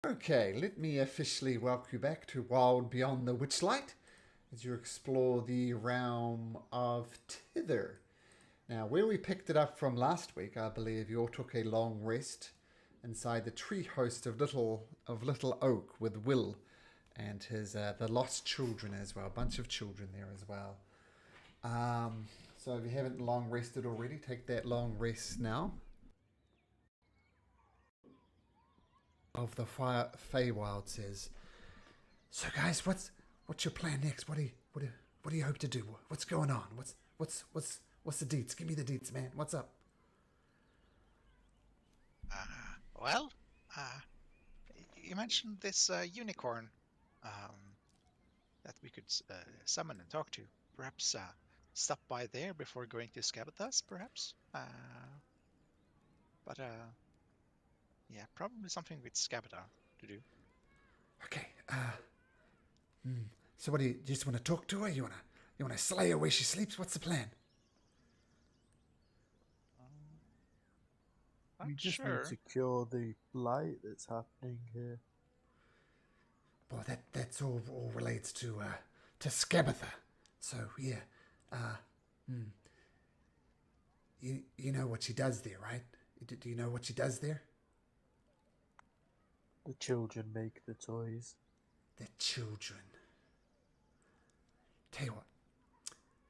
Okay, let me officially welcome you back to Wild Beyond the Witchlight as you explore the realm of Tither. Now, where we picked it up from last week, I believe you all took a long rest inside the tree host of Little Oak with Will and his the lost children as well, a bunch of children there as well. So if you haven't long rested already, take that long rest now. Of the Feywild says, "So guys, what's your plan next? What do you hope to do? What's going on? What's the deets? Give me the deets, man. What's up?" Well, you mentioned this unicorn that we could summon and talk to. Perhaps stop by there before going to Scabathas, perhaps? Yeah, probably something with Scabata to do. Okay. So what do you just want to talk to her? You wanna slay her where she sleeps? What's the plan? We Not just sure. need to cure the blight that's happening here. Well, that's all relates to Scabatha. So yeah. You know what she does there, right? Do you know what she does there? The children make the toys. The children. Tell you what,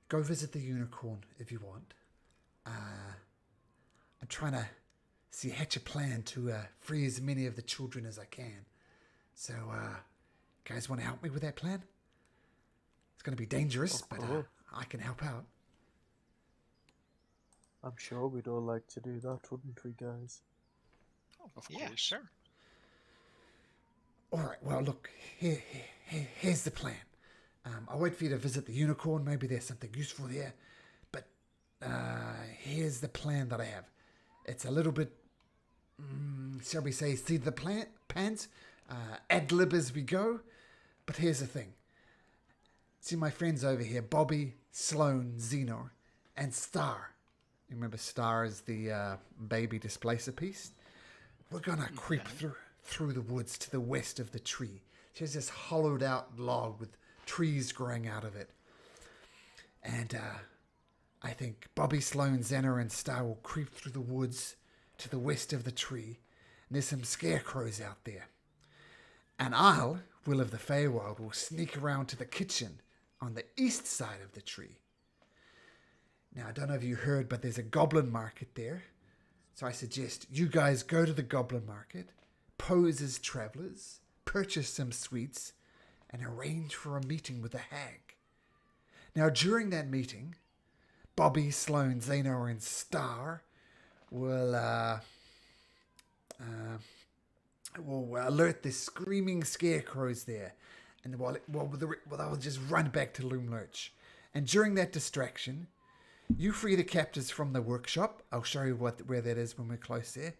go visit the unicorn if you want. I'm trying to hatch a plan to free as many of the children as I can. So, guys want to help me with that plan? It's going to be dangerous, Of but course. I can help out. I'm sure we'd all like to do that, wouldn't we, guys? Oh, Of yeah, course. sure. All right, well, look, here's the plan. I'll wait for you to visit the unicorn. Maybe there's something useful there. But here's the plan that I have. It's a little bit, shall we say, seat of the pants, ad lib as we go. But here's the thing. See my friends over here, Bobby, Sloan, Xenor, and Star. You remember Star is the baby displacer piece? We're going to creep through the woods to the west of the tree. She has this hollowed out log with trees growing out of it. And I think Bobby, Sloan, Xena, and Star will creep through the woods to the west of the tree. And there's some scarecrows out there. And Will of the Feywild, will sneak around to the kitchen on the east side of the tree. Now, I don't know if you heard, but there's a Goblin Market there. So I suggest you guys go to the Goblin Market, pose as travelers, purchase some sweets, and arrange for a meeting with the hag. Now, during that meeting, Bobby, Sloan, Zeno, and Star will alert the screaming scarecrows there, and they'll just run back to Loomlurch. And during that distraction, you free the captives from the workshop. I'll show you where that is when we're close there.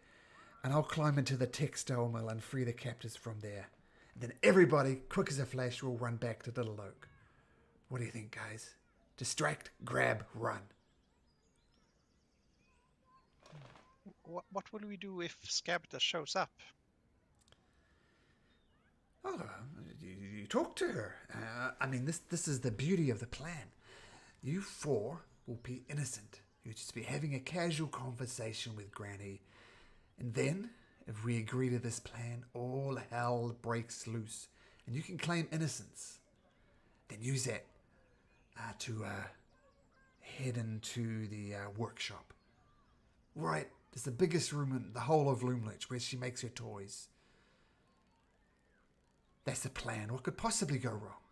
And I'll climb into the textile mill and free the captives from there. And then everybody, quick as a flash, will run back to Little Oak. What do you think, guys? Distract, grab, run. What will we do if Scabata shows up? Oh, you talk to her. I mean, this is the beauty of the plan. You four will be innocent. You'll just be having a casual conversation with Granny. And then, if we agree to this plan, all hell breaks loose. And you can claim innocence. Then use that to head into the workshop. Right, there's the biggest room in the whole of Loomlurch where she makes her toys. That's the plan. What could possibly go wrong?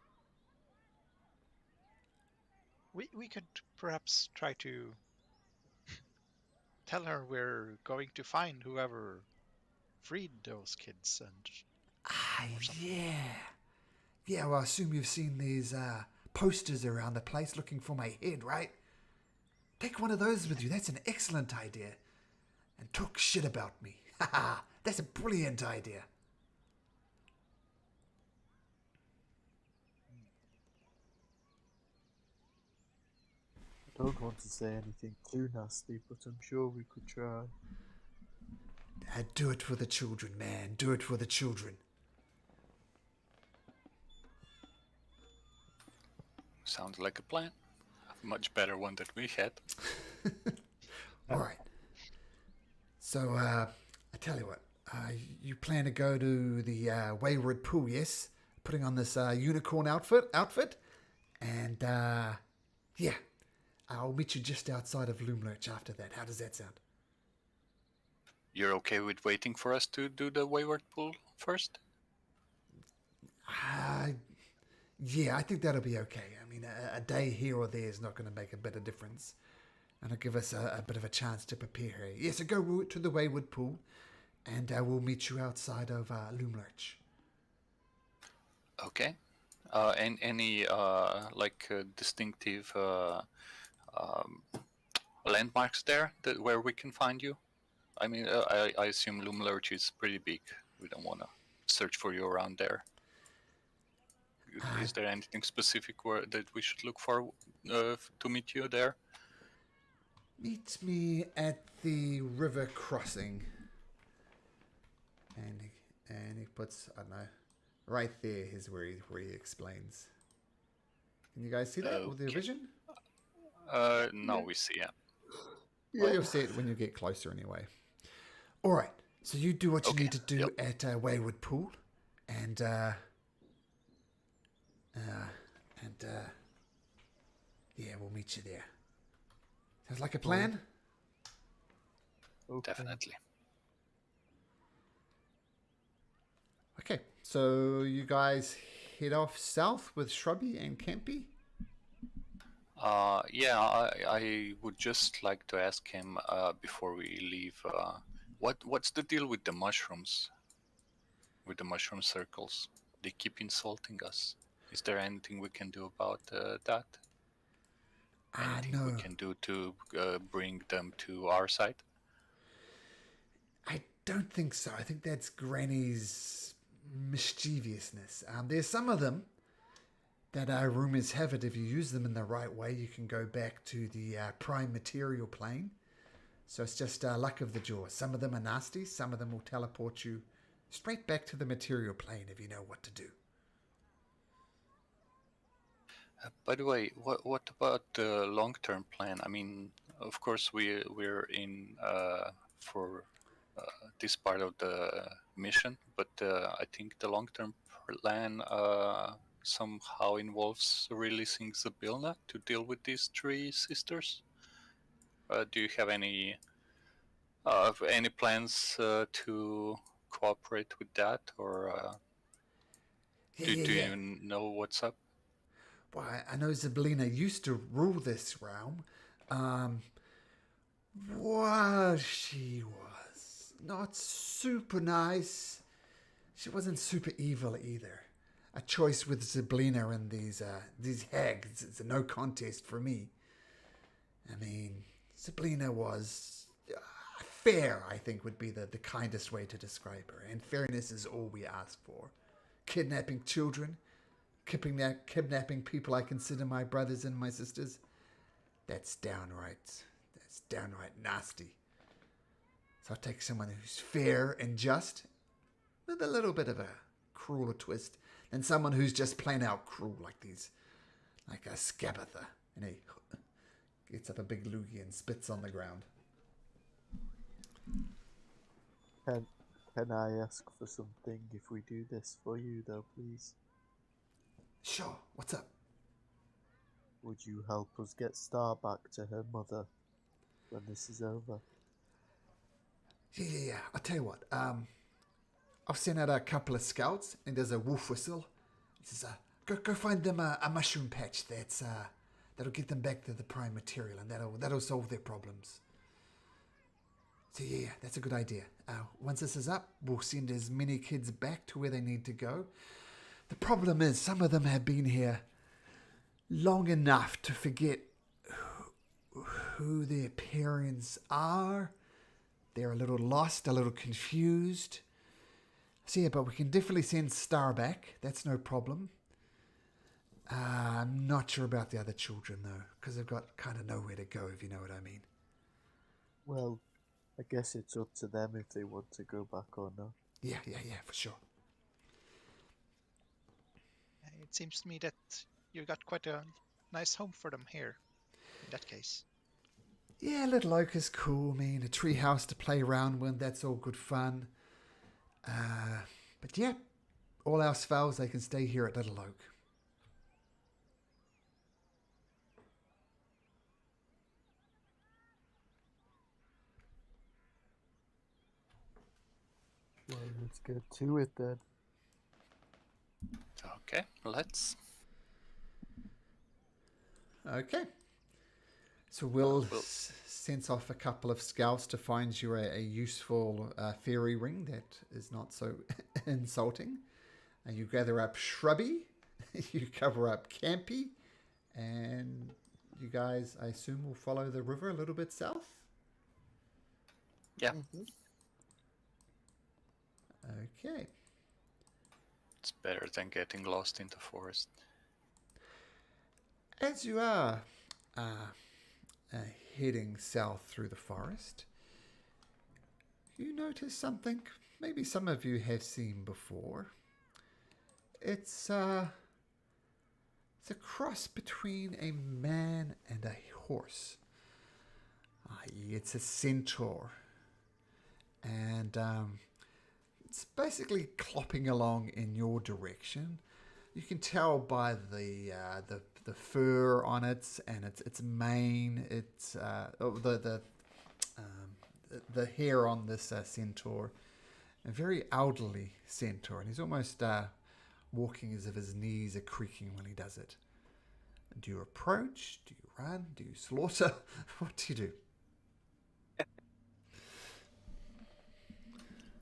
We could perhaps try to tell her we're going to find whoever freed those kids and Yeah. Yeah, well, I assume you've seen these posters around the place looking for my head, right? Take one of those with you. That's an excellent idea. And talk shit about me. Haha, that's a brilliant idea. I don't want to say anything too nasty, but I'm sure we could try. Do it for the children, man. Do it for the children. Sounds like a plan. A much better one than we had. All right. So, I tell you what. You plan to go to the Wayward Pool, yes? Putting on this unicorn outfit, and yeah, I'll meet you just outside of Loomlurch after that. How does that sound? You're okay with waiting for us to do the wayward pool first? Yeah, I think that'll be okay. I mean, a day here or there is not going to make a bit of difference. And it'll give us a bit of a chance to prepare here. Yeah, so go to the Wayward Pool, and we'll meet you outside of Loomlurch. Okay. And any distinctive landmarks there where we can find you? I mean, I assume Loomlurch is pretty big. We don't want to search for you around there. Is there anything specific that we should look for to meet you there? Meet me at the river crossing. And he puts, I don't know, right there is where he explains. Can you guys see that with the vision? No, we see it. Well, you'll see it when you get closer anyway. All right, so you do what you need to do at Wayward Pool, and yeah, we'll meet you there. Sounds like a plan? Okay. Definitely. Okay, so you guys head off south with Shrubby and Campy? Yeah, I would just like to ask him before we leave. What's the deal with the mushrooms? With the mushroom circles, they keep insulting us. Is there anything we can do about that? Anything we can do to bring them to our side? I don't think so. I think that's Granny's mischievousness. There's some of them that rumors have it, if you use them in the right way, you can go back to the prime material plane. So it's just luck of the draw. Some of them are nasty. Some of them will teleport you straight back to the material plane if you know what to do. By the way, what about the long-term plan? I mean, of course, we're in for this part of the mission, but I think the long-term plan somehow involves releasing Zybilna to deal with these three sisters. Do you have any plans to cooperate with that, or do you even know what's up? Well, I know Zybilna used to rule this realm. She was not super nice. She wasn't super evil either. A choice with Zybilna and these hags. It's a no contest for me. I mean, Zybilna was fair, I think would be the kindest way to describe her. And fairness is all we ask for. Kidnapping children, kidnapping people I consider my brothers and my sisters, that's downright nasty. So I'll take someone who's fair and just, with a little bit of a crueler twist, than someone who's just plain out cruel like a Scabatha. And he gets up a big loogie and spits on the ground. Can I ask for something if we do this for you, though, please? Sure, what's up? Would you help us get Star back to her mother when this is over? Yeah. I'll tell you what. I've sent out a couple of scouts, and there's a wolf whistle. He says, go find them a mushroom patch that'll get them back to the prime material, and that'll solve their problems. So yeah, that's a good idea. Once this is up, we'll send as many kids back to where they need to go. The problem is, some of them have been here long enough to forget who their parents are. They're a little lost, a little confused. So yeah, but we can definitely send Star back. That's no problem. I'm not sure about the other children, though, because they've got kind of nowhere to go, if you know what I mean. Well, I guess it's up to them if they want to go back or not. Yeah, for sure. It seems to me that you've got quite a nice home for them here, in that case. Yeah, Little Oak is cool. I mean, a tree house to play around with, that's all good fun. But yeah, all our spells, they can stay here at Little Oak. Well, let's get to it then. Okay, let's. Okay. So Will Well- sends off a couple of scouts to find you a useful fairy ring that is not so insulting. And you gather up Shrubby, you cover up Campy, and you guys, I assume, will follow the river a little bit south. Yeah, Okay. it's better than getting lost in the forest. As you are heading south through the forest, you notice something maybe some of you have seen before. It's a cross between a man and a horse. I.e., it's a centaur. And it's basically clopping along in your direction. You can tell by the fur on it and its mane. It's the hair on this centaur. A very elderly centaur, and he's almost walking as if his knees are creaking when he does it. Do you approach? Do you run? Do you slaughter? What do you do?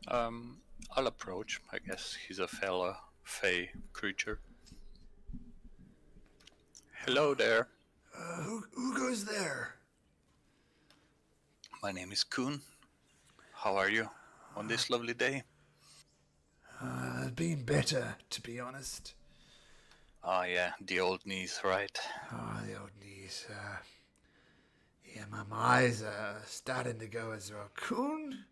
I'll approach. I guess he's a fellow fey creature. Hello there. Who goes there? My name is Kuhn. How are you on this lovely day? Been better, to be honest. Ah, yeah, the old knees, right? Oh, the old knees. Yeah, my eyes are starting to go as well. Coon?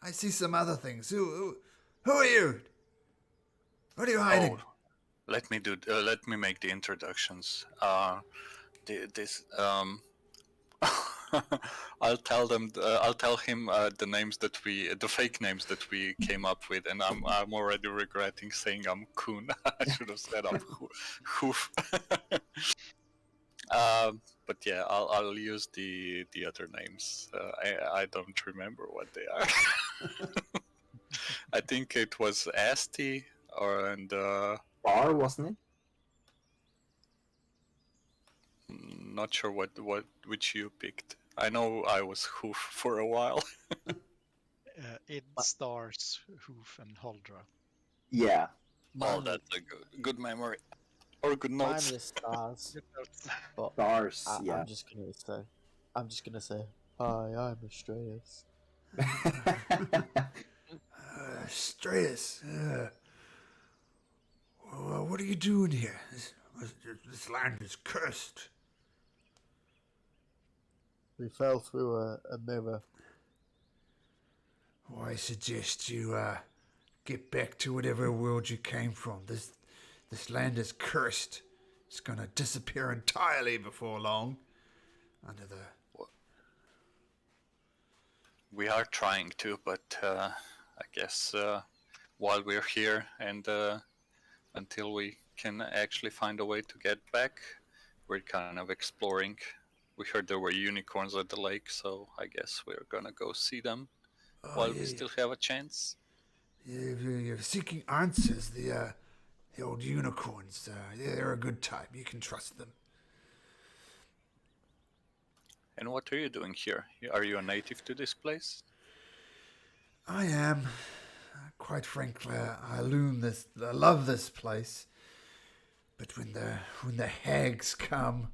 I see some other things. Who are you? What are you hiding? Oh, let me make the introductions. I'll tell him the names the fake names that we came up with, and I'm already regretting saying I'm Kuhn. I should have said I'm Hoof. But yeah, I'll use the other names. I don't remember what they are. I think it was Asti and Bar, wasn't it? not sure which you picked. I know I was Hoof for a while. It stars Hoof and Holdra. Yeah. Oh, that's a good memory. Or good Mine notes. is stars. Good notes. But Stars, yeah. I'm just gonna say, hi, I'm Astreus. Strayus. What are you doing here? This land is cursed. We fell through a mirror. I suggest you get back to whatever world you came from. This land is cursed. It's gonna disappear entirely before long. Under the We are trying to, but I guess while we're here and until we can actually find a way to get back, we're kind of exploring. We heard there were unicorns at the lake, so I guess we're gonna go see them while we still have a chance. You're seeking answers. The old unicorns. They're a good type. You can trust them. And what are you doing here? Are you a native to this place? I am. Quite frankly, I love this place. But when the hags come,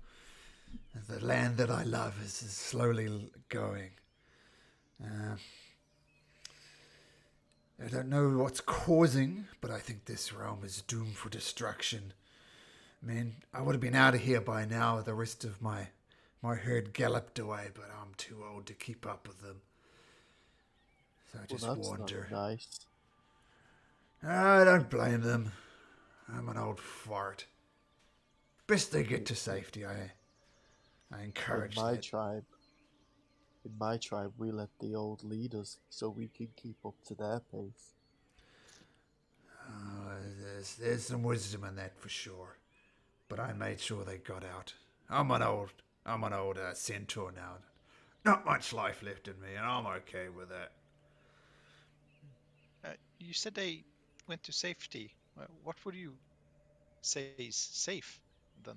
the land that I love is slowly going. I don't know what's causing, but I think this realm is doomed for destruction. Man, I would have been out of here by now. The rest of my herd galloped away, but I'm too old to keep up with them. So I just That's wander. not nice. I don't blame them. I'm an old fart. best they get to safety. I encourage In that. my tribe, we let the old lead us so we can keep up to their pace. There's some wisdom in that for sure, but I made sure they got out. I'm an old centaur now. Not much life left in me, and I'm okay with that. You said they went to safety. What would you say is safe than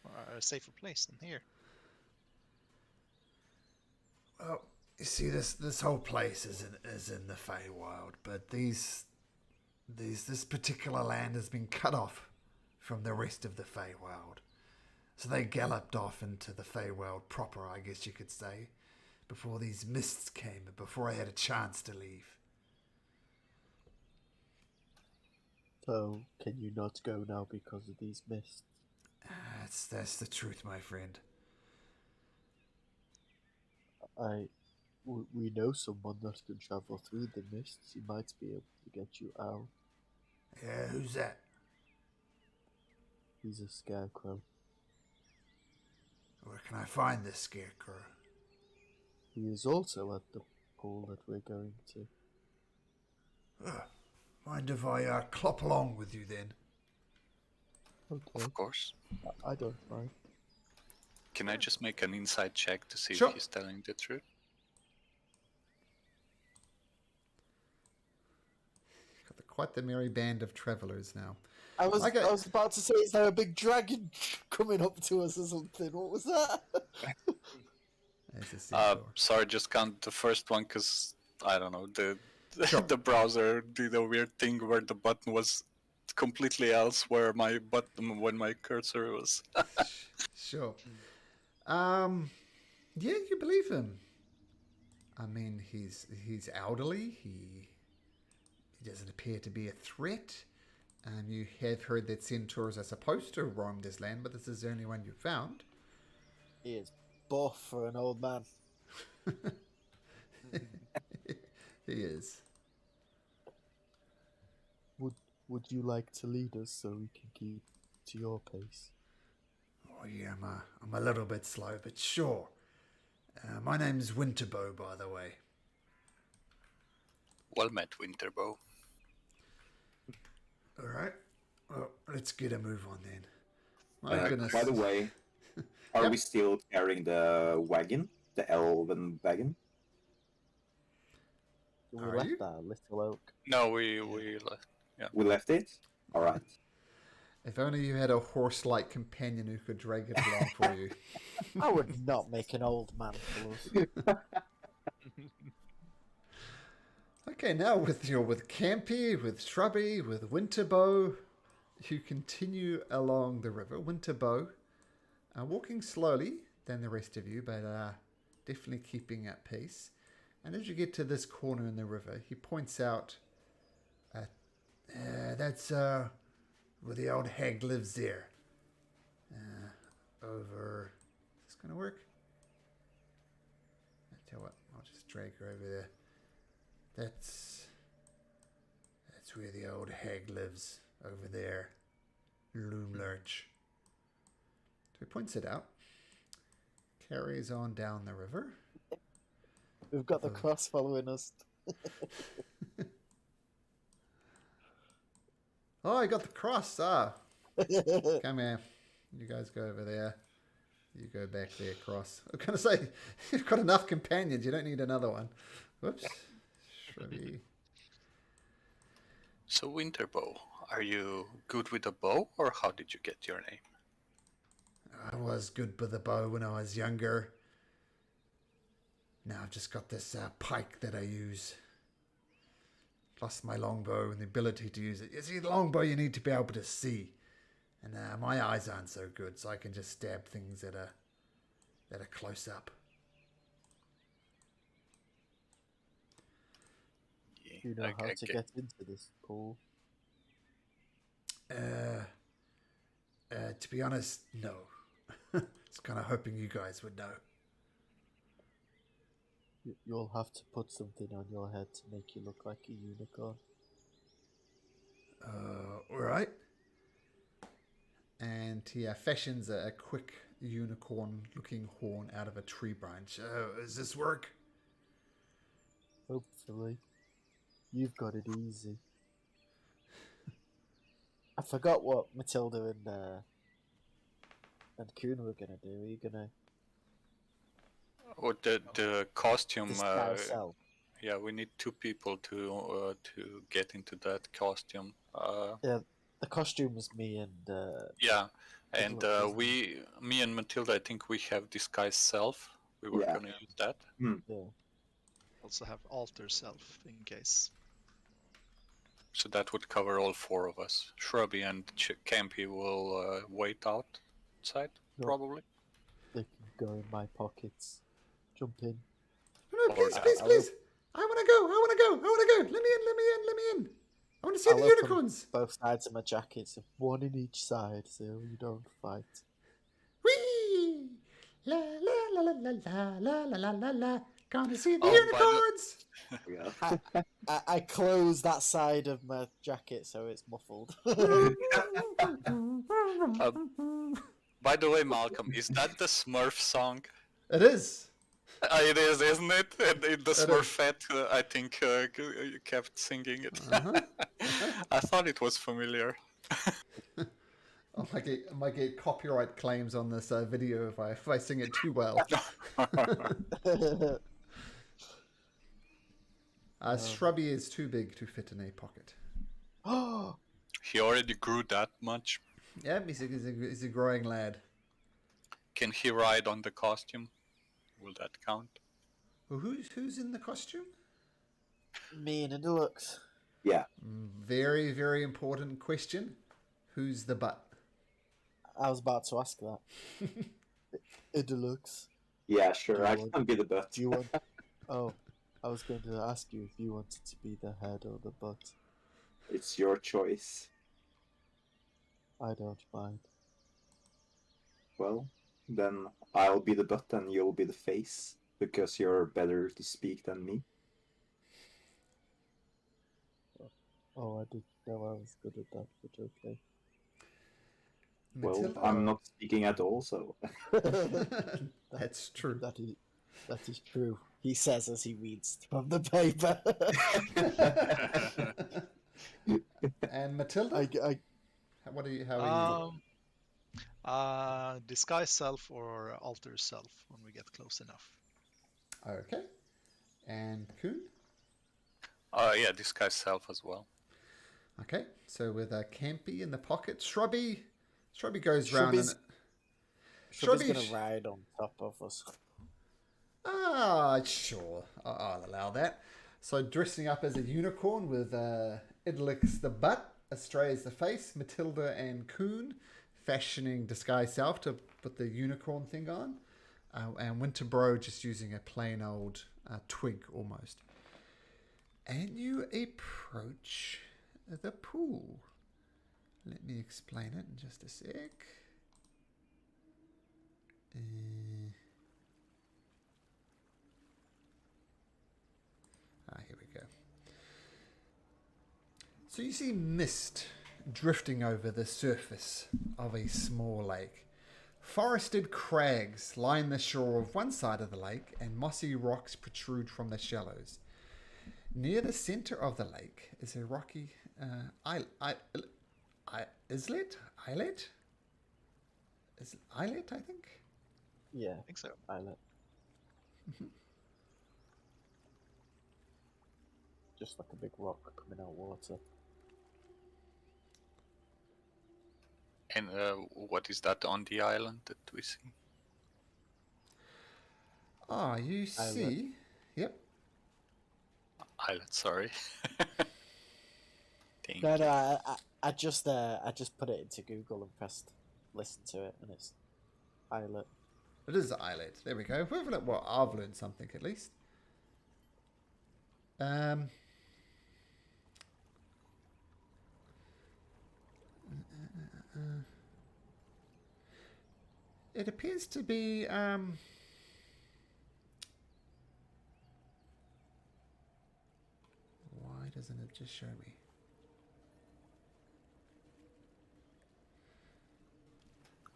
or a safer place than here? Well, you see, this whole place is in the Feywild, but this particular land has been cut off from the rest of the Feywild. So they galloped off into the Feywild proper, I guess you could say, before these mists came and before I had a chance to leave. So, can you not go now because of these mists? That's the truth, my friend. We know someone that can travel through the mists. He might be able to get you out. Yeah, who's that? He's a scarecrow. Where can I find this scarecrow? He is also at the pool that we're going to. Mind if I clop along with you then? Okay, Of course. I don't mind. Can I just make an inside check to see Sure. if he's telling the truth? Got quite the merry band of travellers now. I was Okay. about to say, is there a big dragon coming up to us or something? What was that? There's a centaur. Sorry, just count the first one because I don't know Sure. the browser did a weird thing where the button was completely else where my button when my cursor was. Sure. Yeah, you believe him. I mean, he's elderly. He doesn't appear to be a threat. You have heard that centaurs are supposed to roam this land, but this is the only one you found. He is buff for an old man. He is. Would you like to lead us so we can keep to your pace? Oh yeah, I'm a little bit slow, but sure. My name's Winterbow, by the way. Well met, Winterbow. All right. Well, let's get a move on then. My goodness. By the way, are Yep. we still carrying the wagon, the elven wagon? We Are left you? that little oak. No, we left. We left it. All right. If only you had a horse-like companion who could drag it along for you. I would not make an old man for us. Okay, now with Campy, with Shrubby, with Winterbow, you continue along the river. Winterbow, walking slowly than the rest of you, but definitely keeping at pace. And as you get to this corner in the river, he points out, that's where the old hag lives there. Over. Is this going to work? I tell you what, I'll just drag her over there. That's where the old hag lives, over there. Loomlurch. So he points it out. Carries on down the river. We've got the cross following us. Oh, I got the cross. Come here. You guys go over there. You go back there, cross. I was going to say, you've got enough companions. You don't need another one. Whoops. Shrubby. So Winterbow, are you good with a bow, or how did you get your name? I was good with a bow when I was younger. Now I've just got this pike that I use. Plus my longbow and the ability to use it. You see, the longbow you need to be able to see. And my eyes aren't so good, so I can just stab things that are close up. Do you know how to get into this pool? To be honest, no. It's kind of hoping you guys would know. You'll have to put something on your head to make you look like a unicorn. Alright. and he fashions a quick unicorn-looking horn out of a tree branch. Oh, does this work? Hopefully. You've got it easy. I forgot what Matilda and Kuhn were gonna do. Are you gonna Or the costume. disguise self? Yeah, we need 2 people to get into that costume. Yeah, the costume was me and Yeah, and Look, me and Matilda, I think we have disguise self. We were Yeah. gonna use that. yeah. Also have alter self in case. So that would cover all 4 of us. Shrubby and Campy will wait outside, No. probably. They can go in my pockets. Jump in. No, please, Or- please, I please. I want to go. I want to go. I want to go. Let me in. Let me in. Let me in. I want to see I'll the open unicorns. both sides of my jackets, one in each side, so you don't fight. Whee! La la la la la la la la la la. Gonna see the Oh, unicorns. Yeah. I close that side of my jacket so it's muffled. By the way, Malcolm, is that the Smurf song? It is. It is, isn't it? And the is. Smurfette, I think, kept singing it. Uh-huh. I thought it was familiar. I might get copyright claims on this video if I sing it too well. Shrubby is too big to fit in a pocket. Oh, He already grew that much. Yeah, he's a growing lad. Can he ride on the costume? Will that count? Well, who's in the costume? me in a deluxe. Yeah. Very, very important question. Who's the butt? I was about to ask that. A deluxe. Yeah, sure. I Do can be the butt. Do you want? Oh, I was going to ask you if you wanted to be the head or the butt. It's your choice. I don't mind. Well, then I'll be the butt and you'll be the face, because you're better to speak than me. Oh, I didn't know I was good at that, but okay. Well, Matilda? I'm not speaking at all, so... That's true. That is true. He says as he reads from the paper. And Matilda? How are you? Disguise self or alter self when we get close enough. Okay. And Kuhn? Yeah, disguise self as well. Okay. So with Campy in the pocket, Shrubby goes round and... Shrubby's gonna ride on top of us. Sure. I'll allow that. So dressing up as a unicorn with Idlix the butt, Astraeus the face, Matilda and Kuhn fashioning disguise self to put the unicorn thing on, and Winterbro just using a plain old twig almost. And you approach the pool. Let me explain it in just a sec. Here we go. So you see mist drifting over the surface of a small lake. Forested crags line the shore of one side of the lake, and mossy rocks protrude from the shallows. Near the center of the lake is a rocky islet, I think. Yeah, I think so. Islet. Just like a big rock coming out water. And what is that on the island that we see? You see. Yep. Islet, sorry. Thank No, you. no, I just put it into Google and pressed listen to it, and it's Islet. It is the islet. There we go. Well, I've learned something at least. It appears to be why doesn't it just show me?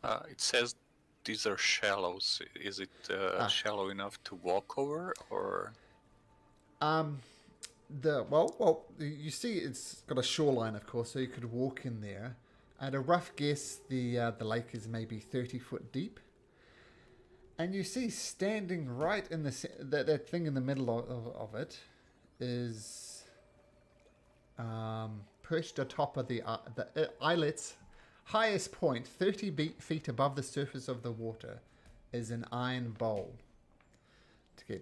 It says these are shallows. Is it shallow enough to walk over, or? You see, it's got a shoreline, of course, so you could walk in there. At a rough guess, the lake is maybe 30 foot deep. And you see, standing right in that thing in the middle of it is perched atop of the islet's highest point, 30 feet above the surface of the water, is an iron bowl. To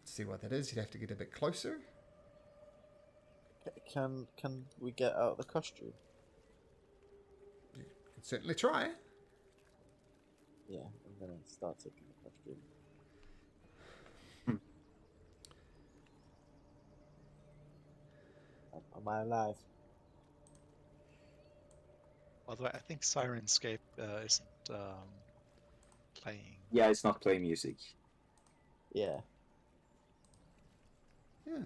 see what that is, you'd have to get a bit closer. Can we get out the costume? You can certainly try. Yeah, I'm gonna start taking the costume. Am I alive? Although I think Sirenscape isn't playing. Yeah, it's not playing music. Yeah. Yeah.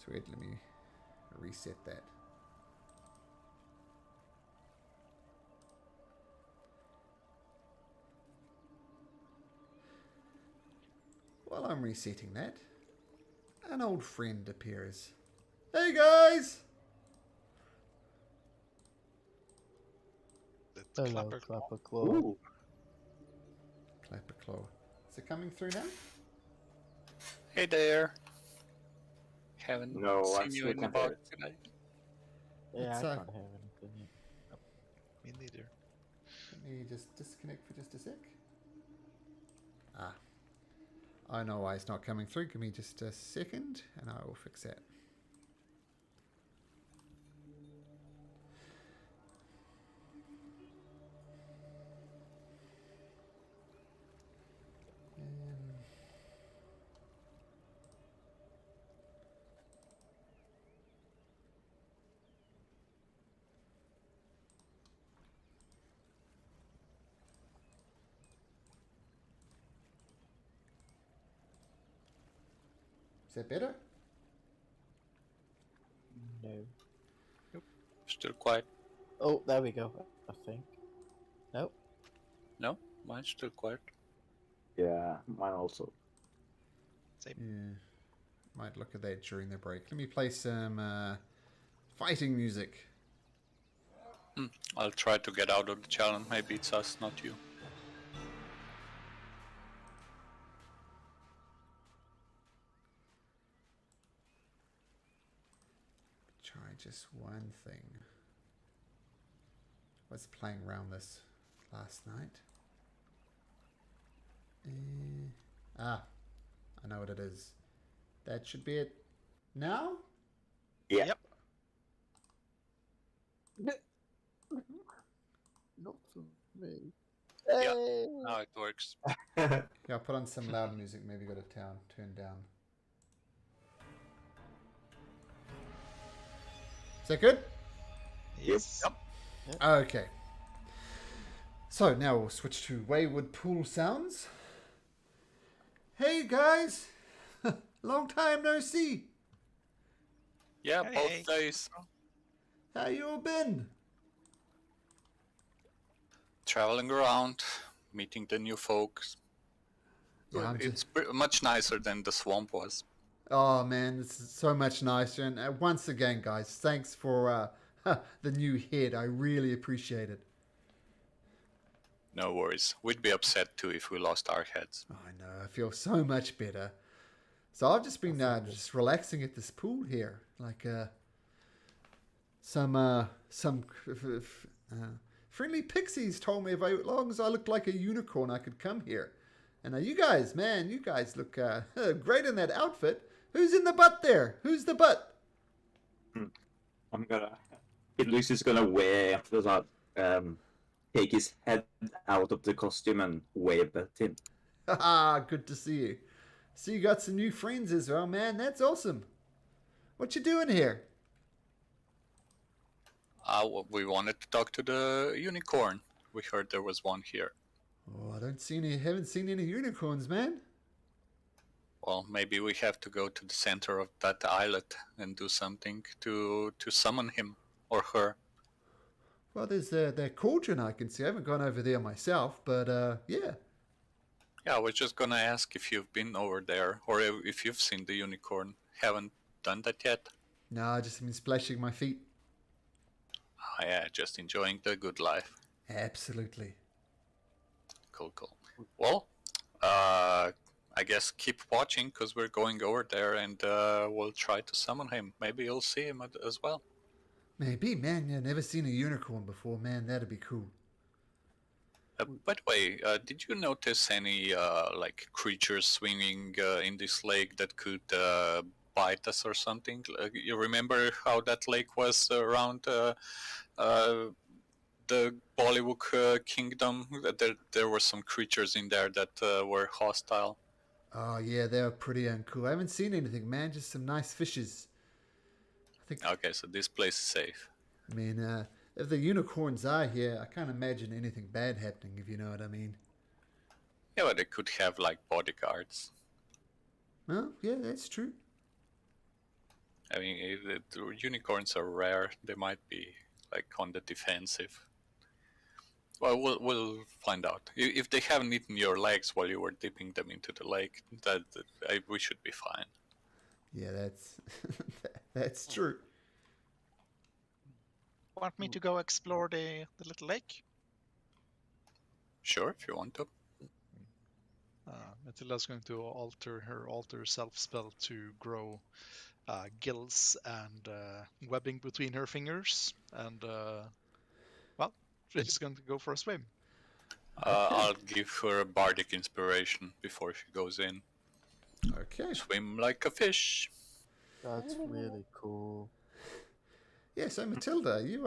Sweet, let me reset that. While I'm resetting that, an old friend appears. Hey guys! That's Hello, Clapper. Clapper Claw. Ooh. Clapper Claw. Is it coming through now? Hey there. Haven't No, I seen you still in can't about hear it. tonight. Yeah, It's, I can't hear anything yet. Me neither. Let me just disconnect for just a sec. Ah. I know why it's not coming through. Give me just a second and I will fix that. Is that better? No. Still quiet. Oh, there we go. I think. Nope. No, mine's still quiet. Yeah, mine also. Same. Yeah. Might look at that during the break. Let me play some fighting music. I'll try to get out of the challenge. Maybe it's us, not you. Try just one thing. I was playing around this last night. I know what it is. That should be it. Now? Yeah. Yep. Not for me. Yeah. Hey! Now it works. Yeah, I'll put on some loud music. Maybe go to town. Turn down. Is that good? Yes. Yep. Okay. So now we'll switch to Wayward Pool sounds. Hey guys! Long time no see. Yeah, Hey. both days. How you all been? Traveling around, meeting the new folks. Yeah, I'm It's much nicer than the swamp was. Oh man, this is so much nicer. And once again, guys, thanks for the new head. I really appreciate it. No worries. We'd be upset too if we lost our heads. I know. I feel so much better. So I've just been just relaxing at this pool here, like some friendly pixies told me if as long as I looked like a unicorn, I could come here. And you guys, man, you guys look great in that outfit. Who's in the butt there? Who's the butt? Luis is gonna wear take his head out of the costume and wave at him. Haha, good to see you. So you got some new friends as well, man. That's awesome. What you doing here? We wanted to talk to the unicorn. We heard there was one here. Oh, I haven't seen any unicorns, man. Well, maybe we have to go to the center of that islet and do something to summon him or her. Well, there's that cauldron I can see. I haven't gone over there myself, but yeah. Yeah, I was just gonna ask if you've been over there, or if you've seen the unicorn. Haven't done that yet? No, I just been splashing my feet. Ah, yeah, just enjoying the good life. Absolutely. Cool. Well, I guess keep watching, because we're going over there, and we'll try to summon him. Maybe you'll see him as well. Maybe, man. Yeah, never seen a unicorn before, man. That'd be cool. By the way, did you notice any like creatures swimming in this lake that could bite us or something? You remember how that lake was around the Bollywood kingdom? There were some creatures in there that were hostile. Oh, yeah, they were pretty uncool. I haven't seen anything, man. Just some nice fishes. I think. Okay, so this place is safe. I mean, if the unicorns are here, I can't imagine anything bad happening, if you know what I mean. Yeah, but they could have like bodyguards. Well, yeah, that's true. I mean, if the unicorns are rare, they might be like on the defensive. Well, we'll find out. If they haven't eaten your legs while you were dipping them into the lake, we should be fine. Yeah, that's that's true. Want me to go explore the little lake? Sure, if you want to. Matilda's going to alter her alter self spell to grow gills and webbing between her fingers, and well, she's going to go for a swim. I'll give her a bardic inspiration before she goes in. Okay. Swim like a fish. That's really cool. Yeah, so Matilda, you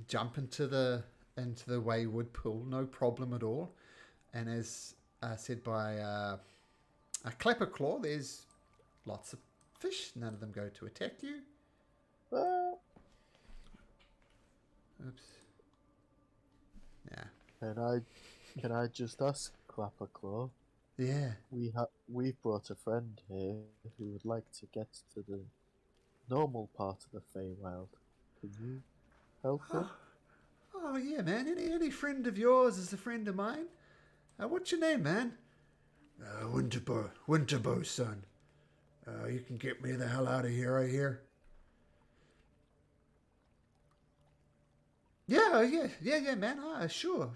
jump into the wayward pool, no problem at all. And as said by a Clapperclaw, there's lots of fish. None of them go to attack you. Oops. Yeah. Can I just ask Clapperclaw? Yeah. We've brought a friend here who would like to get to the normal part of the Feywild. Can you help him? Oh yeah, man. Any friend of yours is a friend of mine. What's your name, man? Winterbow, son. You can get me the hell out of here, I hear. Yeah, man. Sure.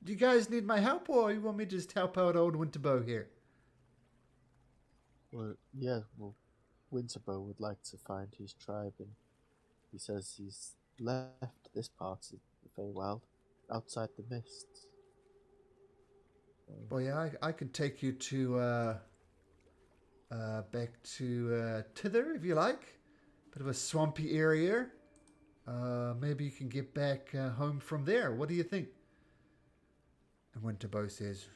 Do you guys need my help, or you want me to just help out old Winterbow here? Well, Winterbow would like to find his tribe, and he says he's left this part of the Feywild, outside the mists. Well, yeah, I could take you to back to Tither if you like. Bit of a swampy area. Maybe you can get back home from there. What do you think? And Winterbow says,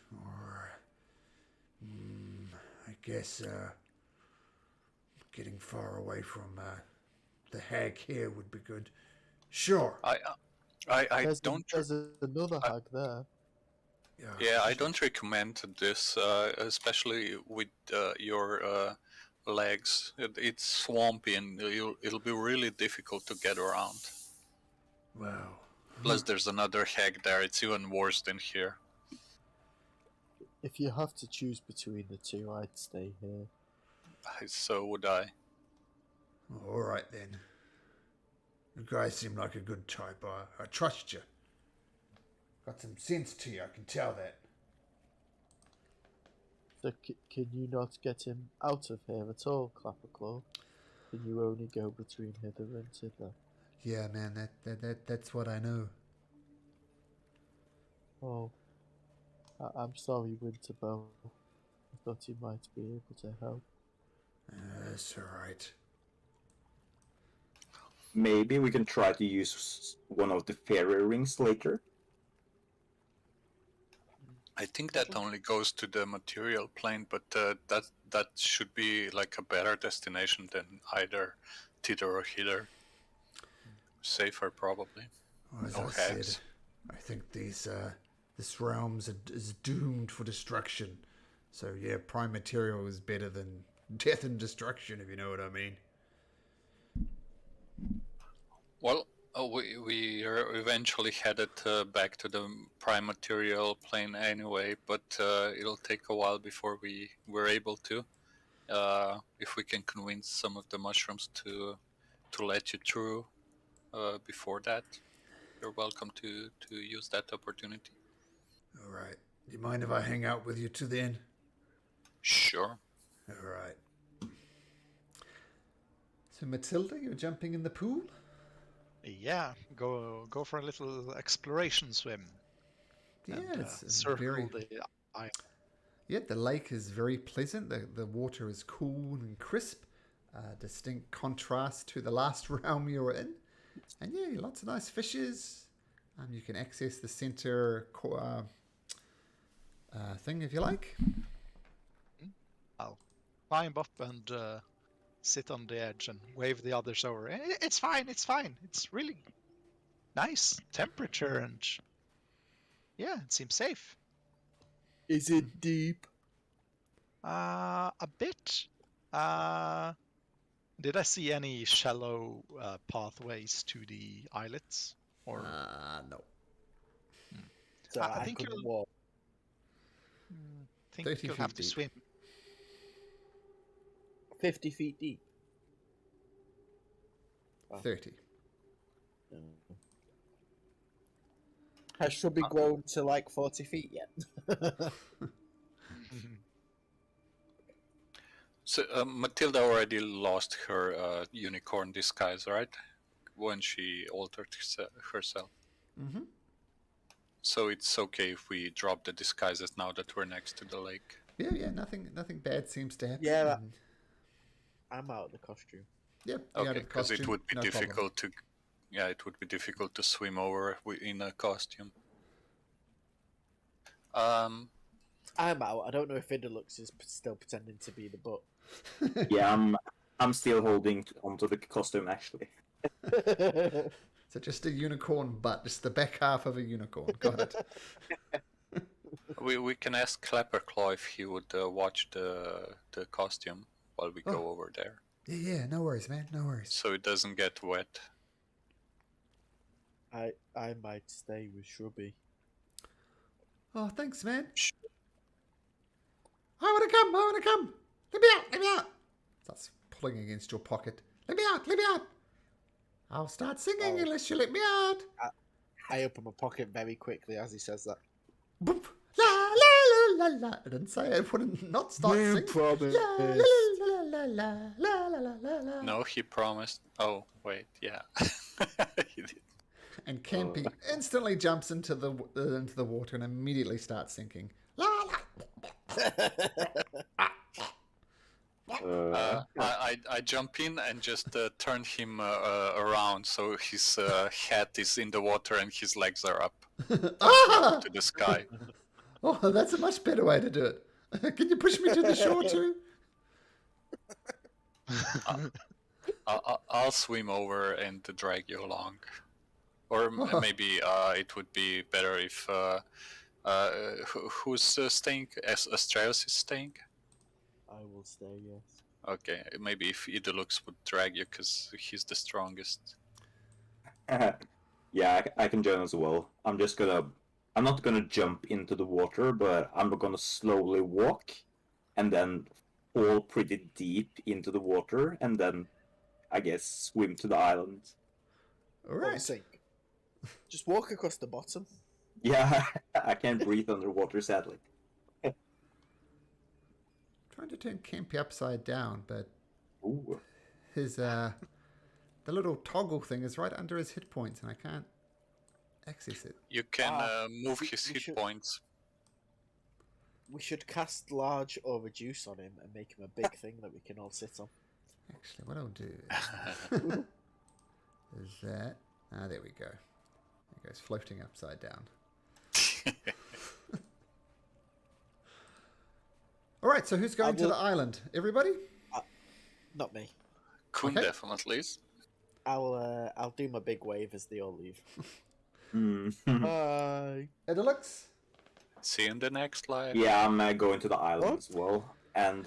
I guess getting far away from the hag here would be good. Sure. There's don't. There's another hag there. Yeah, I don't recommend this, especially with your legs. It's swampy, and it'll be really difficult to get around. Wow. Plus, there's another hag there. It's even worse than here. If you have to choose between the two, I'd stay here. So would I. All right then. You guys seem like a good type. I trust you. Got some sense to you, I can tell that. So can you not get him out of here at all, Clapperclaw? Can you only go between hither and thither? Yeah, man, that's what I know. Oh, I'm sorry, Winterbow. I thought you might be able to help. That's alright. Maybe we can try to use one of the fairy rings later. I think that only goes to the material plane, but that should be like a better destination than either Tither or Hither. Safer, probably. Well, as No I hags. said, I think this realm is doomed for destruction. So yeah, prime material is better than death and destruction, if you know what I mean. Well, Oh, we are eventually headed back to the prime material plane anyway, but it'll take a while before we're able to. If we can convince some of the mushrooms to let you through before that, you're welcome to use that opportunity. All right. Do you mind if I hang out with you to the end? Sure. All right. So Matilda, you're jumping in the pool? Yeah, go for a little exploration swim. Yeah, and, it's circle very. the island. Yeah, the lake is very pleasant. The water is cool and crisp. Distinct contrast to the last realm you were in. And yeah, lots of nice fishes. You can access the center thing if you like. I'll climb up and sit on the edge and wave the others over. It's fine, it's fine. It's really nice temperature and yeah, it seems safe. Is it deep? A bit. Did I see any shallow pathways to the islets? Or No. So I I think couldn't you'll- walk. think 30 you'll feet have to deep. swim. 50 feet deep. 30. Has Shrubby grown to like 40 feet yet? So Matilda already lost her unicorn disguise, right? When she altered herself. Mm-hmm. So it's okay if we drop the disguises now that we're next to the lake. Yeah, nothing bad seems to happen. Yeah, and- I'm out of the costume. yeah, you're out Okay, of the because it costume, would be no problem. difficult to, it would be difficult to swim over in a costume. I'm out. I don't know if Idalux is still pretending to be the butt. Yeah, I'm still holding onto the costume actually. So just a unicorn butt, just the back half of a unicorn. Got it. We can ask Clapperclaw if he would watch the costume while we go over there, Yeah, no worries, man. No worries. so it doesn't get wet. I might stay with Shrubby. Oh, thanks, man. Shh. I want to come. Let me out. Starts pulling against your pocket. Let me out. I'll start singing unless you let me out. I open my pocket very quickly as he says that. Boop. La la la la la. I didn't say I wouldn't not start You singing. promised. La la la la la la la la la. No, he promised. Oh, wait, yeah. He did. And Campy instantly jumps into the water and immediately starts sinking. La la. I jump in and just turn him around so his head is in the water and his legs are up Ah! to the sky. Oh, that's a much better way to do it. Can you push me to the shore too? I'll swim over and drag you along. Or maybe it would be better if... who's staying? Astraeus is staying? I will stay, yes. Okay, maybe if Idalux would drag you because he's the strongest. Yeah, I can join as well. I'm not gonna jump into the water, but I'm gonna slowly walk and then fall pretty deep into the water and then, I guess, swim to the island. All Don't right. sink. Just walk across the bottom. Yeah, I can't breathe underwater, sadly. Trying to turn Campy upside down, but Ooh. his the little toggle thing is right under his hit points, and I can't access it. You can move we- his we hit should- points. We should cast large or reduce on him and make him a big thing that we can all sit on. Actually, what I'll do is that. Ah, there we go. It goes floating upside down. All right, so who's going to will- the island? Everybody? Not me. Kun Okay. definitely is. I'll do my big wave as they all leave. Mm. Bye. Idalux? See you in the next life. Yeah, I'm going to the island What? as well. And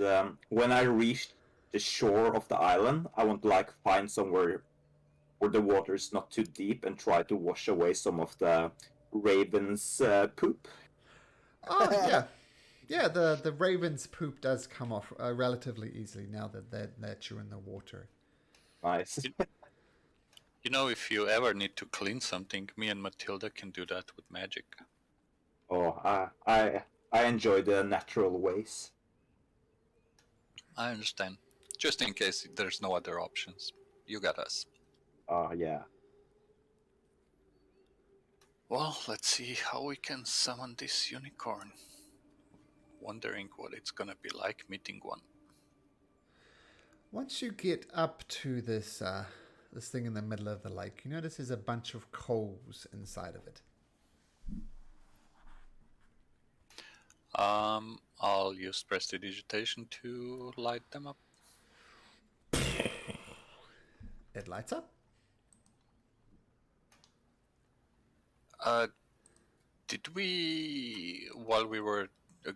when I reach the shore of the island, I want to find somewhere where the water is not too deep and try to wash away some of the raven's poop. Oh, yeah. Yeah, the raven's poop does come off relatively easily now that you're in the water. Nice. You know, if you ever need to clean something, me and Matilda can do that with magic. Oh, I enjoy the natural ways. I understand. Just in case there's no other options. You got us. Yeah. Well, let's see how we can summon this unicorn. Wondering what it's gonna be like meeting one. Once you get up to this this thing in the middle of the lake, you notice there's a bunch of coals inside of it. I'll use prestidigitation to light them up. It lights up. Did we, while we were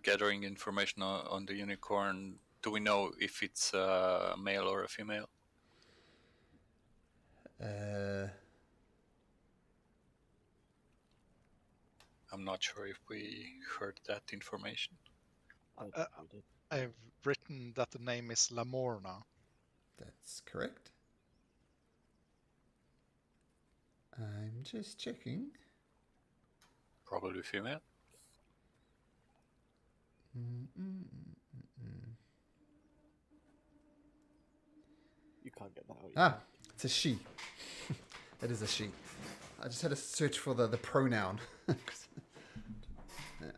gathering information on the unicorn, do we know if it's a male or a female? I'm not sure if we heard that information. I've written that the name is Lamorna. That's correct. I'm just checking. Probably female. You can't get that out. Ah, it's a she. It is a she. I just had to search for the pronoun.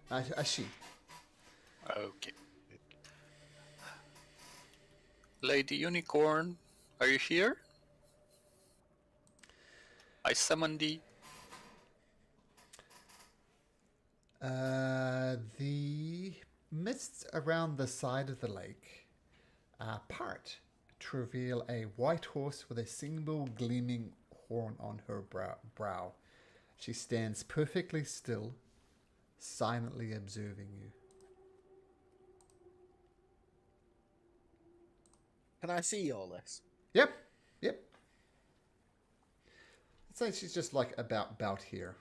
A she. Okay. Lady Unicorn, are you here? I summon thee. The mists around the side of the lake part to reveal a white horse with a single gleaming horn on her brow. She stands perfectly still, silently observing you. Can I see all this? Yep. I'd say she's just like about here.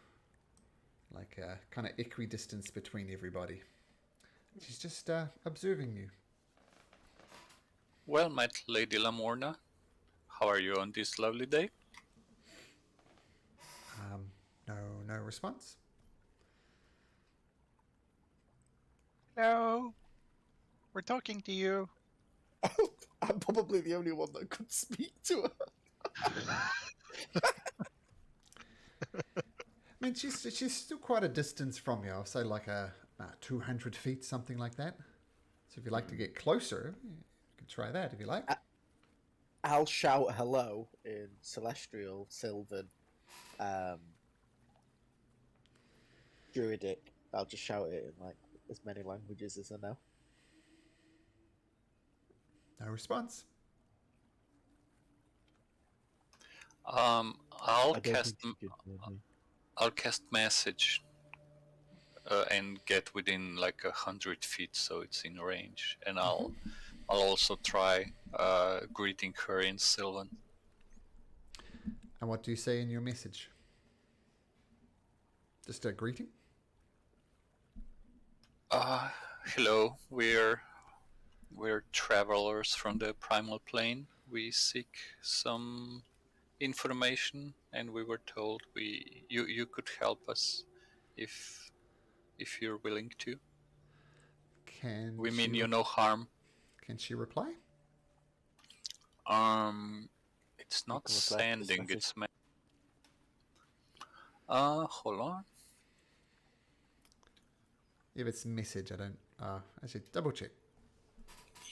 Like a kind of equidistance between everybody. She's just observing you. Well met, Lady Lamorna. How are you on this lovely day? No response. Hello. We're talking to you. I'm probably the only one that could speak to her. I mean, she's still quite a distance from you. I'll say like 200 feet, something like that. So if you'd like to get closer, you could try that if you like. I'll shout hello in Celestial, Sylvan, Druidic. I'll just shout it in like as many languages as I know. No response. I'll I don't cast. think she could hear me. I'll cast message and get within like 100 feet, so it's in range. And I'll also try greeting her in Sylvan. And what do you say in your message? Just a greeting? Hello, we're travelers from the primal plane. We seek some information, and we were told you could help us if you're willing to. We mean you no harm. Can she reply? It's not can reply to this sending. message. It's hold on. If it's message, I don't. Actually, double check.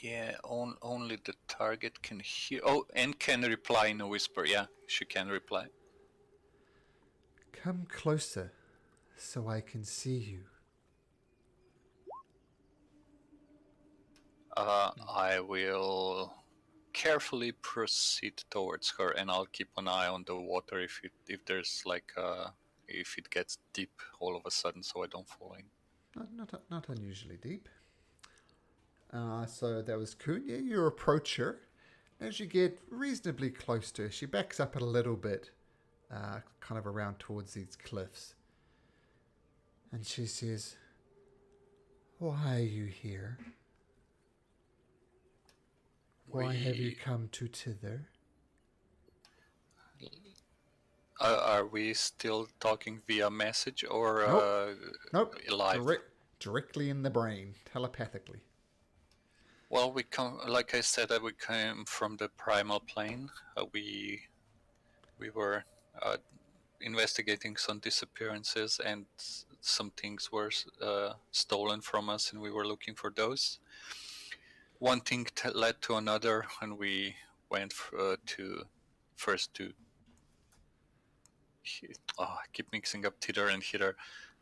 Yeah, only the target can hear. Oh, and can reply in a whisper. Yeah, she can reply. Come closer, so I can see you. I will carefully proceed towards her, and I'll keep an eye on the water if there's like if it gets deep all of a sudden, so I don't fall in. Not unusually deep. So that was Kunya. You approach her, As you get reasonably close to her, she backs up a little bit, kind of around towards these cliffs. And she says, "Why are you here? Why have you come to Tither?" Are we still talking via message or Nope. live? Directly in the brain, telepathically. Well, we come, like I said, we came from the primal plane. We were investigating some disappearances, and some things were stolen from us, and we were looking for those. One thing led to another, and we went first to. I keep mixing up Tither and Hither.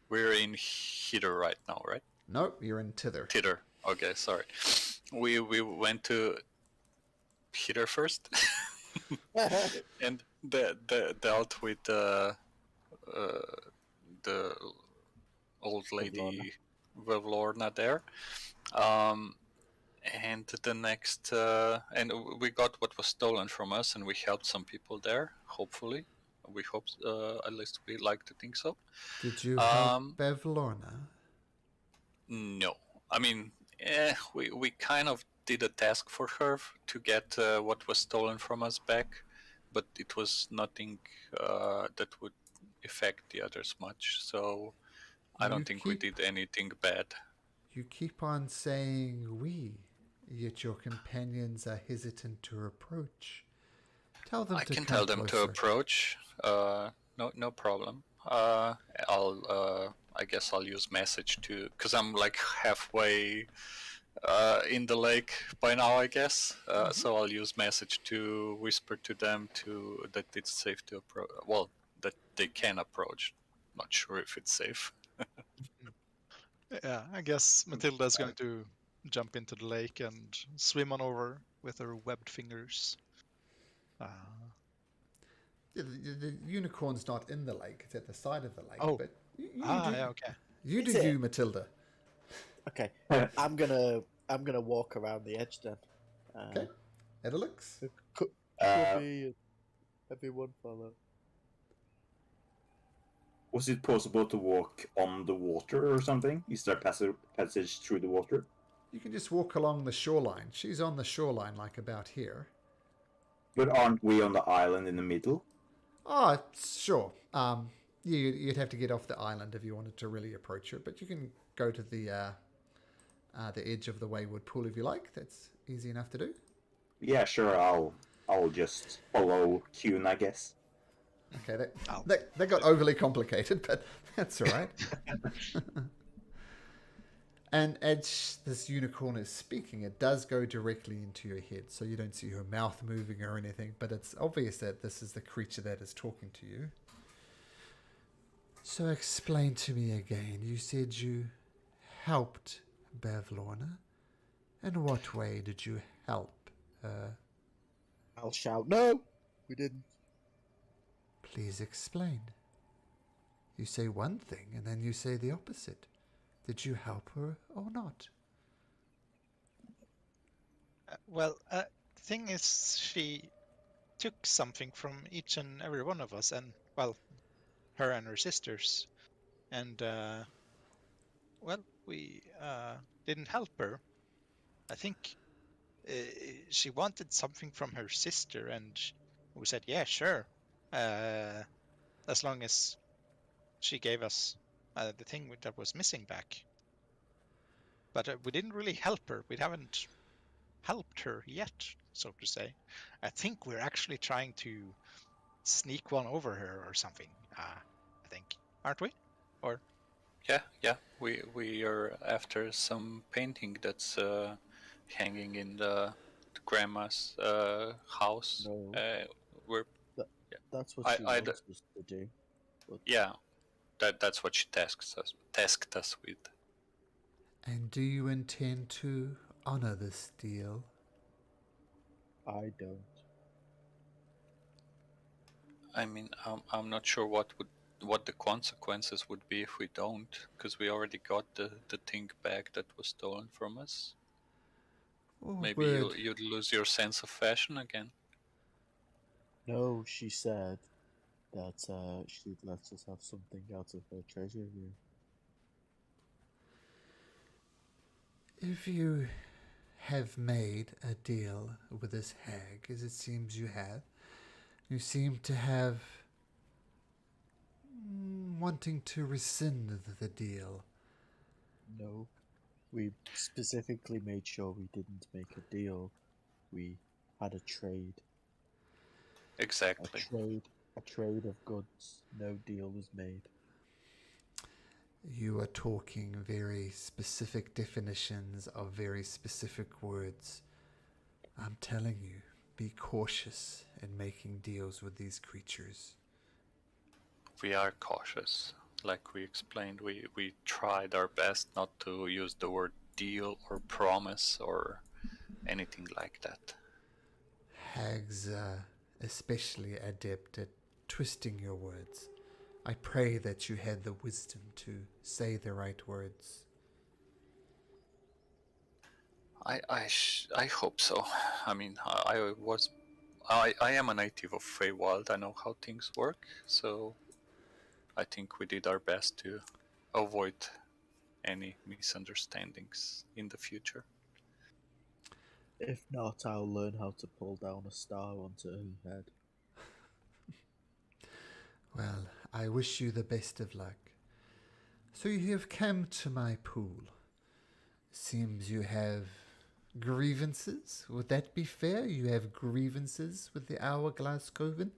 We're in Hither right now, right? Nope, you're in Tither. Tither. Okay, sorry. We went to Hither first, and dealt with the old lady Vevlorna there. And the next, and we got what was stolen from us, and we helped some people there. Hopefully, we hope. At least we like to think so. Did you help Bevlorna? No, I mean, we kind of did a task for her to get what was stolen from us back, but it was nothing that would affect the others much. So I don't think we did anything bad. You keep on saying we, yet your companions are hesitant to approach. Tell them I to can come tell them closer. to approach. No problem. I guess I'll use message to, because I'm like halfway in the lake by now, I guess. So I'll use message to whisper to them that it's safe to approach. Well, that they can approach. Not sure if it's safe. Yeah, I guess Matilda's going to jump into the lake and swim on over with her webbed fingers. The unicorn's not in the lake; it's at the side of the lake. Oh. But you do, Yeah, okay. you do Is it? you, Matilda. Okay, I'm gonna walk around the edge then. Okay, Edelix. Could be everyone follow. Was it possible to walk on the water or something? Is there passage through the water? You can just walk along the shoreline. She's on the shoreline, like about here. But aren't we on the island in the middle? Oh, sure. You'd have to get off the island if you wanted to really approach her, but you can go to the edge of the Wayward Pool if you like. That's easy enough to do. Yeah, sure. I'll just follow Kuhn, I guess. Okay, that got overly complicated, but that's all right. And as this unicorn is speaking, it does go directly into your head, so you don't see her mouth moving or anything, but it's obvious that this is the creature that is talking to you. So explain to me again. You said you helped Bevlorna. In what way did you help her? I'll shout, no, we didn't. Please explain. You say one thing and then you say the opposite. Did you help her or not? The thing is, she took something from each and every one of us, and, well, her and her sisters. And, we didn't help her. I think she wanted something from her sister, and we said, yeah, sure. As long as she gave us the thing that was missing back. But we didn't really help her. We haven't helped her yet, so to say. I think we're actually trying to sneak one over her or something. I think, aren't we? Or Yeah. We are after some painting that's hanging in the grandma's house. No. We're That's what she wants us to do. But yeah, that's what she tasked us with. And do you intend to honor this deal? I don't. I mean, I'm not sure what the consequences would be if we don't, because we already got the thing back that was stolen from us. Oh, Maybe you'd lose your sense of fashion again. No, she said that she'd let us have something out of her treasure room. If you have made a deal with this hag, as it seems you have, you seem to have wanting to rescind the deal. No, we specifically made sure we didn't make a deal. We had a trade. Exactly. A trade of goods. No deal was made. You are talking very specific definitions of very specific words. I'm telling you, be cautious in making deals with these creatures. We are cautious. Like we explained, we tried our best not to use the word deal or promise or anything like that. Hags are especially adept at twisting your words. I pray that you had the wisdom to say the right words. I hope so. I mean, I am a native of Feywild. I know how things work, so I think we did our best to avoid any misunderstandings in the future. If not, I'll learn how to pull down a star onto her head. Well, I wish you the best of luck. So you have come to my pool. Seems you have grievances. Would that be fair? You have grievances with the Hourglass Coven?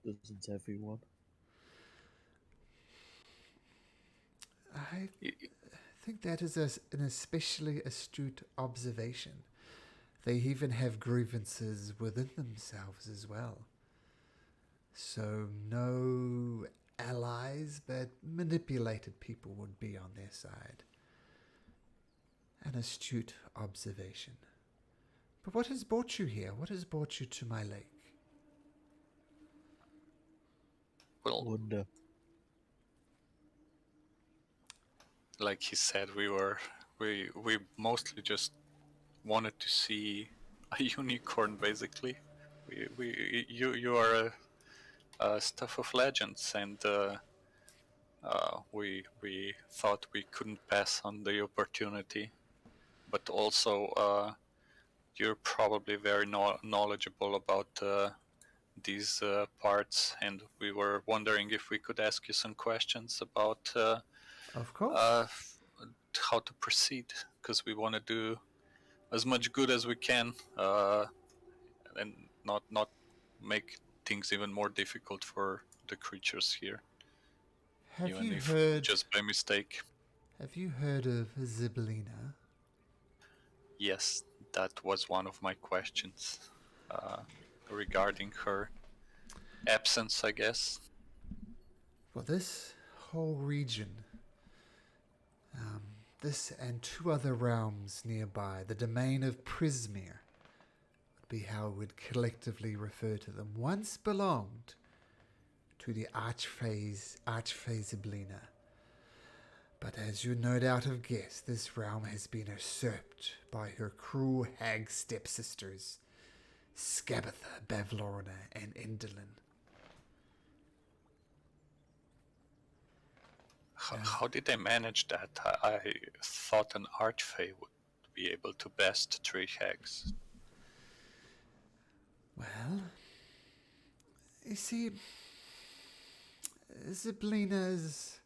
Doesn't everyone? I think that is an especially astute observation. They even have grievances within themselves as well. So no allies, but manipulated people would be on their side. An astute observation. But what has brought you here? What has brought you to my lake? Well, Wonder. like he said, we mostly just wanted to see a unicorn. Basically, you are a stuff of legends, and we thought we couldn't pass on the opportunity. But also, you're probably very knowledgeable about these parts, and we were wondering if we could ask you some questions about Of course. how to proceed, because we want to do as much good as we can, and not make things even more difficult for the creatures here, Have even you if heard? just by mistake. Have you heard of Zybilina? Yes, that was one of my questions regarding her absence, I guess. Well, this whole region, this and two other realms nearby, the domain of Prismere, would be how we would collectively refer to them, once belonged to the Archphase Zybilina. But as you no doubt have guessed, this realm has been usurped by her cruel hag stepsisters, Skabatha, Bavlorna, and Endelin. How did they manage that? I thought an archfey would be able to best three hags. Well, you see, Zybilina is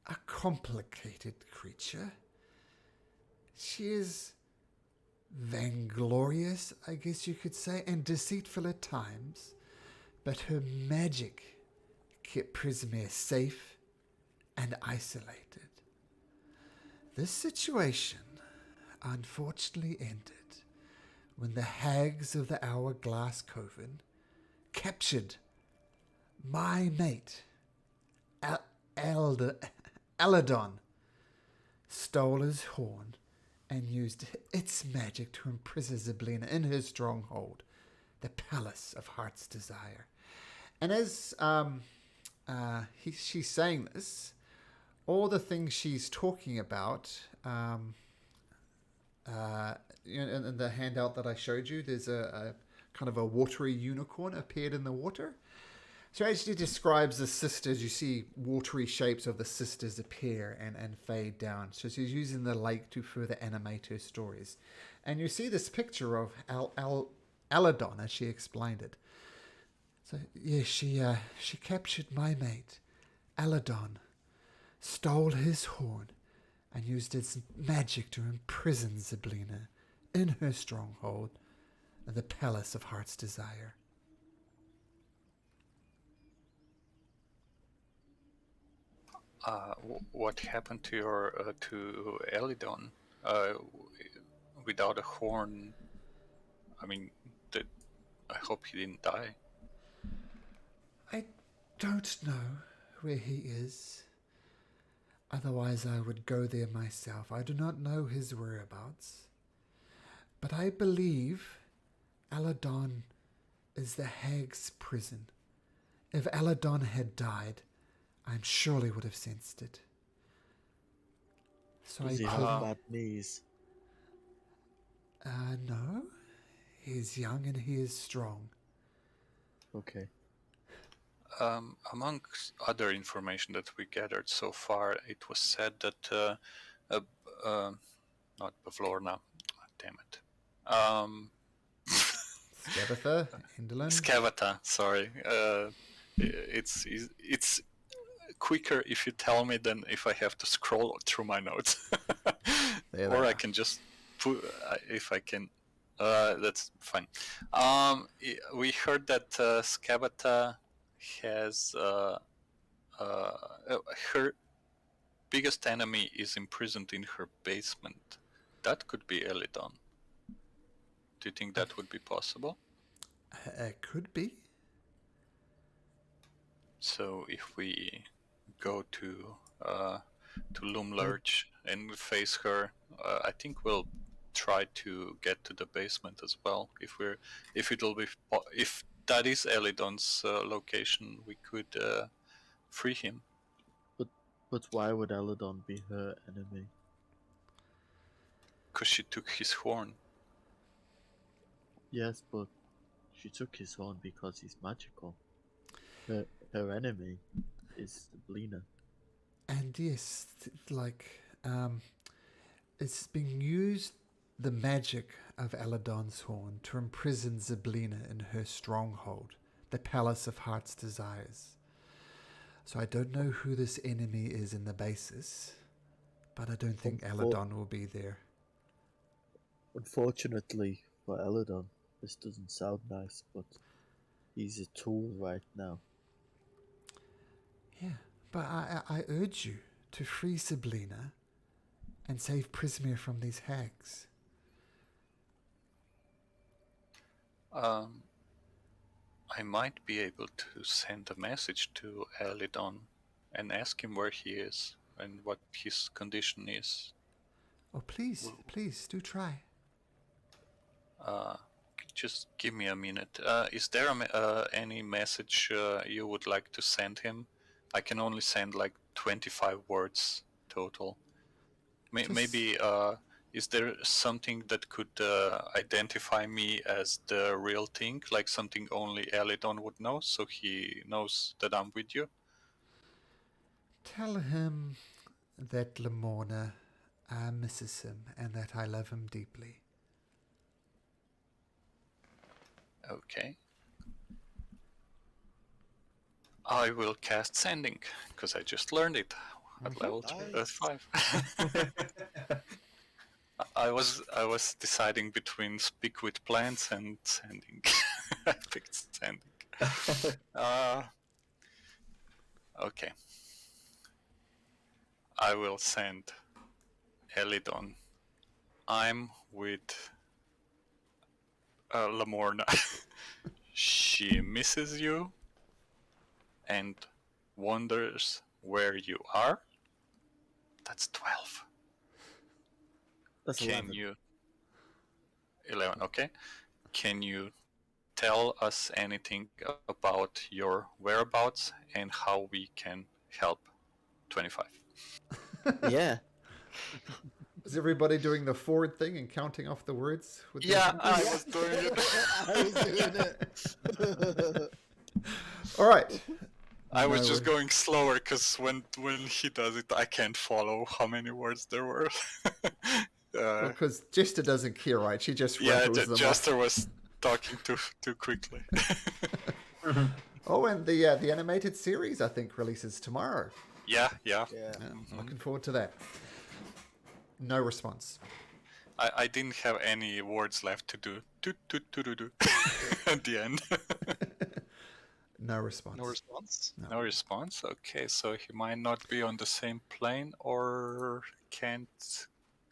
a complicated creature. She is vainglorious, I guess you could say, and deceitful at times, but her magic kept Prismere safe and isolated. This situation unfortunately ended when the hags of the Hourglass Coven captured my mate, Aladon, stole his horn, and used its magic to imprison Zybilina in her stronghold, the Palace of Heart's Desire. And as she's saying this, all the things she's talking about, In the handout that I showed you, there's a kind of a watery unicorn appeared in the water. So as she describes the sisters, you see watery shapes of the sisters appear and fade down. So she's using the lake to further animate her stories. And you see this picture of Aladon as she explained it. So yeah, she captured my mate, Aladon, stole his horn, and used its magic to imprison Zyblina in her stronghold, the Palace of Heart's Desire. What happened to your to Elidon? Without a horn, I mean, I hope he didn't die. I don't know where he is. Otherwise I would go there myself. I do not know his whereabouts. But I believe Aladon is the hag's prison. If Aladon had died, I surely would have sensed it. So Does he have bad knees? No. He is young and he is strong. Okay. Amongst other information that we gathered so far, it was said that not Bavlorna, damn it. Skabatha, Indolin. Skavata, sorry. It's quicker if you tell me than if I have to scroll through my notes. Or I can just put, if I can, that's fine. We heard that Skavata has her biggest enemy is imprisoned in her basement. That could be Elidon. Do you think that would be possible? Could be. So if we go to Loomlurch and face her, I think we'll try to get to the basement as well. If that is Elidon's location, we could free him. But why would Aladon be her enemy? Because she took his horn. Yes, but she took his horn because he's magical. Her enemy is Zyblina. And yes, it's being used, the magic of Aladon's horn, to imprison Zyblina in her stronghold, the Palace of Heart's Desires. So I don't know who this enemy is in the basis, but I don't think Aladon will be there. Unfortunately for Aladon, this doesn't sound nice, but he's a tool right now. Yeah, but I urge you to free Zyblina and save Prismir from these hags. I might be able to send a message to Elidon and ask him where he is and what his condition is. Oh, please do try. Just give me a minute. Is there any message you would like to send him? I can only send like 25 words total. Maybe is there something that could identify me as the real thing, like something only Elidon would know, so he knows that I'm with you? Tell him that Lamorna misses him and that I love him deeply. Okay. I will cast Sending, because I just learned it at level 5. I was deciding between Speak with Plants and Sending. I picked Sending. Okay. I will send Elidon. I'm with Lamorna. She misses you and wonders where you are. That's 12. That's Can 11. you... 11, okay. Can you tell us anything about your whereabouts and how we can help? 25. Yeah. Is everybody doing the forward thing and counting off the words? With their Yeah, fingers? I was doing it. I was doing it. All right. I was No just one- going slower because when he does it, I can't follow how many words there were. Because Jester doesn't care, right? She just Yeah, rattles them off. Jester was talking too quickly. Oh, and the animated series, I think, releases tomorrow. Yeah. Yeah. Yeah, looking forward to that. No response. I didn't have any words left to do at the end. No response. No response. No response. Okay, so he might not be on the same plane or can't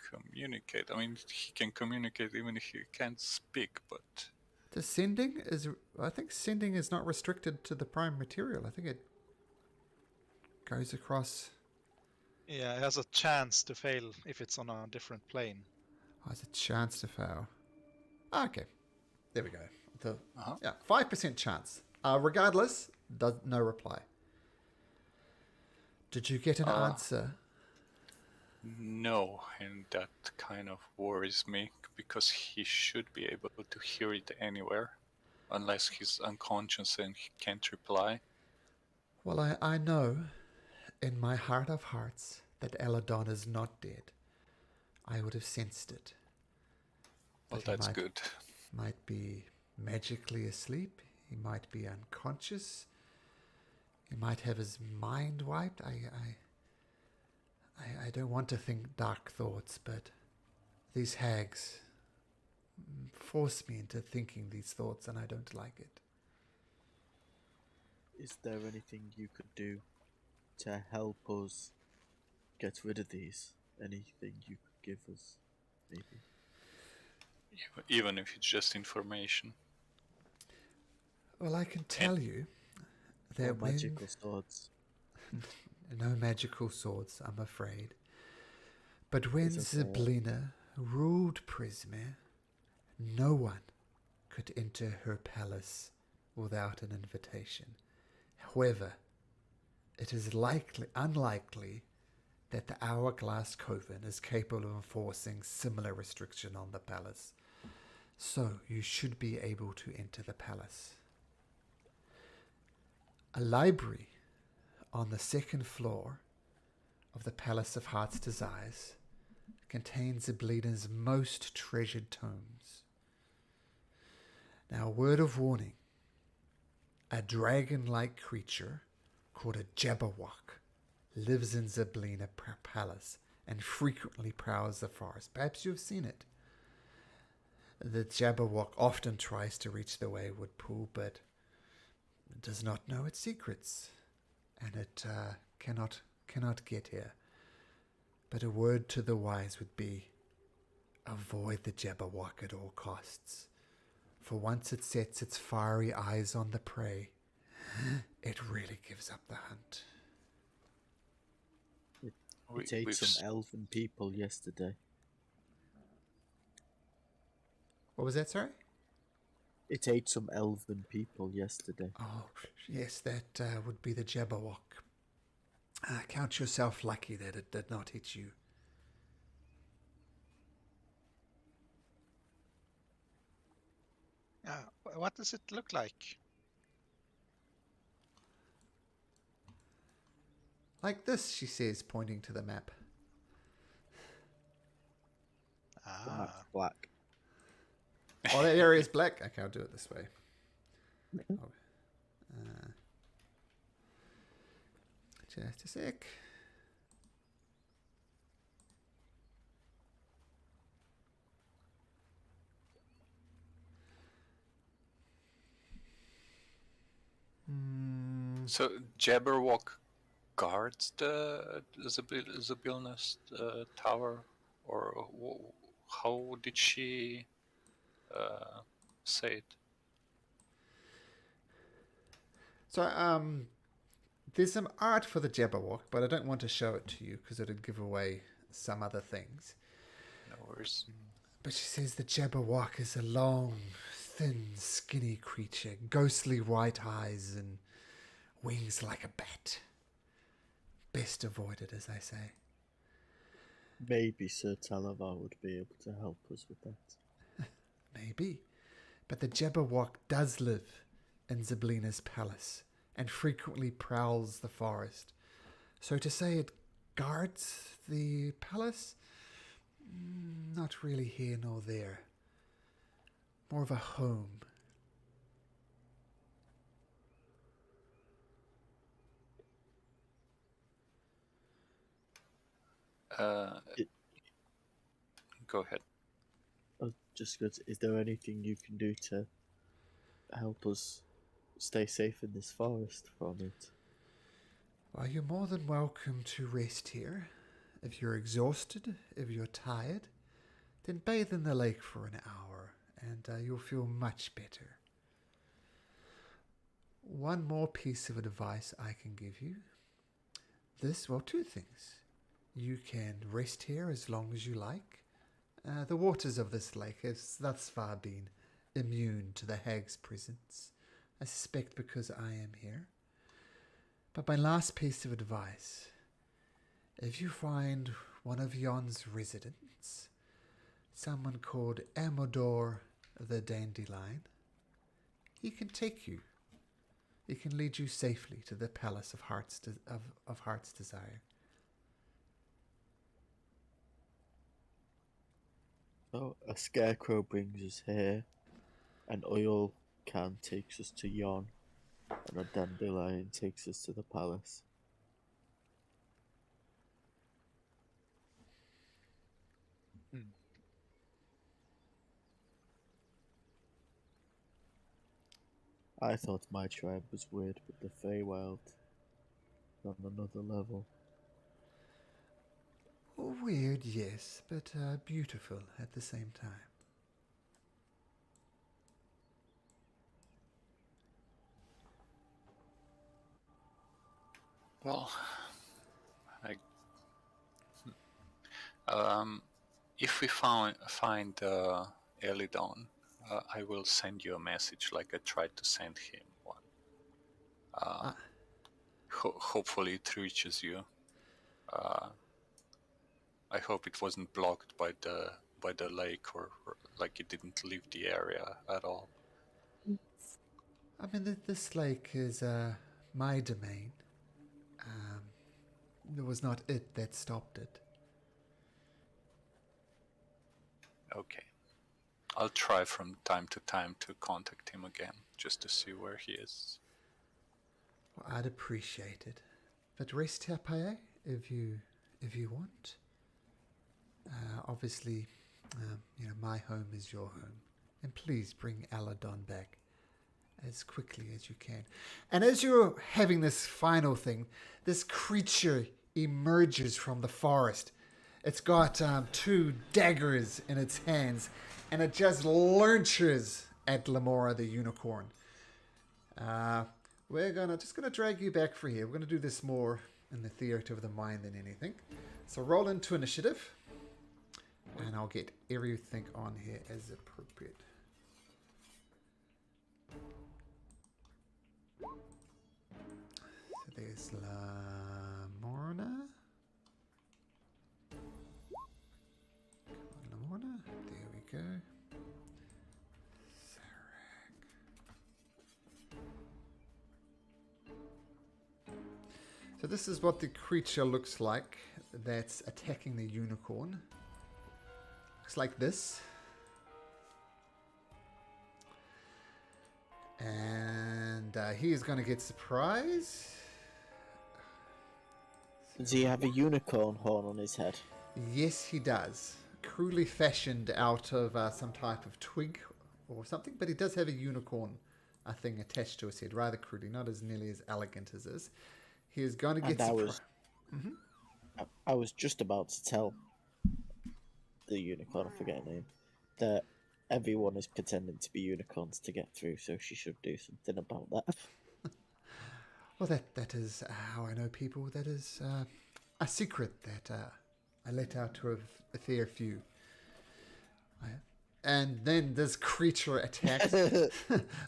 communicate. I mean, he can communicate even if he can't speak, but The sending is, I think sending is not restricted to the prime material. I think it goes across. Yeah, it has a chance to fail if it's on a different plane. Has a chance to fail. Okay, there we go. Uh-huh. Yeah, 5% chance. Regardless, no reply. Did you get an answer? no, and that kind of worries me because he should be able to hear it anywhere, unless he's unconscious and he can't reply. Well, I know in my heart of hearts that Eladon is not dead. I would have sensed it. Well, But he that's good. Might be magically asleep. He might be unconscious. He might have his mind wiped. I don't want to think dark thoughts, but these hags force me into thinking these thoughts, and I don't like it. Is there anything you could do to help us get rid of these? Anything you could give us, maybe? Even if it's just information. Well, I can tell you Or that when... magical swords? No magical swords, I'm afraid. But when It's okay. Zyblina ruled Prisma, no one could enter her palace without an invitation. However, it is unlikely that the Hourglass Coven is capable of enforcing similar restriction on the palace. So you should be able to enter the palace. A library on the second floor of the Palace of Heart's Desires contains Zyblina's most treasured tomes. Now, a word of warning. A dragon-like creature called a Jabberwock lives in Zyblina Palace and frequently prowls the forest. Perhaps you've seen it. The Jabberwock often tries to reach the Wayward Pool, but does not know its secrets, and it cannot get here. But a word to the wise would be, avoid the Jabberwock at all costs. For once it sets its fiery eyes on the prey, it really gives up the hunt. It ate some elven people yesterday. What was that, sorry? It ate some elven people yesterday. Oh, yes, that would be the Jabberwock. Count yourself lucky that it did not hit you. What does it look like? Like this, she says, pointing to the map. The map's black. Oh, that area is black? Okay, I'll do it this way. Just a sec. So Jabberwock guards the Zyblina's tower, or how did she say it? So, there's some art for the Jabberwock, but I don't want to show it to you because it'd give away some other things. No worries. But she says the Jabberwock is a long, thin, skinny creature, ghostly white eyes and wings like a bat. Best avoided, as I say. Maybe Sir Talavar would be able to help us with that. Maybe. But the Jabberwock does live in Zablina's palace and frequently prowls the forest. So to say it guards the palace? Not really here nor there. More of a home. Go ahead. Oh, just good. Is there anything you can do to help us stay safe in this forest from it? Well, you're more than welcome to rest here. If you're exhausted, if you're tired, then bathe in the lake for an hour and you'll feel much better. One more piece of advice I can give you. Two things. You can rest here as long as you like. The waters of this lake have thus far been immune to the hag's presence. I suspect because I am here. But my last piece of advice. If you find one of yon's residents, someone called Amador the Dandelion, he can take you. He can lead you safely to the Palace of Heart's Desire. Oh, a scarecrow brings us here, an oil can takes us to Yon, and a dandelion takes us to the palace. I thought my tribe was weird, but the Feywild on another level. Weird, yes, but beautiful at the same time. Well, if we find Elidon, I will send you a message like I tried to send him one. Hopefully it reaches you. I hope it wasn't blocked by the lake or like it didn't leave the area at all. I mean, this lake is my domain. It was not it that stopped it. Okay. I'll try from time to time to contact him again, just to see where he is. Well, I'd appreciate it. But rest here, Paye, if you want. Obviously, my home is your home. And please bring Aladon back as quickly as you can. And as you're having this final thing, this creature emerges from the forest. It's got 2 daggers in its hands, and it just lurches at Lamora the unicorn. We're just gonna drag you back for here. We're gonna do this more in the theater of the mind than anything. So roll into initiative, and I'll get everything on here as appropriate. So there's Lamorna. Lamorna. There we go. So this is what the creature looks like that's attacking the unicorn. Looks like this. And he is going to get surprised. Does he have a unicorn horn on his head? Yes, he does. Crudely fashioned out of some type of twig or something, but he does have a unicorn thing attached to his head, rather crudely, not as nearly as elegant as this. He is going to get surprised. I was just about to tell the unicorn, I forget her name, that everyone is pretending to be unicorns to get through, so she should do something about that. Well, that is how I know people. That is a secret that I let out to a fair few. And then this creature attacks,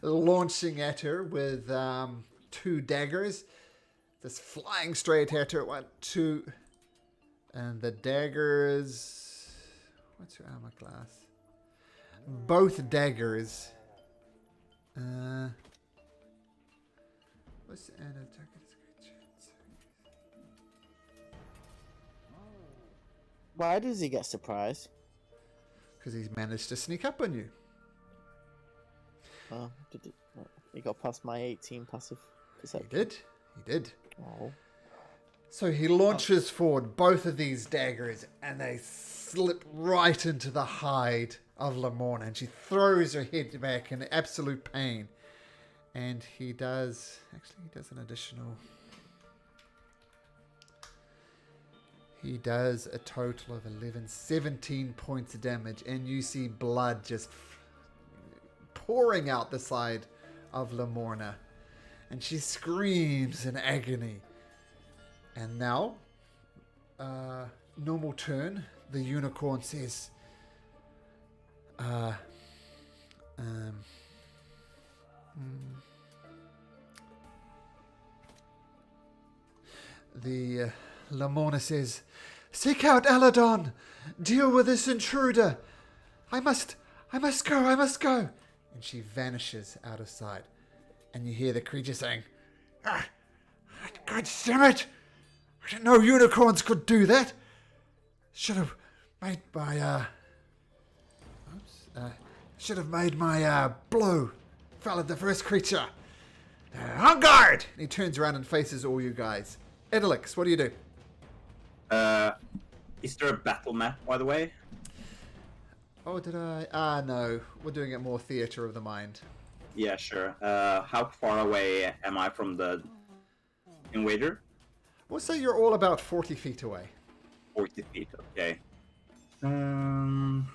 launching at her with 2 daggers. Just flying straight at her. 1, 2. And the daggers... What's your armor class? Both daggers. What's the end of Why does he get surprised? Because he's managed to sneak up on you. Oh, he got past my 18 passive perception. He did. Oh. So he launches forward both of these daggers and they slip right into the hide of Lamorna, and she throws her head back in absolute pain. And he does an additional... He does a total of 17 points of damage, and you see blood just pouring out the side of Lamorna. And she screams in agony. And now, normal turn, the unicorn says, Lamorna says, "Seek out Eladon! Deal with this intruder! I must go! And she vanishes out of sight. And you hear the creature saying, "God damn it! I didn't know unicorns could do that! Should have made my blow fell at the first creature. On guard!" And he turns around and faces all you guys. Edelix, what do you do? Is there a battle map, by the way? Oh, did I? No. We're doing it more theater of the mind. Yeah, sure. How far away am I from the invader? We'll say you're all about 40 feet away. 40 feet, okay. I'm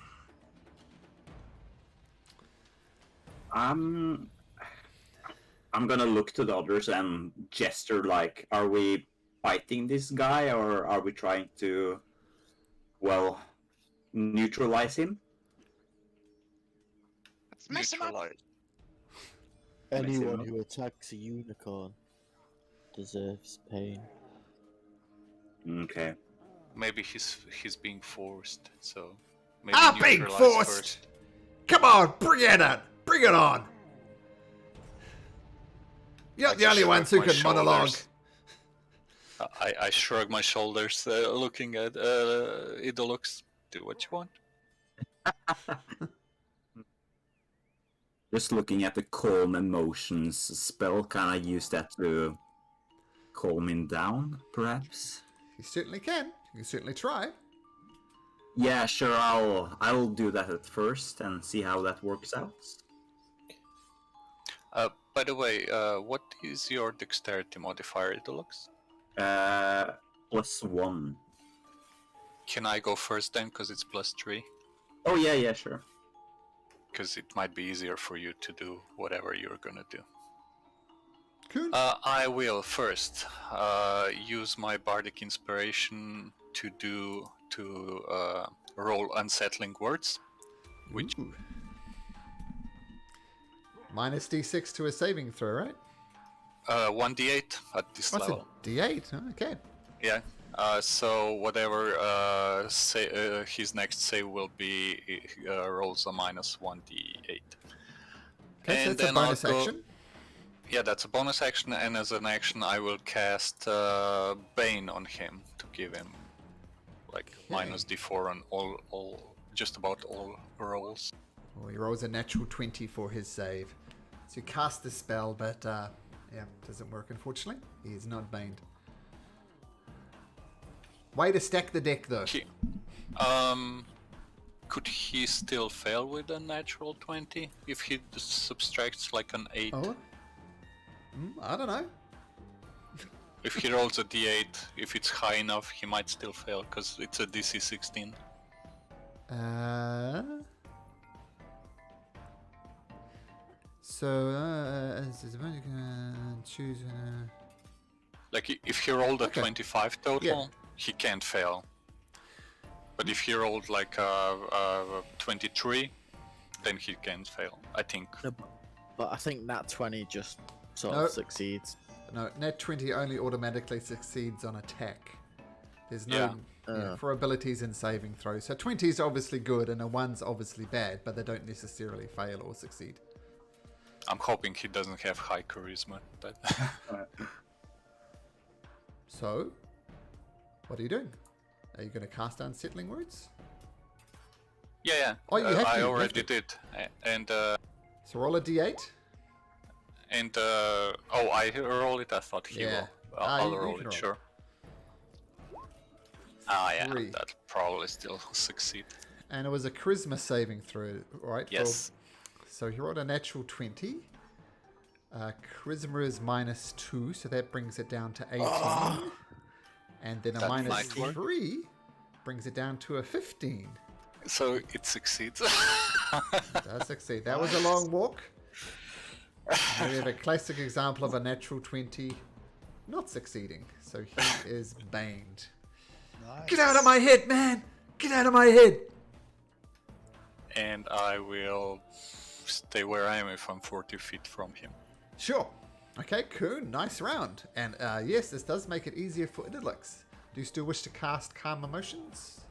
gonna look to the others and gesture like, are we fighting this guy or are we trying to, well, neutralize him? Let's mess him up. Anyone who attacks a unicorn deserves pain. Okay. Maybe he's being forced, so maybe I'm being neutralize forced! first. Come on, bring it on! Bring it on! You're not the only ones who can monologue. I shrug my shoulders, looking at Idolux. Do what you want. Just looking at the calm emotions spell, can I use that to calm him down, perhaps? You certainly can. You can certainly try. Yeah, sure, I'll do that at first and see how that works out. By the way, what is your dexterity modifier, Idolux? +1. Can I go first then, because it's +3? Oh, yeah, sure. Because it might be easier for you to do whatever you're gonna do. Cool. I will first use my bardic inspiration to roll unsettling words, which Ooh. Minus D6 to a saving throw, right? 1d8 at this What's level. a D8? Oh, okay. Yeah. So whatever his next save will be, rolls a minus 1d8. Okay, so And that's a then bonus I'll go- action. Yeah, that's a bonus action, and as an action, I will cast Bane on him to give him like minus D4 on all, just about all rolls. Well, he rolls a natural 20 for his save. So you cast the spell, but yeah, doesn't work unfortunately. He is not baned. Way to stack the deck though. Could he still fail with a natural 20 if he subtracts like an 8? Oh, I don't know. If he rolls a d8, if it's high enough, he might still fail because it's a DC 16. Choose. Like if he rolled a Okay. 25 total, Yeah. he can't fail. But if he rolled like a 23, then he can fail, I think. But I think Nat 20 just sort No. of succeeds. No, Nat 20 only automatically succeeds on attack. There's no Yeah. for abilities and saving throws. So 20 is obviously good and a 1's obviously bad, but they don't necessarily fail or succeed. I'm hoping he doesn't have high charisma, but So, what are you doing? Are you going to cast Unsettling Words? yeah. Oh, you have to, I you have already to. did, and So roll a d8. oh, I roll it. I thought he Yeah. will. Ah, I'll you roll can it, roll. sure. Ah, yeah, 3. that probably still succeed. And it was a charisma saving throw, right? Yes. So he rolled a natural 20. Charisma is -2, so that brings it down to 18. And then a That minus might work. 3 brings it down to a 15. So it succeeds. Does succeed. That was a long walk. And we have a classic example of a natural 20 not succeeding. So he is baned. Nice. Get out of my head, man! Get out of my head! And I will stay where I am if I'm 40 feet from him. Sure. Okay, cool. Nice round. And yes, this does make it easier for Idilix. Do you still wish to cast Calm Emotions?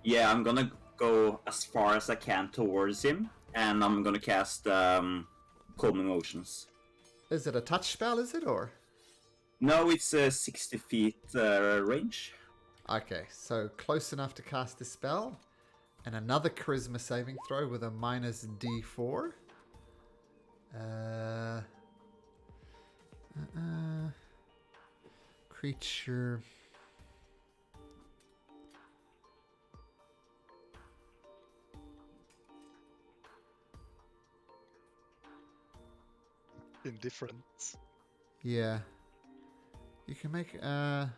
Yeah, I'm gonna go as far as I can towards him, and I'm gonna cast Calm Emotions. Is it a touch spell, is it, or? No, it's a 60 feet range. Okay, so close enough to cast the spell. And another charisma saving throw with a minus D4. Creature. Indifferent. Yeah. You can make. I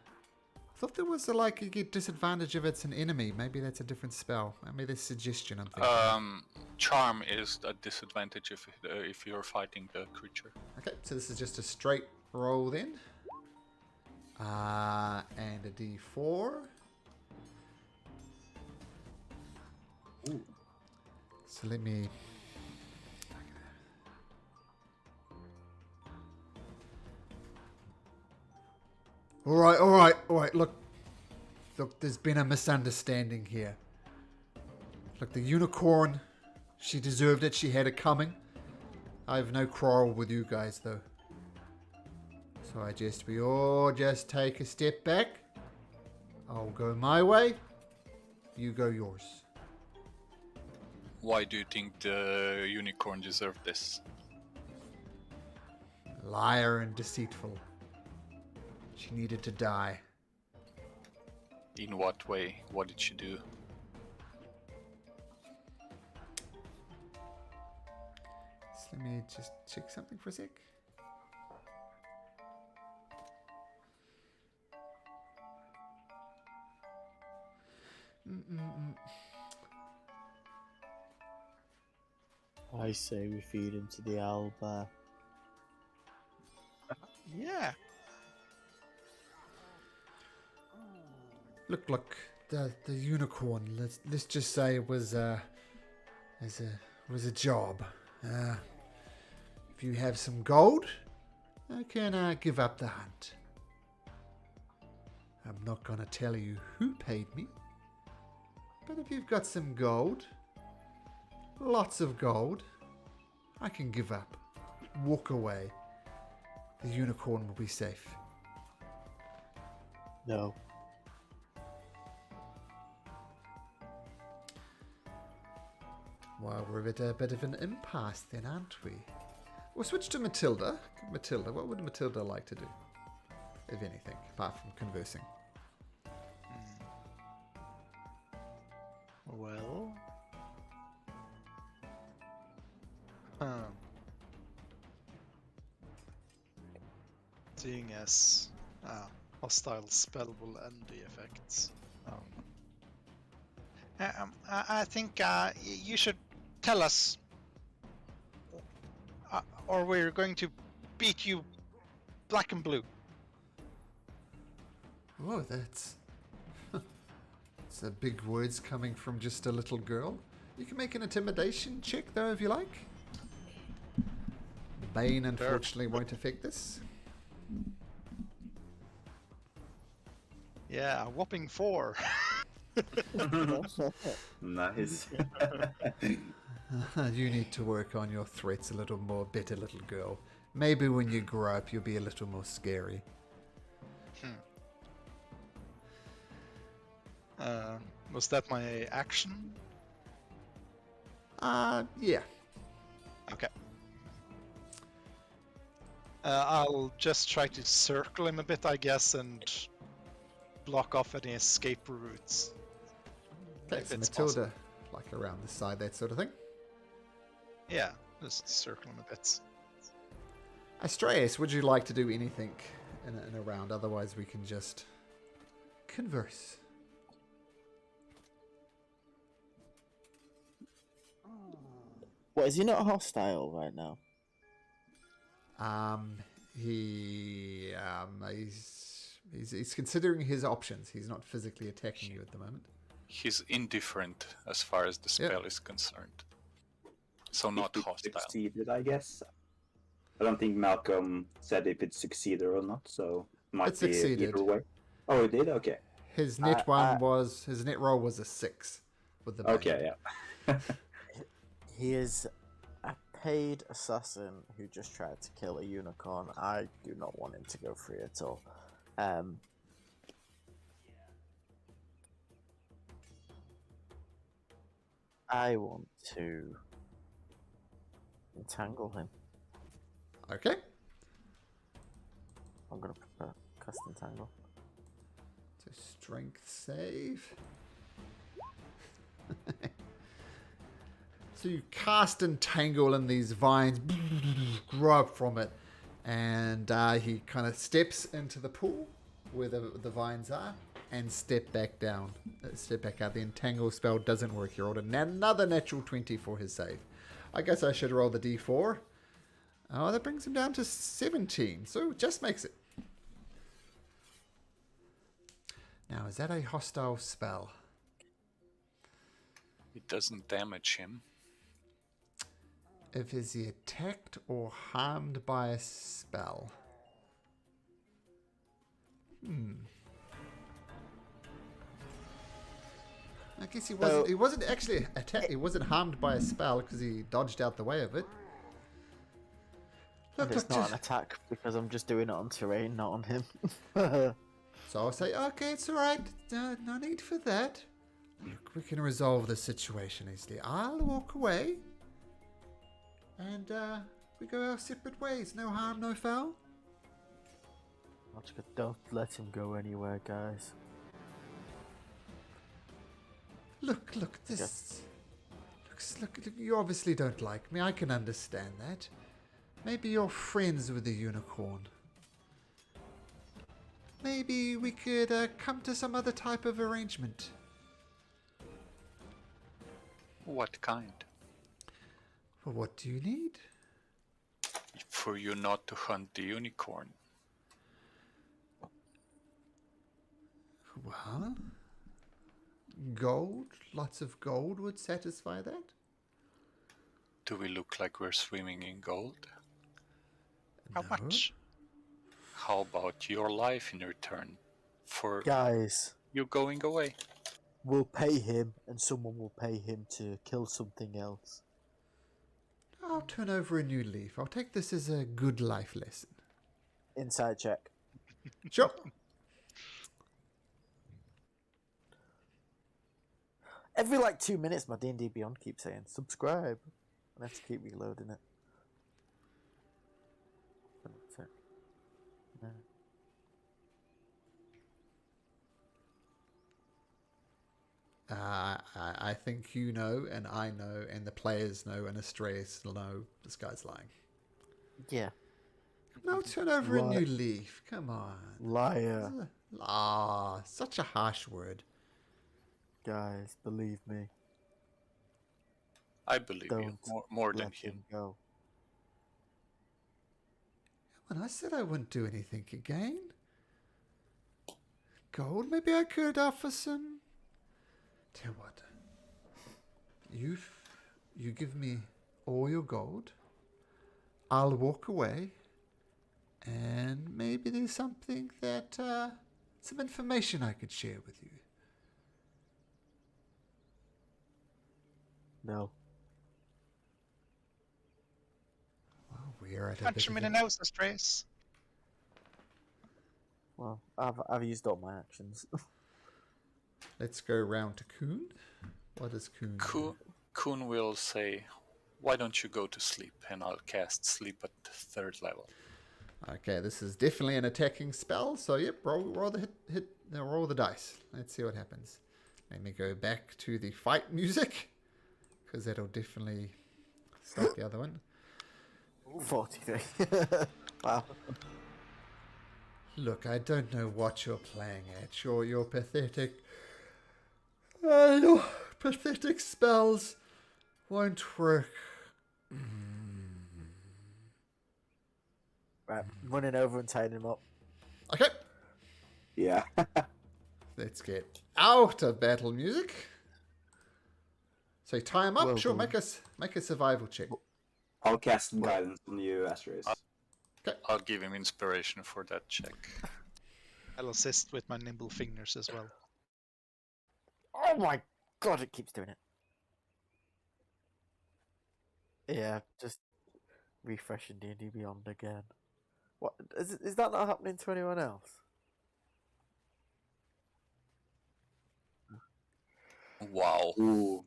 thought there was you get disadvantage if it's an enemy. Maybe that's a different spell. Maybe there's suggestion. I'm thinking. Charm is a disadvantage if you're fighting the creature. Okay, so this is just a straight roll then. And a D4. Ooh. So let me. All right. Look, there's been a misunderstanding here. Look, the unicorn, she deserved it. She had it coming. I have no quarrel with you guys, though. So we all just take a step back. I'll go my way. You go yours. Why do you think the unicorn deserved this? Liar and deceitful. She needed to die. In what way? What did she do? So let me just check something for a sec. I say we feed into the owl bear. Yeah. Look, the unicorn. Let's just say it was a job. If you have some gold, I can give up the hunt. I'm not gonna tell you who paid me, but if you've got some gold, lots of gold, I can give up. Walk away. The unicorn will be safe. No. Well, we're at a bit of an impasse then, aren't we? We'll switch to Matilda. Matilda, what would Matilda like to do? If anything, apart from conversing. Well. Seeing as hostile spell will end the effects. I think you should tell us, or we're going to beat you black and blue. Oh, that's... It's a big words coming from just a little girl. You can make an intimidation check, though, if you like. Bane, unfortunately, won't affect this. Yeah, a whopping 4. Nice. You need to work on your threats a little more, better little girl. Maybe when you grow up, you'll be a little more scary. Was that my action? Yeah. Okay. I'll just try to circle him a bit, I guess, and block off any escape routes. Okay, If so it's Matilda, like around the side, that sort of thing. Yeah, just circle him a bit. Astreus, would you like to do anything in a round? Otherwise, we can just converse. What, is he not hostile right now? He's considering his options. He's not physically attacking you at the moment. He's indifferent as far as the spell is concerned. So not If it hostile. succeeded, I guess. I don't think Malcolm said if it succeeded or not, so might It be succeeded. either way. Oh, it did? Okay. His net his net roll was a 6 with the bane. Okay, yeah. He is a paid assassin who just tried to kill a unicorn. I do not want him to go free at all. I want to entangle him. Okay. I'm gonna cast entangle. So strength save. So you cast entangle and these vines grow up from it. And he kind of steps into the pool where the vines are and step back down. Step back out. The entangle spell doesn't work. You rolled another natural 20 for his save. I guess I should roll the d4. Oh, that brings him down to 17. So just makes it. Now, is that a hostile spell? It doesn't damage him. If is he attacked or harmed by a spell? I guess he wasn't. He wasn't actually attacked. He wasn't harmed by a spell because he dodged out the way of it. Look, It's not an attack because I'm just doing it on terrain, not on him. So I'll say, okay, it's all right. No need for that. Look, we can resolve the situation easily. I'll walk away. And we go our separate ways. No harm, no foul. Don't let him go anywhere, guys. Look, this... Look, you obviously don't like me. I can understand that. Maybe you're friends with the unicorn. Maybe we could come to some other type of arrangement. What kind? Well, what do you need? For you not to hunt the unicorn. Well, gold, lots of gold would satisfy that. Do we look like we're swimming in gold? How No. much? How about your life in return for Guys, you going away? we'll pay him and someone will pay him to kill something else. I'll turn over a new leaf. I'll take this as a good life lesson. Inside check. Sure. Every like 2 minutes my D&D Beyond keeps saying subscribe. I have to keep reloading it. No. I think you know, and I know, and the players know, and Astreus know this guy's lying. Yeah. No, turn over a new leaf. Come on. Liar. Such a harsh word. Guys, believe me. I believe you Don't more than let him. him go. When I said I wouldn't do anything again. Gold, maybe I could offer some. Tell you what. You give me all your gold. I'll walk away. And maybe there's something that some information I could share with you? No. Well, we're at a Punch bit him of in a... the nose, Trace. Well, I've used all my actions. Let's go round to Kuhn. What does Kuhn do? Kun will say, "Why don't you go to sleep?" And I'll cast sleep at 3rd level. Okay, this is definitely an attacking spell, so yep, roll the roll the dice. Let's see what happens. Let me go back to the fight music, because that'll definitely stop the other one. 43. Wow. Look, I don't know what you're playing at. Your pathetic... your pathetic spells won't work. Right, running over and tying him up. Okay, Yeah. let's get out of battle music. So tie him up. Well sure, done. make a survival check. I'll cast some guidance on you, Astros. I'll give him inspiration for that check. I'll assist with my nimble fingers as well. Oh my god, it keeps doing it. Yeah, just refreshing D&D Beyond again. What is that not happening to anyone else? Wow. Ooh.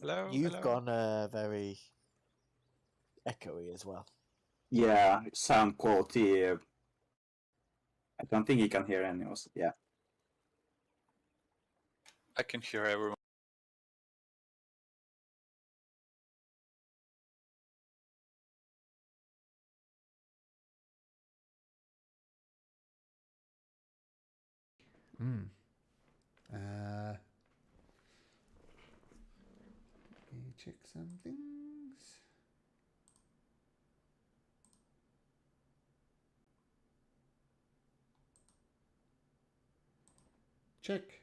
Hello, You've hello. gone very echoey as well. Yeah, sound quality. I don't think he can hear any of us. Yeah. I can hear everyone. Let me check some things. Check.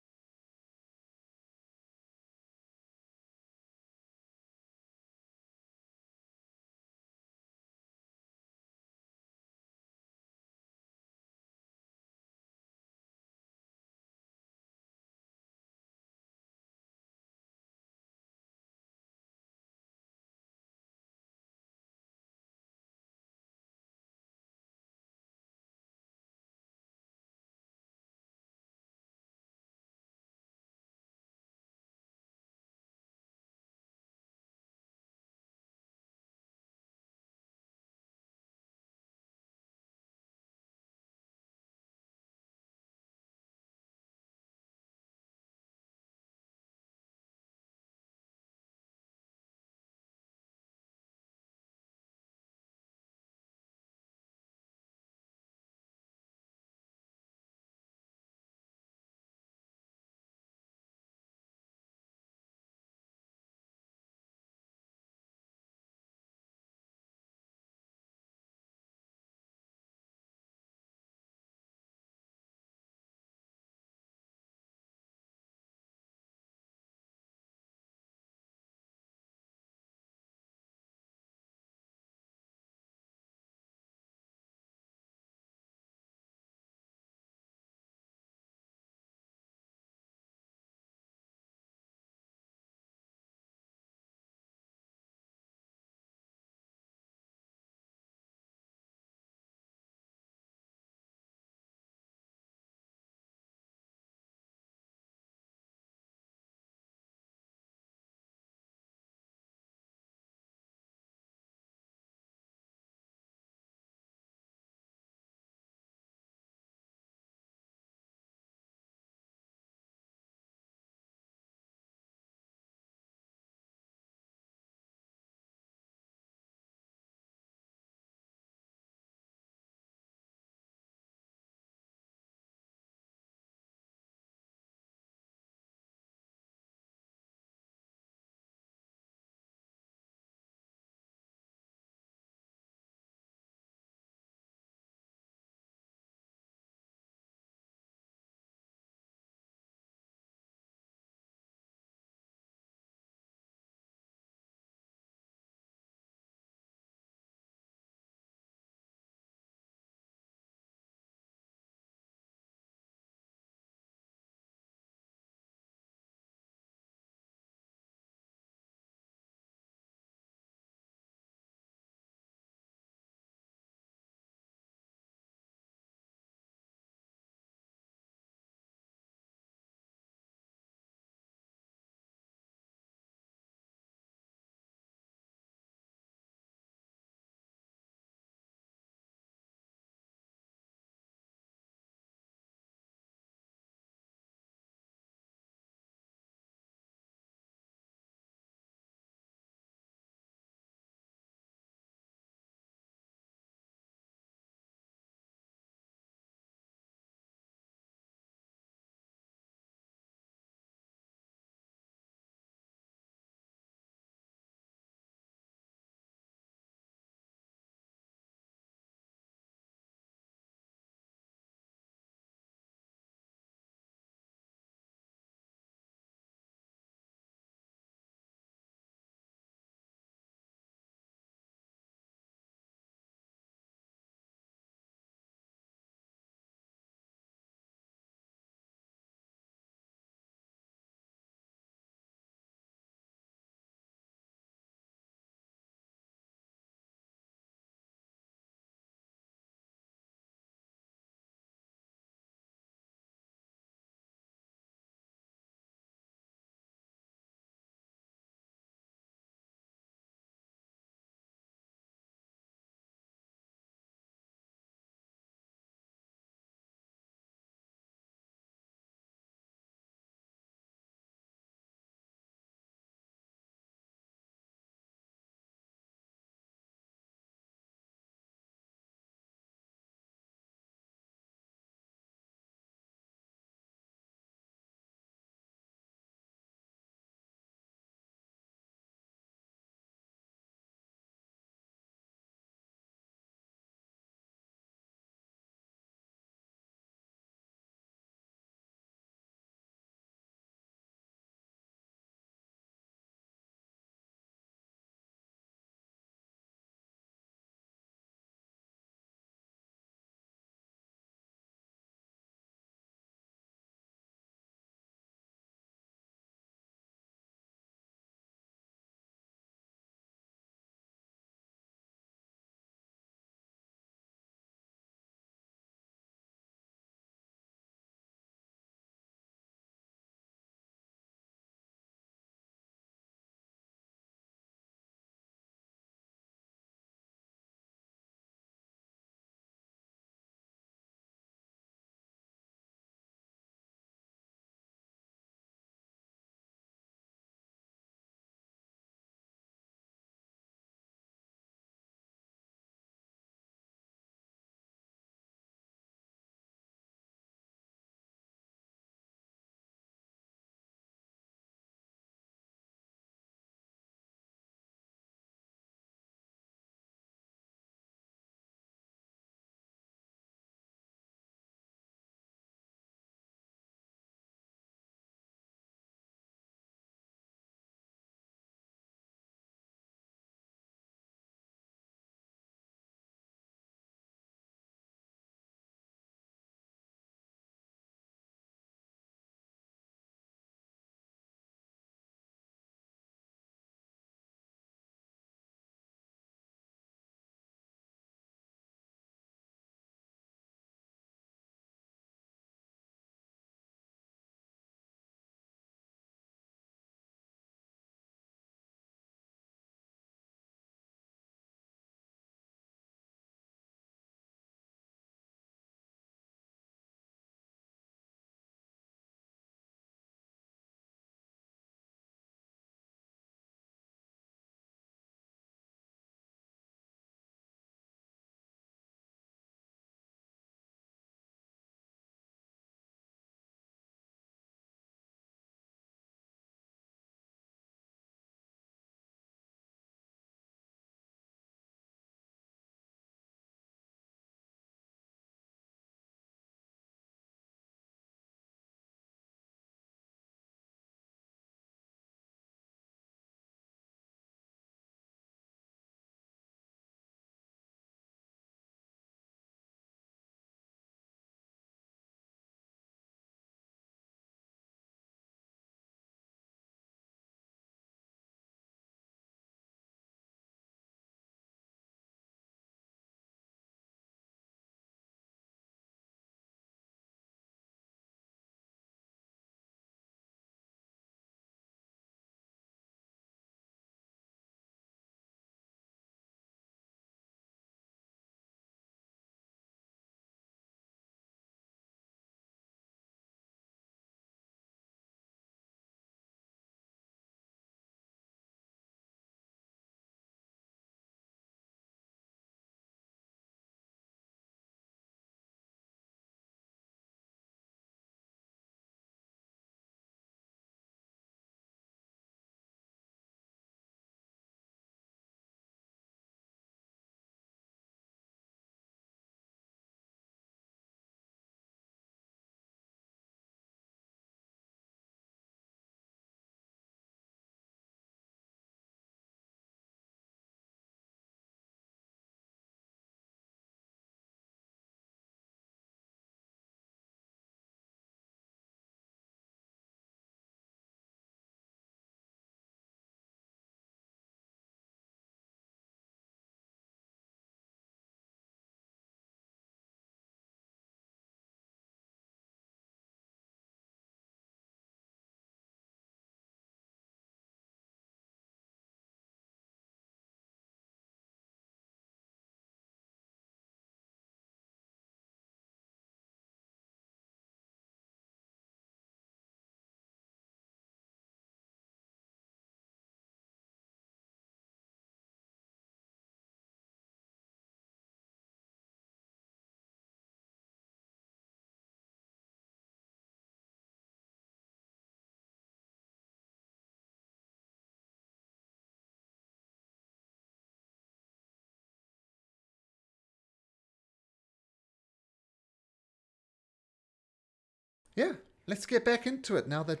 Yeah, let's get back into it now that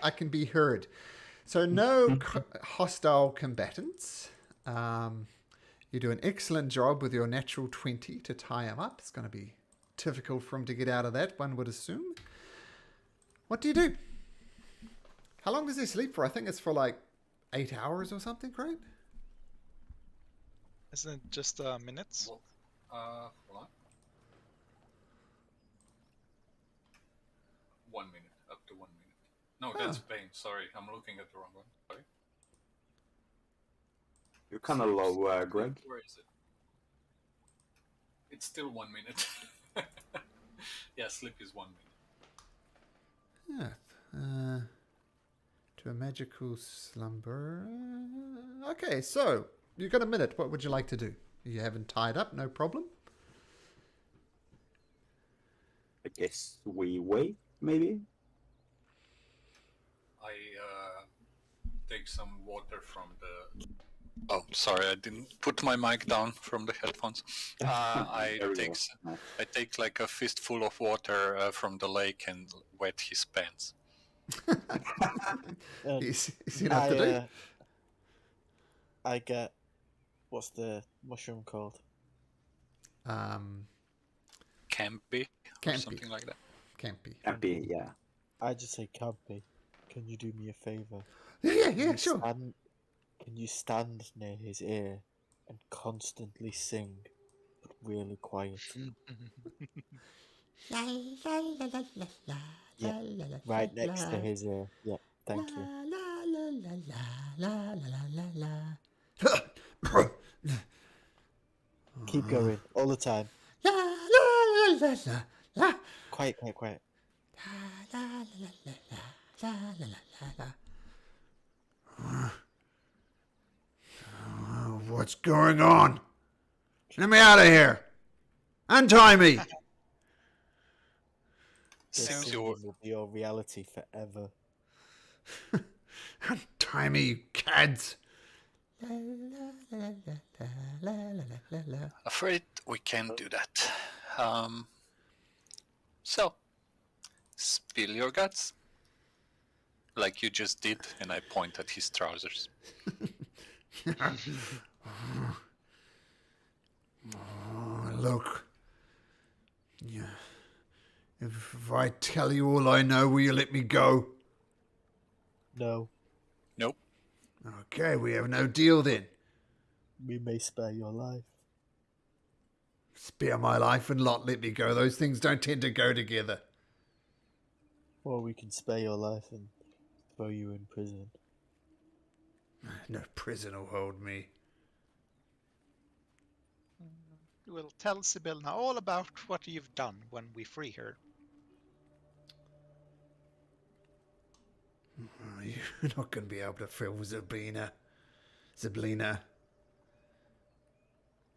I can be heard. So no hostile combatants. You do an excellent job with your natural 20 to tie him up. It's going to be difficult for him to get out of that, one would assume. What do you do? How long does he sleep for? I think it's for like 8 hours or something, right? Isn't it just minutes? Well, hold on. 1 minute, up to 1 minute. No, that's Spain. Sorry, I'm looking at the wrong one. Sorry. You're kind of low, Greg. Where is it? It's still 1 minute. Yeah, sleep is 1 minute. Yeah. To a magical slumber. Okay, so you've got a minute. What would you like to do? You haven't tied up, no problem. I guess we wait, maybe? I take some water from the... Oh, sorry, I didn't put my mic down from the headphones. I There we take go. I take like a fistful of water from the lake and wet his pants. Is enough to do? I get what's the mushroom called? Campy or Campy. something like that. Campy. Happy, yeah. I just say Campy. Can you do me a favor? Yeah, sure. Can you stand near his ear and constantly sing, but really quiet? Yeah, right next to his ear. Yeah, thank you. Keep going all the time. Quiet, quiet, quiet. What's going on? Let me out of here. Untie me. This Since singing you're will be your reality forever. Untie me, you cads. afraid we can't do that. So, spill your guts. Like you just did, and I point at his trousers. Look. Yeah. If I tell you all I know, will you let me go? No, Nope. Okay, we have no deal then. we may spare your life. Spare my life and not let me go. Those things don't tend to go together. Or we can spare your life and throw you in prison. No prison will hold me. We'll tell Sibylla all about what you've done when we free her. You're not going to be able to fool Zablina.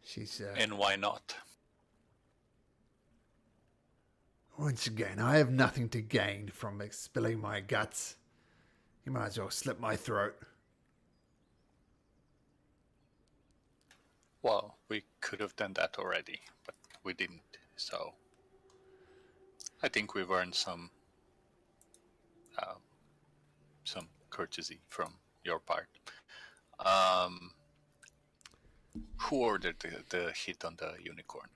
She's, And why not? once again, I have nothing to gain from spilling my guts. You might as well slit my throat. Well, we could have done that already, but we didn't. So, I think we've earned some courtesy from your part. Who ordered the hit on the unicorn?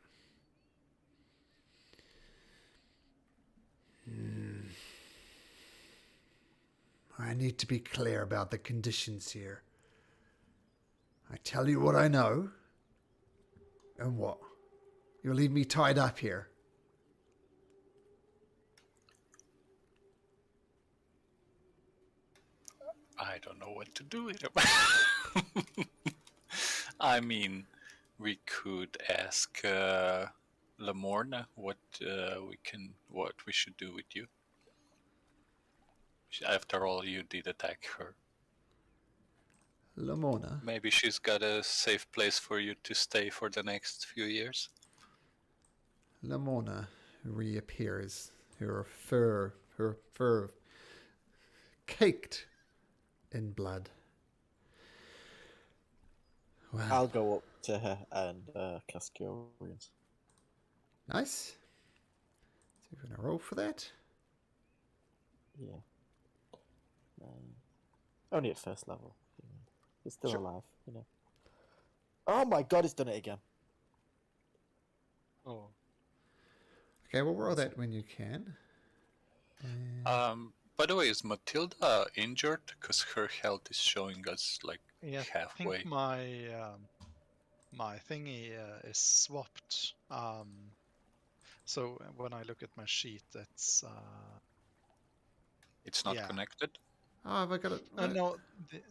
I need to be clear about the conditions here. I tell you what I know. And what? You'll leave me tied up here. I don't know what to do with it. I mean, we could ask Lamorna what we should do with you. After all, you did attack her. Lamorna. Maybe she's got a safe place for you to stay for the next few years. Lamorna reappears, her fur caked in blood. Wow. I'll go up to her and cast Cure Wounds. Nice. So we're going to roll for that. Yeah. Only at first level. You know. It's still Sure. alive, you know. Oh my god, it's done it again. Oh, Okay, well, roll that when you can. By the way, is Matilda injured? Because her health is showing us like yeah. I halfway. think my thingy is swapped. So when I look at my sheet, it's It's not yeah. connected. Oh, have I got it? Right? No,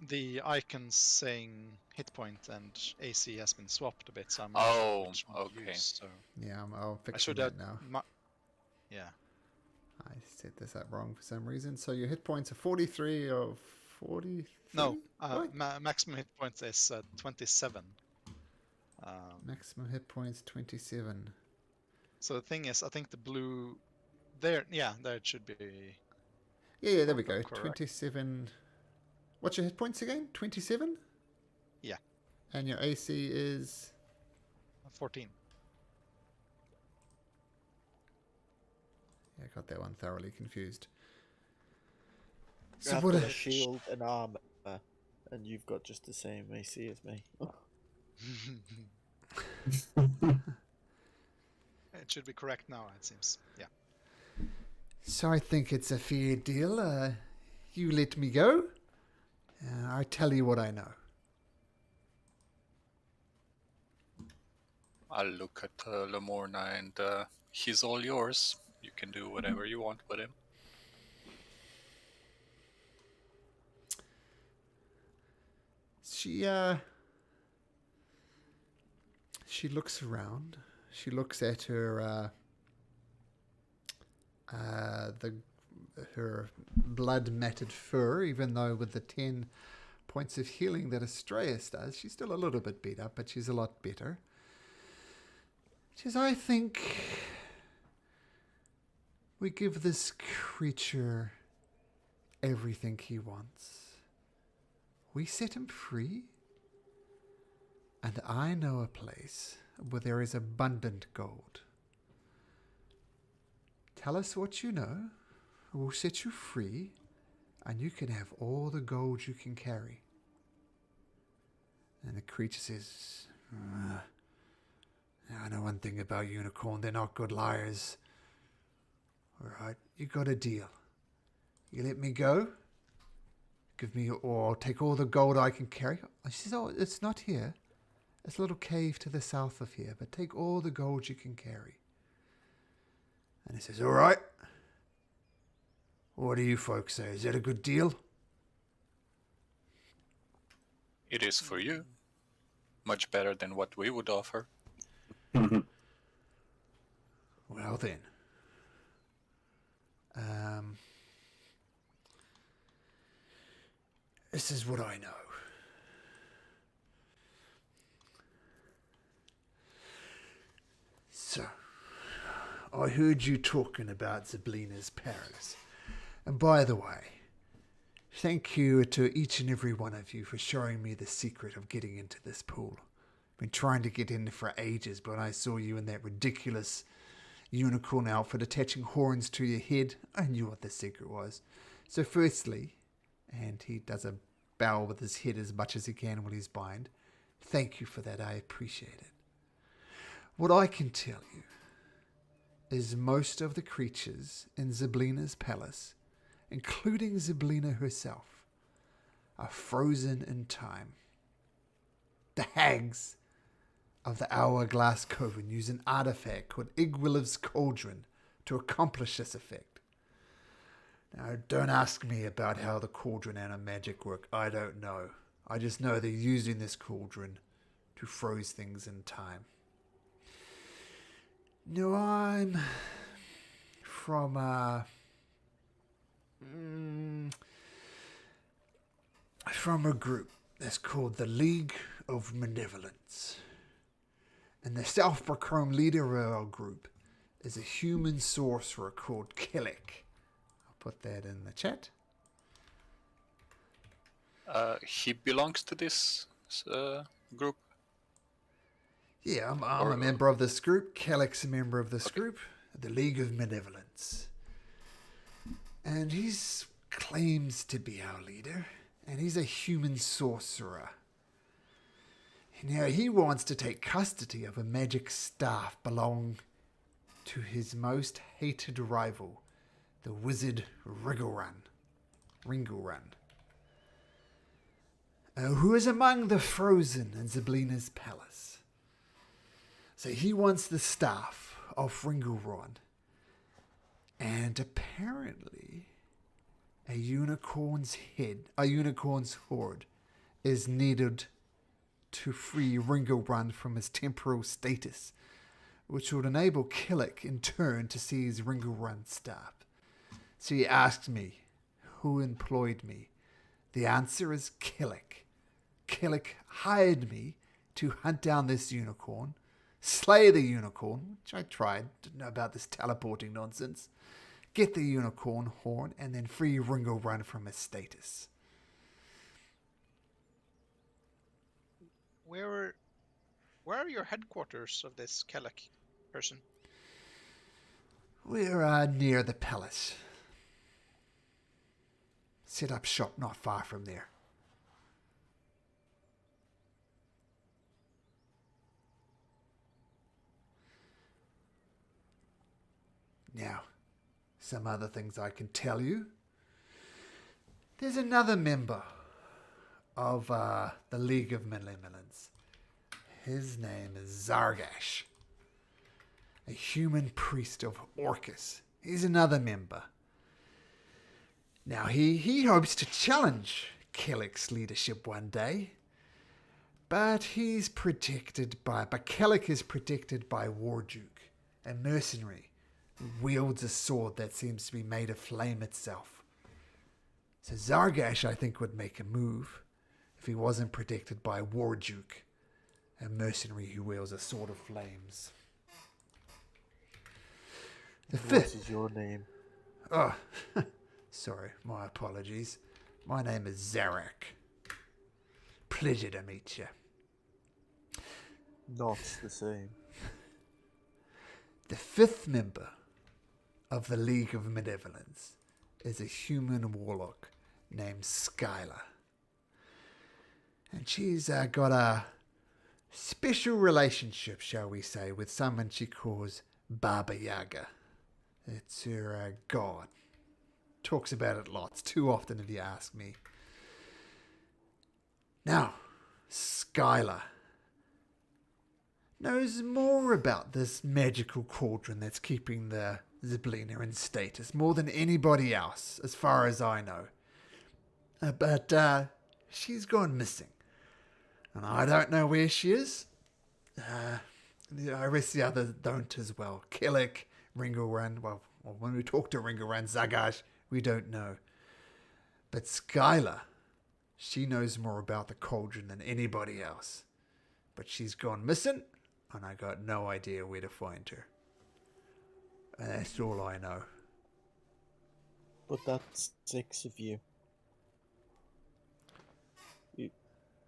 the icons saying hit point and AC has been swapped a bit, so I'm not sure Oh, which one to okay. use. So Yeah, I'll I fix should that have. now. Yeah. I set this up wrong for some reason. So your hit points are 43 of 43? No, What? maximum hit points is 27. Maximum hit points 27. So the thing is, I think the blue there, yeah, there it should be. Yeah, there we go. Correct. 27. What's your hit points again? 27? Yeah. And your AC is 14. yeah, I got that one thoroughly confused. I've got a shield and armor, and you've got just the same AC as me. It should be correct now, it seems. Yeah. So I think it's a fair deal. You let me go. I tell you what I know. I'll look at Lamorna and he's all yours. You can do whatever you want with him. She looks around. She looks at her her blood-matted fur, even though with the 10 points of healing that Astraeus does, she's still a little bit beat up, but she's a lot better. She says, I think we give this creature everything he wants. We set him free, and I know a place where there is abundant gold. Tell us what you know, we'll set you free, and you can have all the gold you can carry. And the creature says, I know one thing about unicorn, they're not good liars. Alright, you got a deal. You let me go, give me or I'll take all the gold I can carry. She says, oh, it's not here. It's a little cave to the south of here, but take all the gold you can carry. And he says, all right. What do you folks say? Is that a good deal? It is for you. Much better than what we would offer. Well then. This is what I know. So, I heard you talking about Zablina's Paris. And by the way, thank you to each and every one of you for showing me the secret of getting into this pool. I've been trying to get in for ages, but I saw you in that ridiculous unicorn outfit attaching horns to your head. I knew what the secret was. So firstly, and he does a bow with his head as much as he can when he's bind, thank you for that, I appreciate it. What I can tell you is most of the creatures in Zablina's palace, including Zablina herself, are frozen in time. The hags of the Hourglass Coven use an artifact called Igwiliv's Cauldron to accomplish this effect. Now, don't ask me about how the cauldron and her magic work. I don't know. I just know they're using this cauldron to freeze things in time. No, I'm from a group that's called the League of Malevolence. And the self-proclaimed leader of our group is a human sorcerer called Kellic. I'll put that in the chat. He belongs to this group. Yeah, I'm a member of this group. Kellic's a member of this group, the League of Malevolence. And he's claims to be our leader, and he's a human sorcerer. Now, he wants to take custody of a magic staff belonging to his most hated rival, the wizard Ringelrun, who is among the frozen in Zablina's palace. So he wants the staff of Ringelrun, and apparently a unicorn's hoard is needed to free Ringelrun from his temporal status, which would enable Killick in turn to seize Ringelrun's staff. So he asked me, who employed me? The answer is Killick. Killick hired me to hunt down this unicorn, slay the unicorn, which I tried, didn't know about this teleporting nonsense, get the unicorn horn, and then free Ringelrun from his status. Where are your headquarters of this Kellic person? We're near the palace. Set up shop not far from there. Now, some other things I can tell you. There's another member of the League of Malevolence. His name is Zargash, a human priest of Orcus. He's another member. Now, he hopes to challenge Kellick's leadership one day, but Kellick is protected by Warduke, a mercenary who wields a sword that seems to be made of flame itself. So Zargash, I think, would make a move if he wasn't protected by Warduke, a mercenary who wields a sword of flames. What is your name? Oh, sorry, my apologies. My name is Zarek. Pleasure to meet you. Not the same. The fifth member of the League of Malevolence is a human warlock named Skylar. And she's got a special relationship, shall we say, with someone she calls Baba Yaga. It's her god. Talks about it lots, too often if you ask me. Now, Skylar knows more about this magical cauldron that's keeping the Zablina in status, more than anybody else, as far as I know. But she's gone missing. And I don't know where she is. The rest of the others don't as well. Killick, Ringelrun, well, when we talk to Ringelrun, Zargash, we don't know. But Skylar, she knows more about the cauldron than anybody else. But she's gone missing, and I got no idea where to find her. And that's all I know. But that's 6 of you.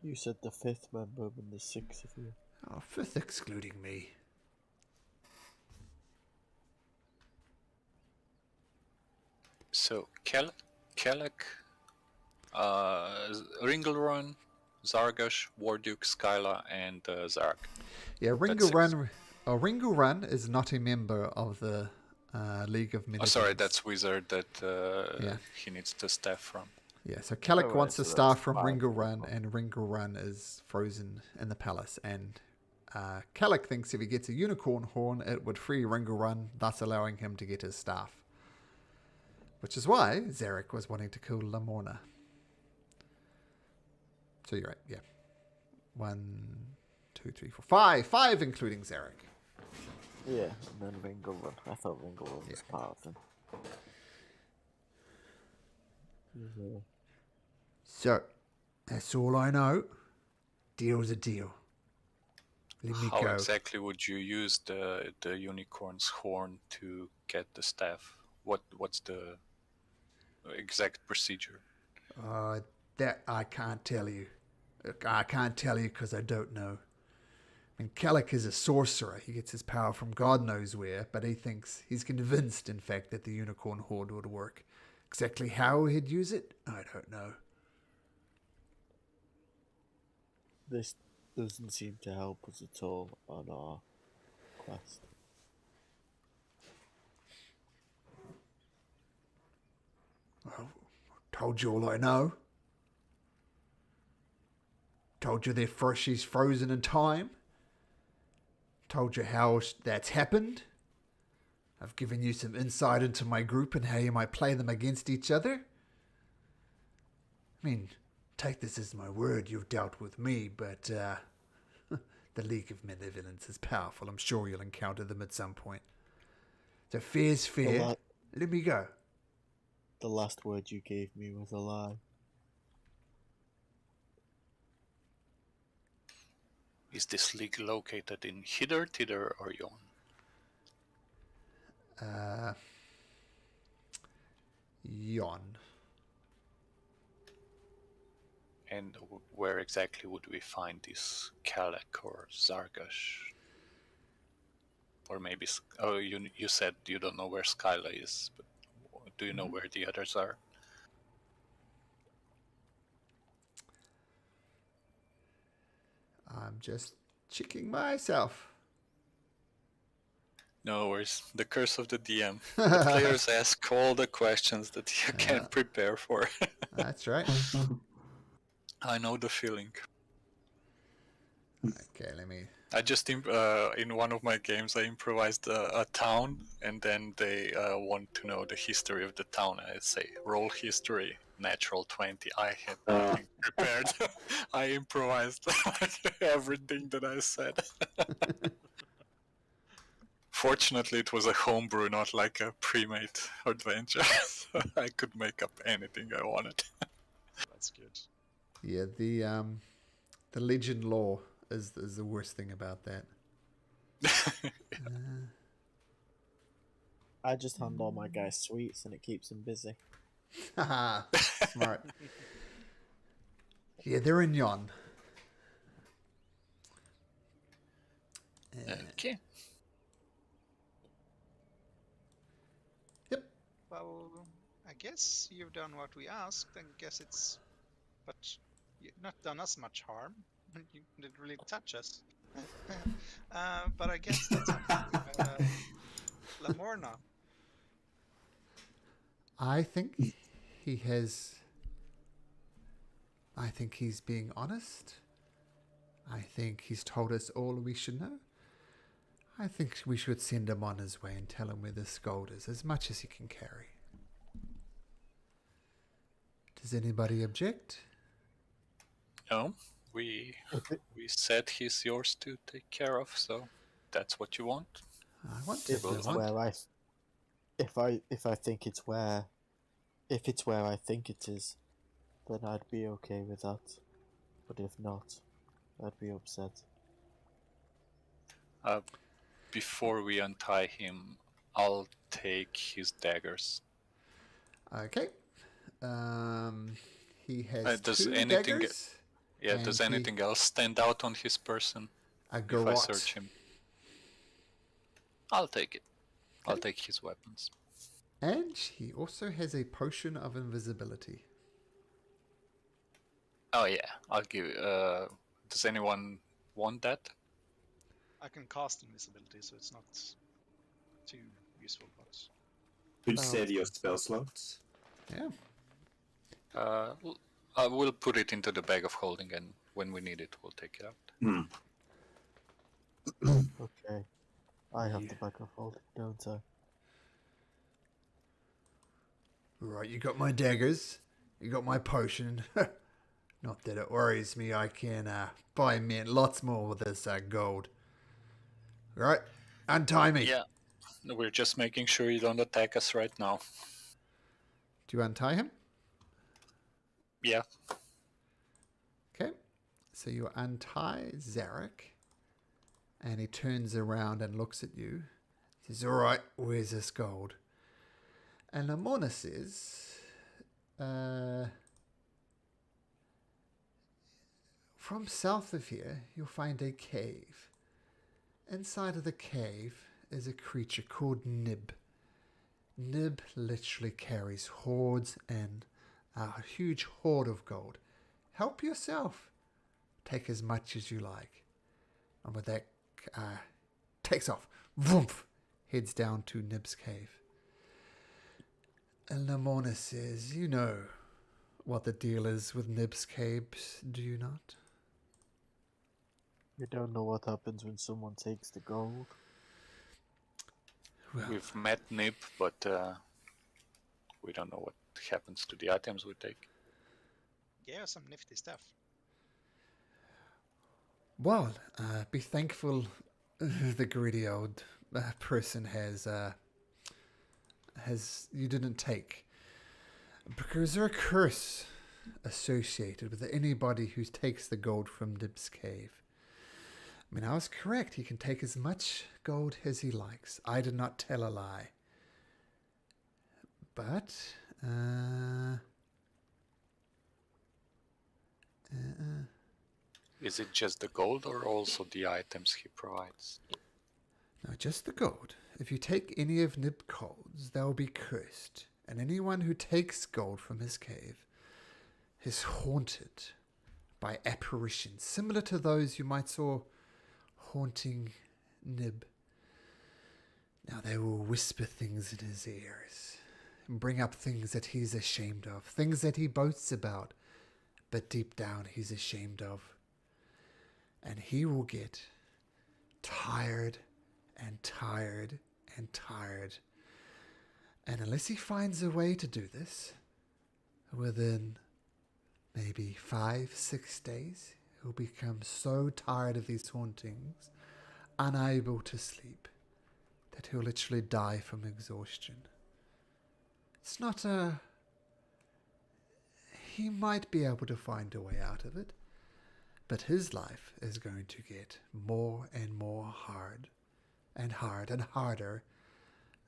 You said the 5th member when there's 6 of you. Oh, fifth excluding me. So Kellic, Ringelrun, Zargash, Warduke, Skyla, and Zarg. Yeah, Ringelrun is not a member of the League of Malevolence. Oh, sorry, that's Wizard that he needs the staff from. Yeah, so Kellic Alright, wants so to start that's from fine. Ringelrun, and Ringelrun is frozen in the palace. And Kellic thinks if he gets a unicorn horn, it would free Ringelrun, thus allowing him to get his staff. Which is why Zarek was wanting to kill Lamorna. So you're right, yeah. 1, 2, 3, 4, 5. 5 including Zarek. Yeah, and then Ringelrun. I thought Ringelrun was part of them. Yeah. So, that's all I know. Deal's a deal. Let me How go. exactly would you use the unicorn's horn to get the staff? What's the exact procedure? That I can't tell you. I can't tell you because I don't know. I mean, Kellic is a sorcerer. He gets his power from God knows where, but he's convinced, in fact, that the unicorn horde would work. Exactly how he'd use it, I don't know. This doesn't seem to help us at all on our quest. Well, told you all I know. Told you she's frozen in time. Told you how that's happened. I've given you some insight into my group and how you might play them against each other. I mean, take this as my word, you've dealt with me, but the League of Malevolence is powerful. I'm sure you'll encounter them at some point. So fear's fear. Let me go. The last word you gave me was a lie. Is this league located in Hither, Tither, or Yon? Yon. And where exactly would we find this Kalak or Zargash? Or maybe... Oh, you said you don't know where Skyla is, but do you know where the others are? I'm just checking myself. No worries. The curse of the DM. The players ask all the questions that you can't prepare for. That's right. I know the feeling. Okay, let me... I just, in one of my games, I improvised a town, and then they want to know the history of the town. I say, roll history, natural 20. I had nothing prepared. I improvised everything that I said. Fortunately, it was a homebrew, not like a pre-made adventure. So I could make up anything I wanted. That's good. Yeah, the legend lore is the worst thing about that. I just hand all my guys sweets and it keeps them busy. Haha, smart. Yeah, they're in Yon. Okay. Yep. Well, I guess you've done what we asked. I guess it's... But you've not done us much harm. You didn't really touch us. But I guess that's up to Lamorna. I think he's being honest. I think he's told us all we should know. I think we should send him on his way and tell him where this gold is, as much as he can carry. Does anybody object? No, we said he's yours to take care of, so that's what you want. I want If to. it's where if I think it's where I think it is, then I'd be okay with that. But if not, I'd be upset. Before we untie him, I'll take his daggers. Okay. He has Does two anything daggers. Yeah, and does anything else stand out on his person A if I garrote. search him? I'll take it. I'll take his weapons. And he also has a potion of invisibility. Oh yeah, I'll give. Does anyone want that? I can cast invisibility, so it's not too useful, but Could save your spell slots. Yeah. I will put it into the bag of holding, and when we need it, we'll take it out. Okay. I have the bag of holding, don't I? Right, you got my daggers. You got my potion. Not that it worries me. I can buy mint lots more with this gold. Right, untie me. Yeah, we're just making sure you don't attack us right now. Do you untie him? Yeah. Okay. So you untie Zarek. And he turns around and looks at you. He says, all right, where's this gold? And Lamorna says, from south of here, you'll find a cave. Inside of the cave is a creature called Nib. Nib literally carries hoards and a huge hoard of gold. Help yourself. Take as much as you like. And with that, takes off. Vroomf! Heads down to Nib's cave. And Lamorna says, you know what the deal is with Nib's caves, do you not? You don't know what happens when someone takes the gold. Well, We've met Nib, but we don't know what happens to the items we take. Yeah, some nifty stuff. well, be thankful the greedy old person has you didn't take. Because there's a curse associated with anybody who takes the gold from Nib's cave. I mean, I was correct. He can take as much gold as he likes. I did not tell a lie. But, Is it just the gold or also the items he provides? no, just the gold. If you take any of Nib golds, they'll be cursed. And anyone who takes gold from his cave is haunted by apparitions, similar to those you might saw haunting Nib. Now they will whisper things in his ears and bring up things that he's ashamed of, things that he boasts about, but deep down he's ashamed of. And he will get tired and tired and tired. And unless he finds a way to do this, within maybe 5-6 days, he'll become so tired of these hauntings, unable to sleep, that he'll literally die from exhaustion. It's not a... He might be able to find a way out of it, but his life is going to get more and more hard and harder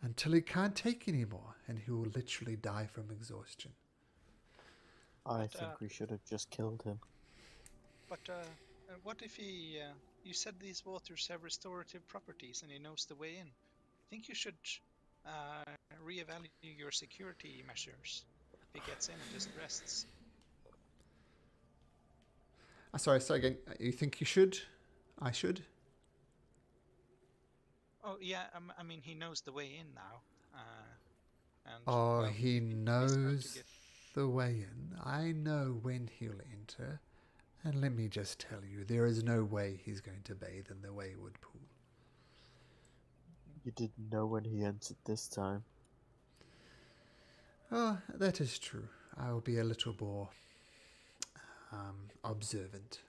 until he can't take anymore, and he will literally die from exhaustion. I think we should have just killed him. But what if he... you said these waters have restorative properties and he knows the way in. I think you should reevaluate your security measures if he gets in and just rests. Sorry, again. You think you should? I should? Oh, yeah, I mean, he knows the way in now. And, Oh, well, he he's going to knows get- the way in. I know when he'll enter. And let me just tell you, there is no way he's going to bathe in the Wayward Pool. You didn't know when he entered this time. Oh, that is true. I will be a little more observant.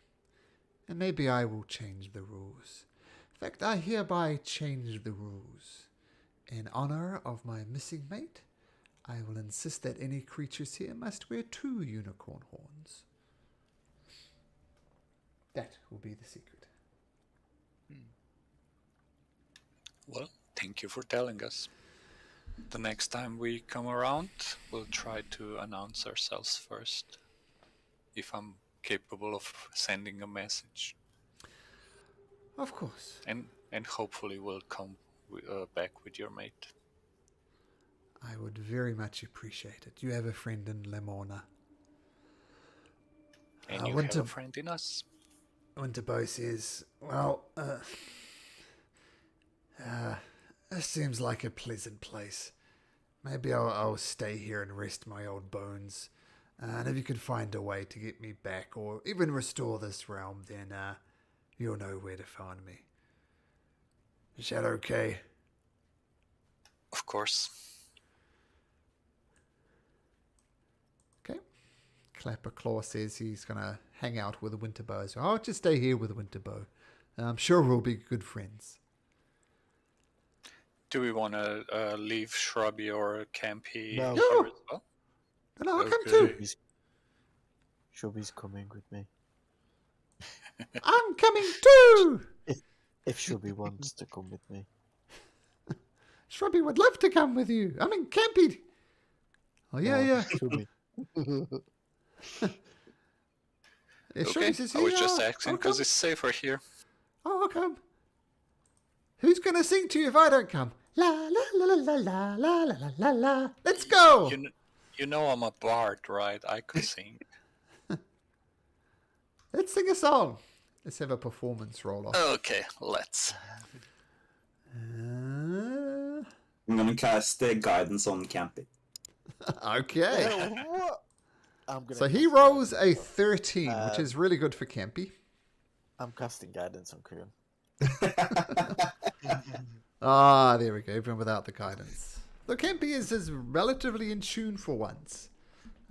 And maybe I will change the rules. In fact, I hereby change the rules. In honor of my missing mate, I will insist that any creatures here must wear 2 unicorn horns. That will be the secret. Well, thank you for telling us. The next time we come around, we'll try to announce ourselves first. If I'm capable of sending a message. Of course. And hopefully we'll come back with your mate. I would very much appreciate it. You have a friend in Lamorna. And you have a friend in us. Winterbow says, well, this seems like a pleasant place. Maybe I'll stay here and rest my old bones. And if you can find a way to get me back or even restore this realm, then you'll know where to find me. Is that okay? Of course. Okay. Clapper Claw says he's going to hang out with Winterbow. So I'll just stay here with Winterbow. I'm sure we'll be good friends. Do we want to leave Shrubby or Campy No. here as well? No, I'll come Okay. too. Shrubby's coming with me. I'm coming too! If Shrubby wants to come with me. Shrubby would love to come with you. I mean, Campy. Oh, yeah, No, yeah. Shrubby. Okay, Says, I was "Yeah, just asking I'll because come." it's safer here. Oh, I'll come. Who's going to sing to you if I don't come? La la la la la la la la la la. Let's go. You know I'm a bard, right? I could sing. Let's sing a song. Let's have a performance roll off. Okay, let's. Uh, I'm gonna cast guidance on Campy. okay. What? I'm gonna So he cast rolls a guidance 13, which is really good for Campy. I'm casting guidance on Kuhn. Ah, there we go. Even without the guidance. Though Campy is relatively in tune for once.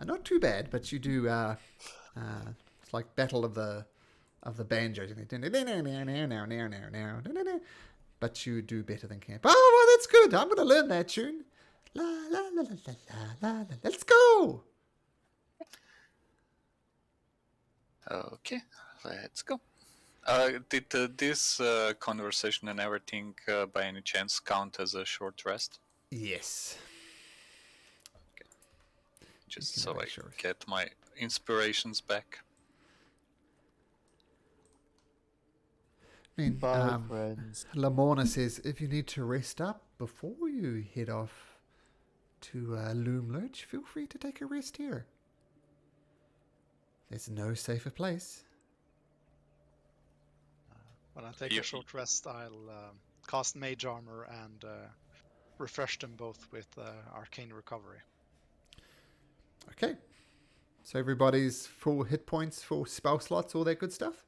Not too bad, but you do. It's like Battle of the Banjos. But you do better than Camp. Oh, well, that's good. I'm going to learn that tune. La la la la la la la. Let's go. Okay, let's go. Did this conversation and everything by any chance count as a short rest? Yes. Just can so I erase yours. get my inspirations back. I mean, Bye, friends. Lamorna says if you need to rest up before you head off to Loomlurch, feel free to take a rest here. There's no safer place. When I take You- a short rest, I'll cast Mage Armor and refresh them both with Arcane Recovery. Okay. So everybody's full hit points, full spell slots, all that good stuff?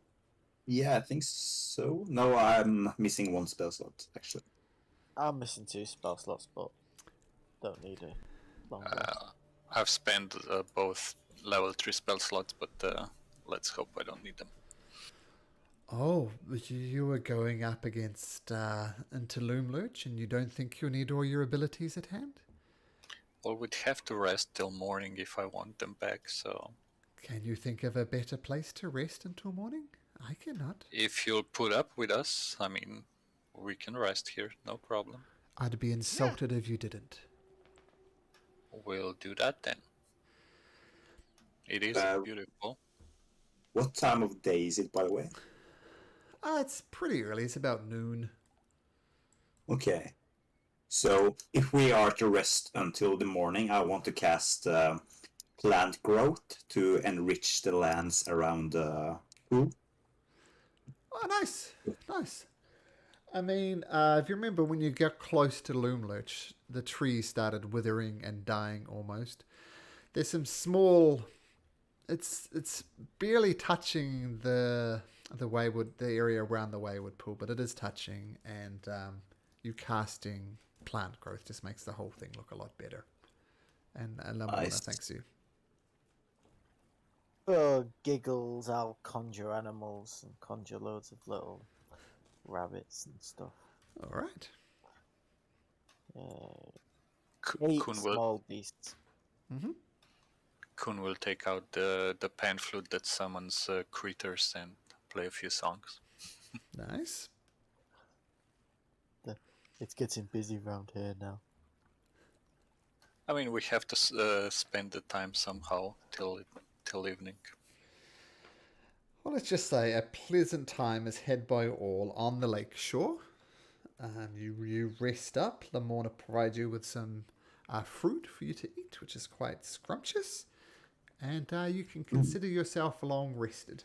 Yeah, I think so. No, I'm missing one spell slot, actually. I'm missing 2 spell slots, but don't need a long rest. I've spent both level 3 spell slots, but let's hope I don't need them. Oh, but you were going up against into Loomlurch and you don't think you'll need all your abilities at hand? Well, we'd have to rest till morning if I want them back, so... Can you think of a better place to rest until morning? I cannot. If you'll put up with us, I mean, we can rest here, no problem. I'd be insulted if you didn't. We'll do that then. It is beautiful. What time of day is it, by the way? It's pretty early. It's about noon. Okay. So, if we are to rest until the morning, I want to cast plant growth to enrich the lands around the pool. Oh, nice. Nice. I mean, if you remember when you get close to Loomlurch, the trees started withering and dying almost. There's some small... It's barely touching the area around the Wayward Pool, but it is touching, and you casting plant growth just makes the whole thing look a lot better. And Lamorna Nice. thanks you. For giggles, I'll conjure animals and conjure loads of little rabbits and stuff. All right. 8 Kun small beasts. Mm-hmm. Kun will take out the pan flute that summons critters and play a few songs. Nice. It's getting busy around here now. I mean, we have to spend the time somehow till evening. Well, let's just say a pleasant time is had by all on the lake shore. You rest up. Lamorna provides you with some fruit for you to eat, which is quite scrumptious. And you can consider yourself long rested.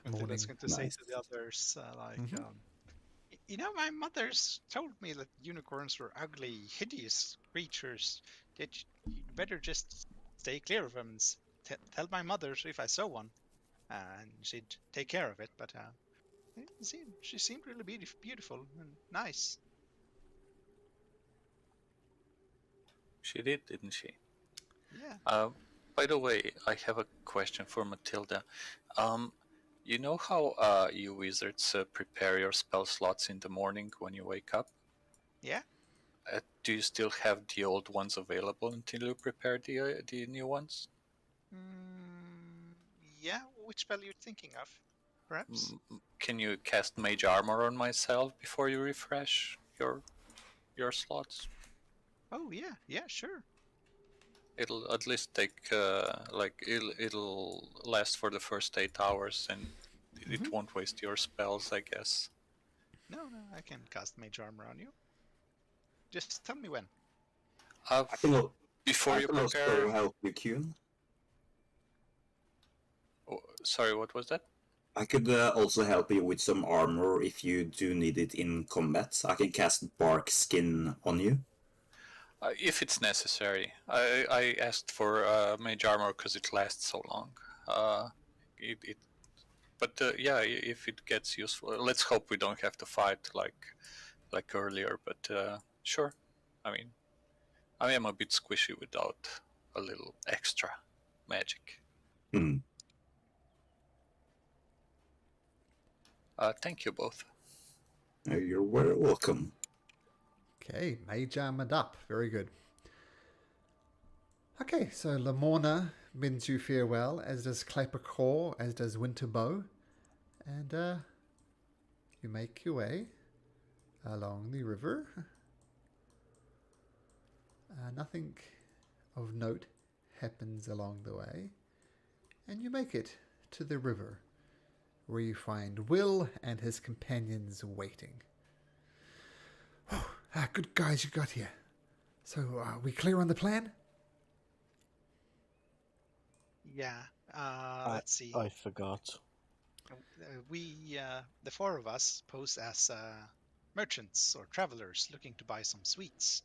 I think that's going to say Nice. to the others, you know, my mother's told me that unicorns were ugly, hideous creatures. That you better just stay clear of them and tell my mother if I saw one, and she'd take care of it. But she seemed really beautiful and nice. She did, didn't she? Yeah. By the way, I have a question for Matilda. You know how you wizards prepare your spell slots in the morning when you wake up? Yeah. Do you still have the old ones available until you prepare the new ones? Yeah. Which spell you're thinking of? Perhaps. Can you cast Mage Armor on myself before you refresh your slots? Oh yeah. Yeah. Sure. It'll at least take it'll last for the first 8 hours, and It won't waste your spells, I guess. No, I can cast Mage Armor on you. Just tell me when. Uh, I can, al- before I you can also prepare. help you, Kuhn. Oh, sorry, what was that? I could also help you with some armor if you do need it in combat. I can cast Bark Skin on you. If it's necessary. I asked for mage armor because it lasts so long. But yeah, if it gets useful, let's hope we don't have to fight like earlier. But sure, I mean, I am a bit squishy without a little extra magic. Hmm. Thank you both. You're very welcome. Okay, mage armored up. Very good. Okay, so Lamorna bids you farewell, as does Clappercaw, as does Winterbow. And you make your way along the river. Nothing of note happens along the way. And you make it to the river, where you find Will and his companions waiting. Good guys you got here. So, we clear on the plan? Yeah. Let's see. I forgot. We, the four of us, pose as merchants or travelers looking to buy some sweets.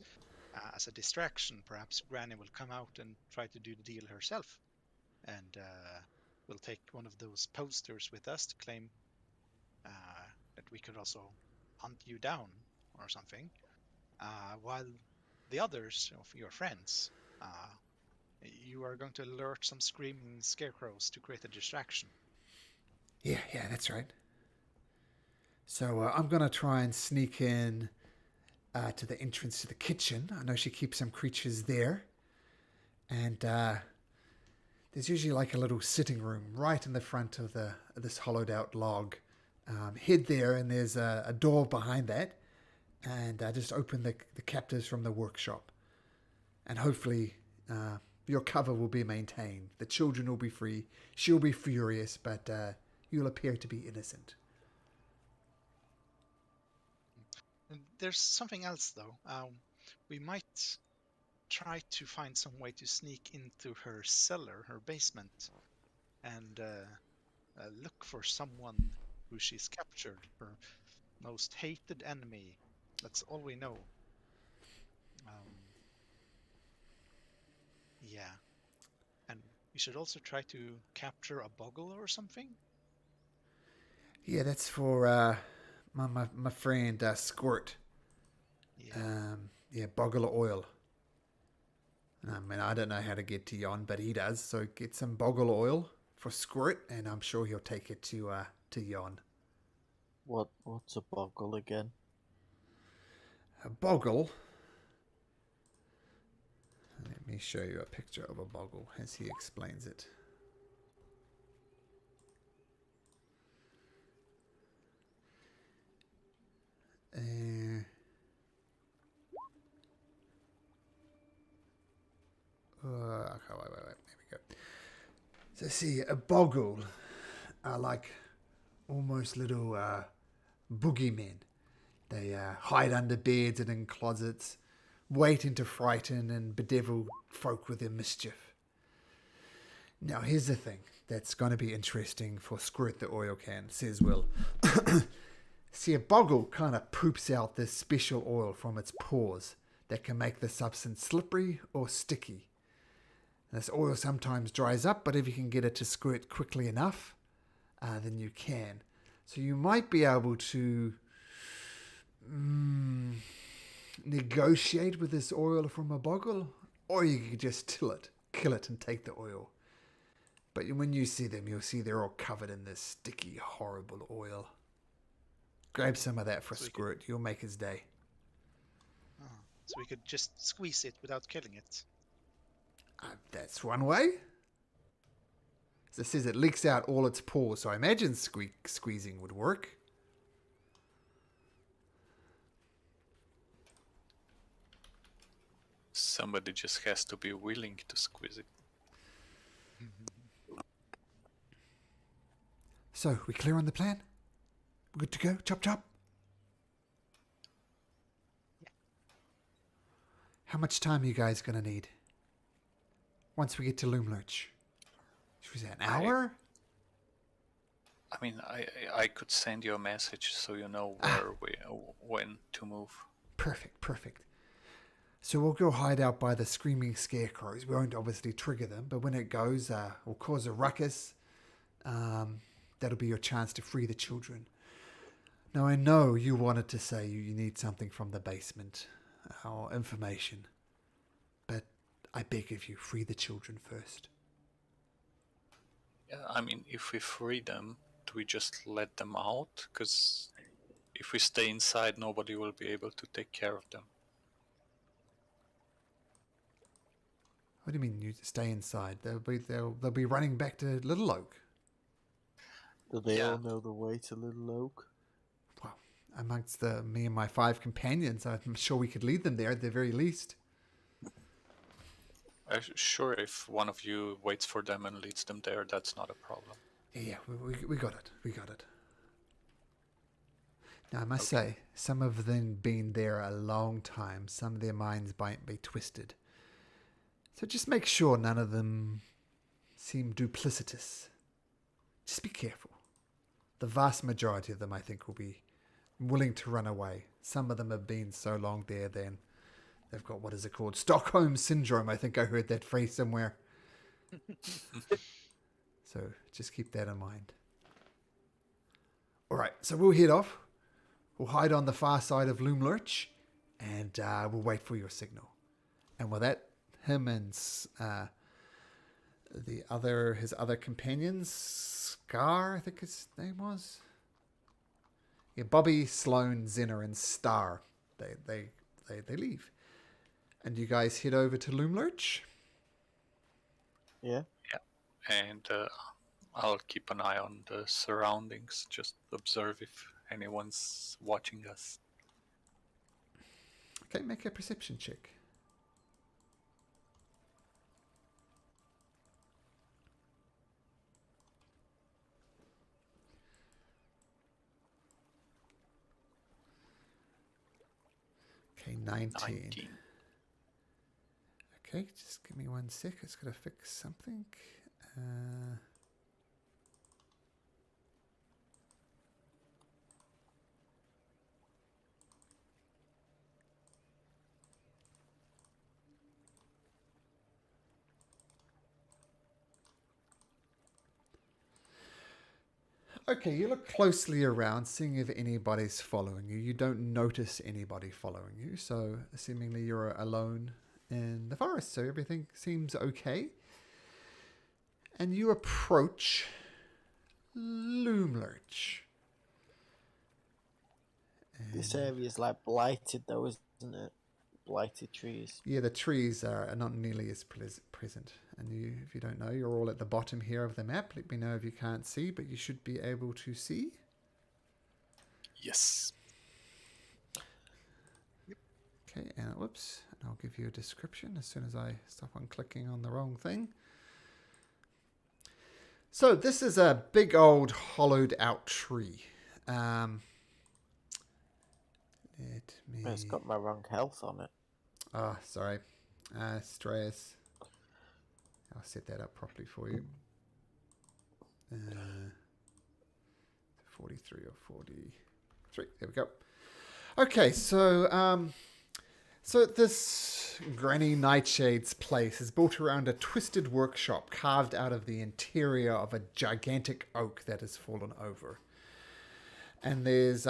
As a distraction, perhaps Granny will come out and try to do the deal herself. And we'll take one of those posters with us to claim that we could also hunt you down or something. While the others of your friends, you are going to alert some screaming scarecrows to create a distraction. Yeah, that's right. So I'm going to try and sneak in to the entrance to the kitchen. I know she keeps some creatures there. And there's usually like a little sitting room right in the front of this hollowed out log. Head there, and there's a door behind that. And just open the captives from the workshop. And hopefully your cover will be maintained. The children will be free. She'll be furious, but you'll appear to be innocent. And there's something else, though. We might try to find some way to sneak into her cellar, her basement, and look for someone who she's captured, her most hated enemy. That's all we know. Yeah. And we should also try to capture a boggle or something. Yeah, that's for my friend Squirt. Yeah. Boggle of oil. I mean, I don't know how to get to Yon, but he does. So get some boggle oil for Squirt, and I'm sure he'll take it to Yon. What's a boggle again? A boggle. Let me show you a picture of a boggle as he explains it. Okay, wait. There we go. So see, a boggle are like almost little boogeymen. They hide under beds and in closets, waiting to frighten and bedevil folk with their mischief. Now, here's the thing that's going to be interesting for Squirt the Oil Can, says Will. See, a boggle kind of poops out this special oil from its pores that can make the substance slippery or sticky. And this oil sometimes dries up, but if you can get it to squirt quickly enough, then you can. So you might be able to negotiate with this oil from a boggle, or you could just kill it and take the oil. But when you see them, you'll see they're all covered in this sticky, horrible oil. Grab some of that for Squirt. You'll make his day. So we could just squeeze it without killing it. That's one way. As it says, it leaks out all its pores, so I imagine squeezing would work. Somebody just has to be willing to squeeze it. So, we clear on the plan? We're good to go? Chop chop? How much time are you guys gonna need? Once we get to Loomlurch? Should we say an hour? I mean, I could send you a message so you know when to move. Perfect. So we'll go hide out by the screaming scarecrows. We won't obviously trigger them, but when it goes, we'll cause a ruckus. That'll be your chance to free the children. Now, I know you wanted to say you need something from the basement, or information. But I beg of you, free the children first. Yeah, I mean, if we free them, do we just let them out? Because if we stay inside, nobody will be able to take care of them. What do you mean you stay inside? They'll be running back to Little Oak. Do they Yeah. all know the way to Little Oak? Well, amongst me and my 5 companions, I'm sure we could lead them there at the very least. Sure, if one of you waits for them and leads them there, that's not a problem. Yeah, we got it. We got it. Now, I must say, some of them been there a long time. Some of their minds might be twisted. So just make sure none of them seem duplicitous. Just be careful. The vast majority of them, I think, will be willing to run away. Some of them have been so long there, then they've got, what is it called? Stockholm Syndrome. I think I heard that phrase somewhere. So just keep that in mind. All right, so we'll head off. We'll hide on the far side of Loomlurch, and we'll wait for your signal. And with that, him and his other companions, Scar, I think his name was. Yeah, Bobby, Sloan, Zenner, and Star. They leave, and you guys head over to Loomlurch. Yeah. And I'll keep an eye on the surroundings, just observe if anyone's watching us. Okay, make a perception check. Okay, 19. Okay, just give me 1 sec. It's got to fix something. Okay, you look closely around, seeing if anybody's following you. You don't notice anybody following you, so seemingly you're alone in the forest, so everything seems okay. And you approach Loomlurch. This area's like blighted, though, isn't it? Blighted trees. Yeah, the trees are not nearly as present. And you, if you don't know, you're all at the bottom here of the map. Let me know if you can't see, but you should be able to see. Yes. Okay, and whoops, and I'll give you a description as soon as I stop on clicking on the wrong thing. So this is a big old hollowed out tree. It's got my wrong health on it. Oh, sorry. Stress. I'll set that up properly for you. 43 or 43. There we go. Okay, so this Granny Nightshade's place is built around a twisted workshop carved out of the interior of a gigantic oak that has fallen over. And there's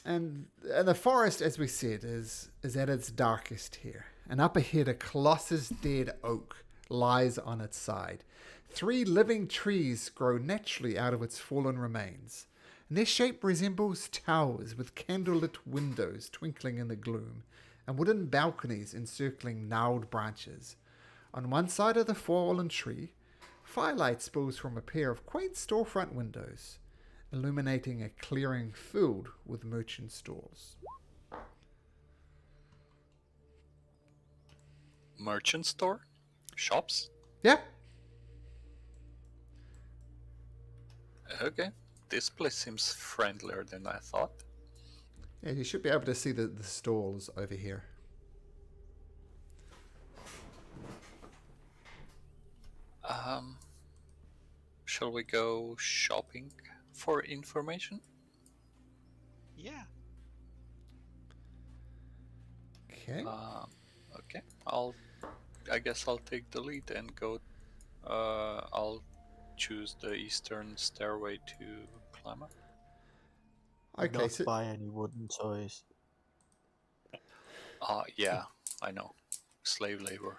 and the forest, as we said, is at its darkest here. And up ahead, a colossus dead oak lies on its side. 3 living trees grow naturally out of its fallen remains, and their shape resembles towers with candlelit windows twinkling in the gloom, and wooden balconies encircling gnarled branches. On one side of the fallen tree, firelight spills from a pair of quaint storefront windows, illuminating a clearing filled with merchant stalls. Merchant store? Shops? Yeah. Okay, this place seems friendlier than I thought. Yeah, you should be able to see the stalls over here. Shall we go shopping for information? Yeah. Okay. Okay, I guess I'll take the lead and go. I'll choose the eastern stairway to climb up. Okay, Not so buy any wooden toys. Yeah, I know. Slave labor.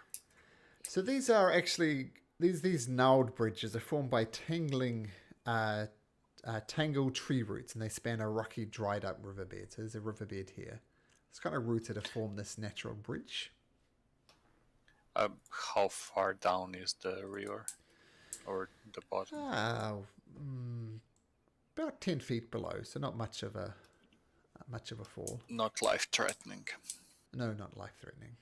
so these are actually these gnarled bridges are formed by tangled tree roots, and they span a rocky, dried up riverbed. So there's a riverbed here. It's kind of rooted to form this natural bridge. How far down is the river, or the bottom? About 10 feet below, so not much of a fall. Not life-threatening. No, not life-threatening.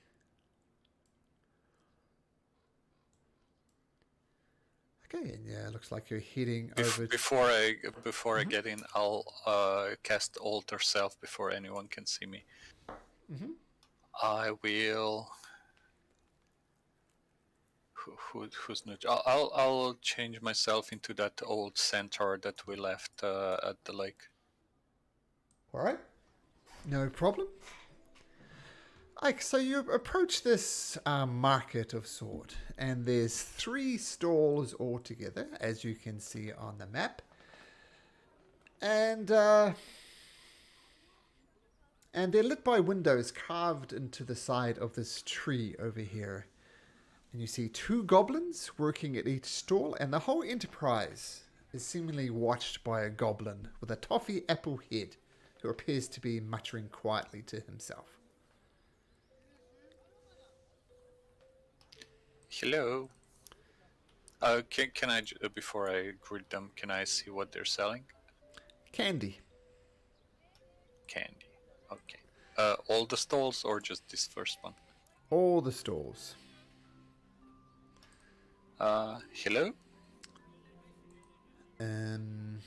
Okay, and yeah, looks like you're heading over. Before I get in, I'll cast Alter Self before anyone can see me. I will. Who's new? I'll change myself into that old centaur that we left at the lake. All right, no problem. So you approach this market of sort, and there's 3 stalls altogether, as you can see on the map. And they're lit by windows carved into the side of this tree over here. And you see 2 goblins working at each stall, and the whole enterprise is seemingly watched by a goblin with a toffee apple head who appears to be muttering quietly to himself. Hello. Can I before I greet them? Can I see what they're selling? Candy. Candy. Okay. All the stalls or just this first one? All the stalls. Hello. And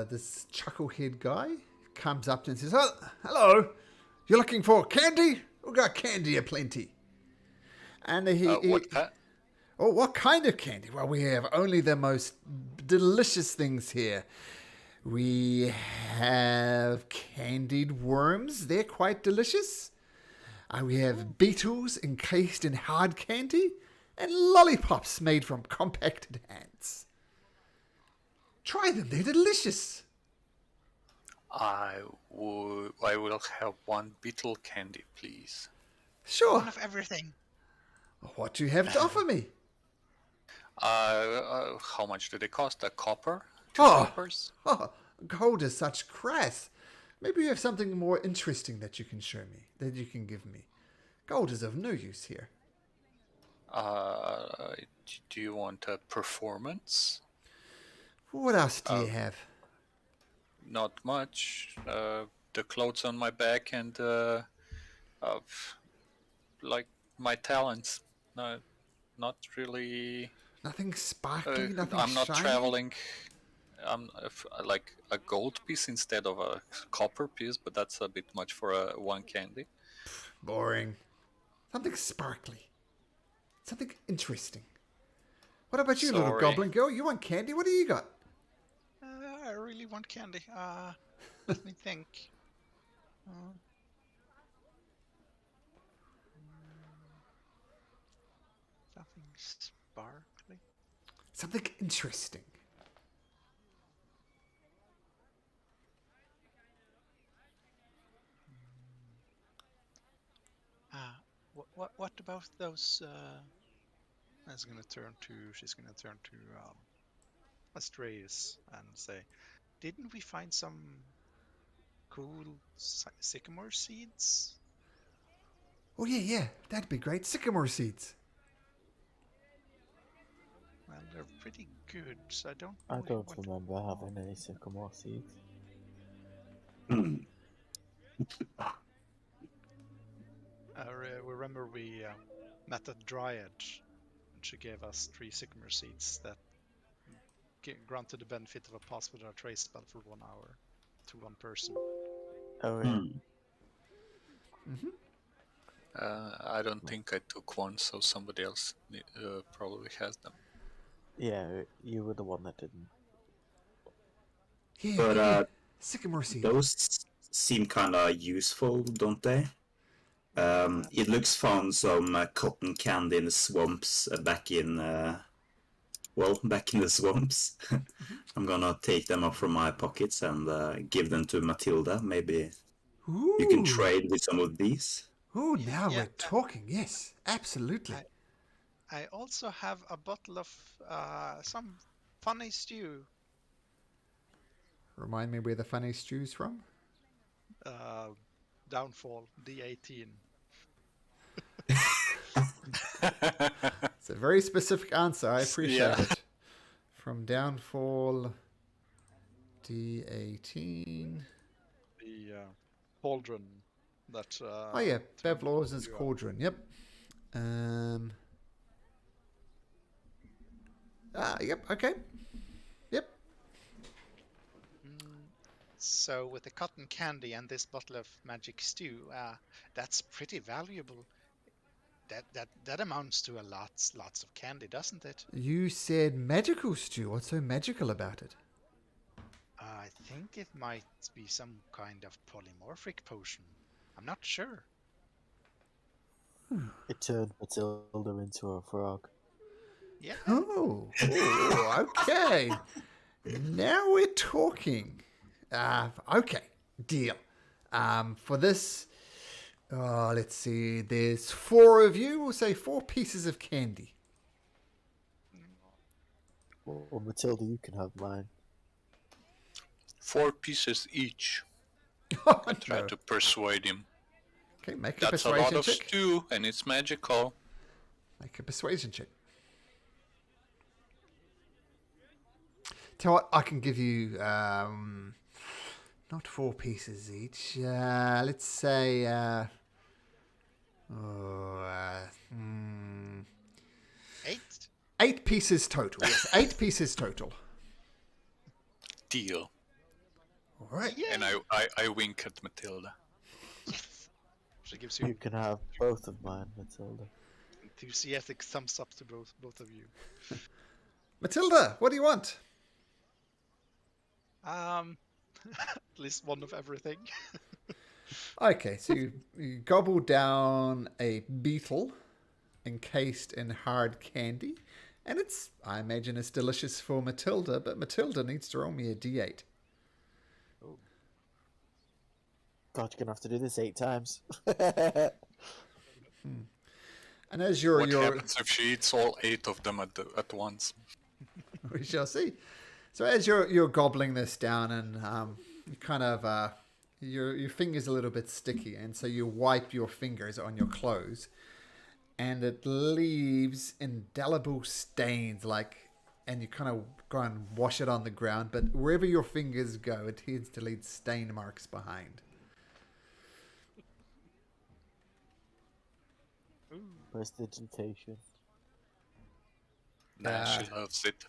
this chucklehead guy comes up and says, "Oh, hello. You're looking for candy? We got candy aplenty." And what kind of candy? Well, we have only the most delicious things here. We have candied worms. They're quite delicious. We have beetles encased in hard candy, and lollipops made from compacted ants. Try them. They're delicious. I will have 1 beetle candy, please. Sure. One of everything. What do you have to offer me? How much do they cost? A copper? 2 Oh. coppers? Oh, gold is such crass. Maybe you have something more interesting that you can show me, that you can give me. Gold is of no use here. Do you want a performance? What else do you have? Not much. The clothes on my back and like my talents. No, not really. Nothing sparkly, nothing I'm not shiny? traveling. Like a gold piece instead of a copper piece, but that's a bit much for a 1 candy. Boring. Something sparkly. Something interesting. What about you, little Sorry. goblin girl? You want candy? What do you got? I really want candy. Let me think. Something sparkly. Something interesting. What about those? She's gonna turn to Astraeus and say, "Didn't we find some cool sycamore seeds?" Oh, yeah. That'd be great. Sycamore seeds. Well, they're pretty good. So I don't. I know don't what- remember having any sycamore seeds. remember we met a dryad, and she gave us 3 sycamore seeds that granted the benefit of a pass without trace spell for 1 hour to one person. Oh yeah. I don't think I took one, so somebody else probably has them. Yeah, you were the one that didn't. Yeah, But yeah. Sycamore seed. those seem kind of useful, don't they? It looks found some cotton candy in the swamps back in the swamps. I'm gonna take them up from my pockets and give them to Matilda. Maybe you can trade with some of these. Oh, now Yeah, we're talking. Yes, absolutely. I also have a bottle of some funny stew. Remind me where the funny stew's from? Downfall, D18. It's a very specific answer. I appreciate Yeah. it. From Downfall D18. The cauldron that. Oh yeah, Bev Lawson's Cauldron. Yep. Yep. Okay. Yep. So with the cotton candy and this bottle of magic stew, that's pretty valuable. That amounts to lots of candy, doesn't it? You said magical stew. What's so magical about it? I think it might be some kind of polymorphic potion. I'm not sure. It turned Matilda into a frog. Yeah. Oh, okay. Now we're talking. Okay, deal. For this, let's see. There's 4 of you. We'll say 4 pieces of candy. Well, Matilda, you can have mine. 4 pieces each. Oh, I tried no. to persuade him. Okay, make a That's a lot persuasion of check. stew, and it's magical. Make a persuasion check. Tell what, I can give you not 4 pieces each. Let's say 8? 8 pieces total. Yes, 8 pieces total. Deal. All right. Yeah. And I wink at Matilda. She gives You you can have both of mine, Matilda. enthusiastic thumbs up to both of you. Matilda, what do you want? At least one of everything. Okay, so you gobble down a beetle encased in hard candy. And I imagine it's delicious for Matilda, but Matilda needs to roll me a d8. God, you're gonna have to do this 8 times. And as What happens if she eats all 8 of them at once? we shall see. So as you're gobbling this down, and you kind of your finger's a little bit sticky, and so you wipe your fingers on your clothes, and it leaves indelible stains, and you kind of go and wash it on the ground, but wherever your fingers go, it tends to leave stain marks behind. Prestidigitation. Nah, she loves it.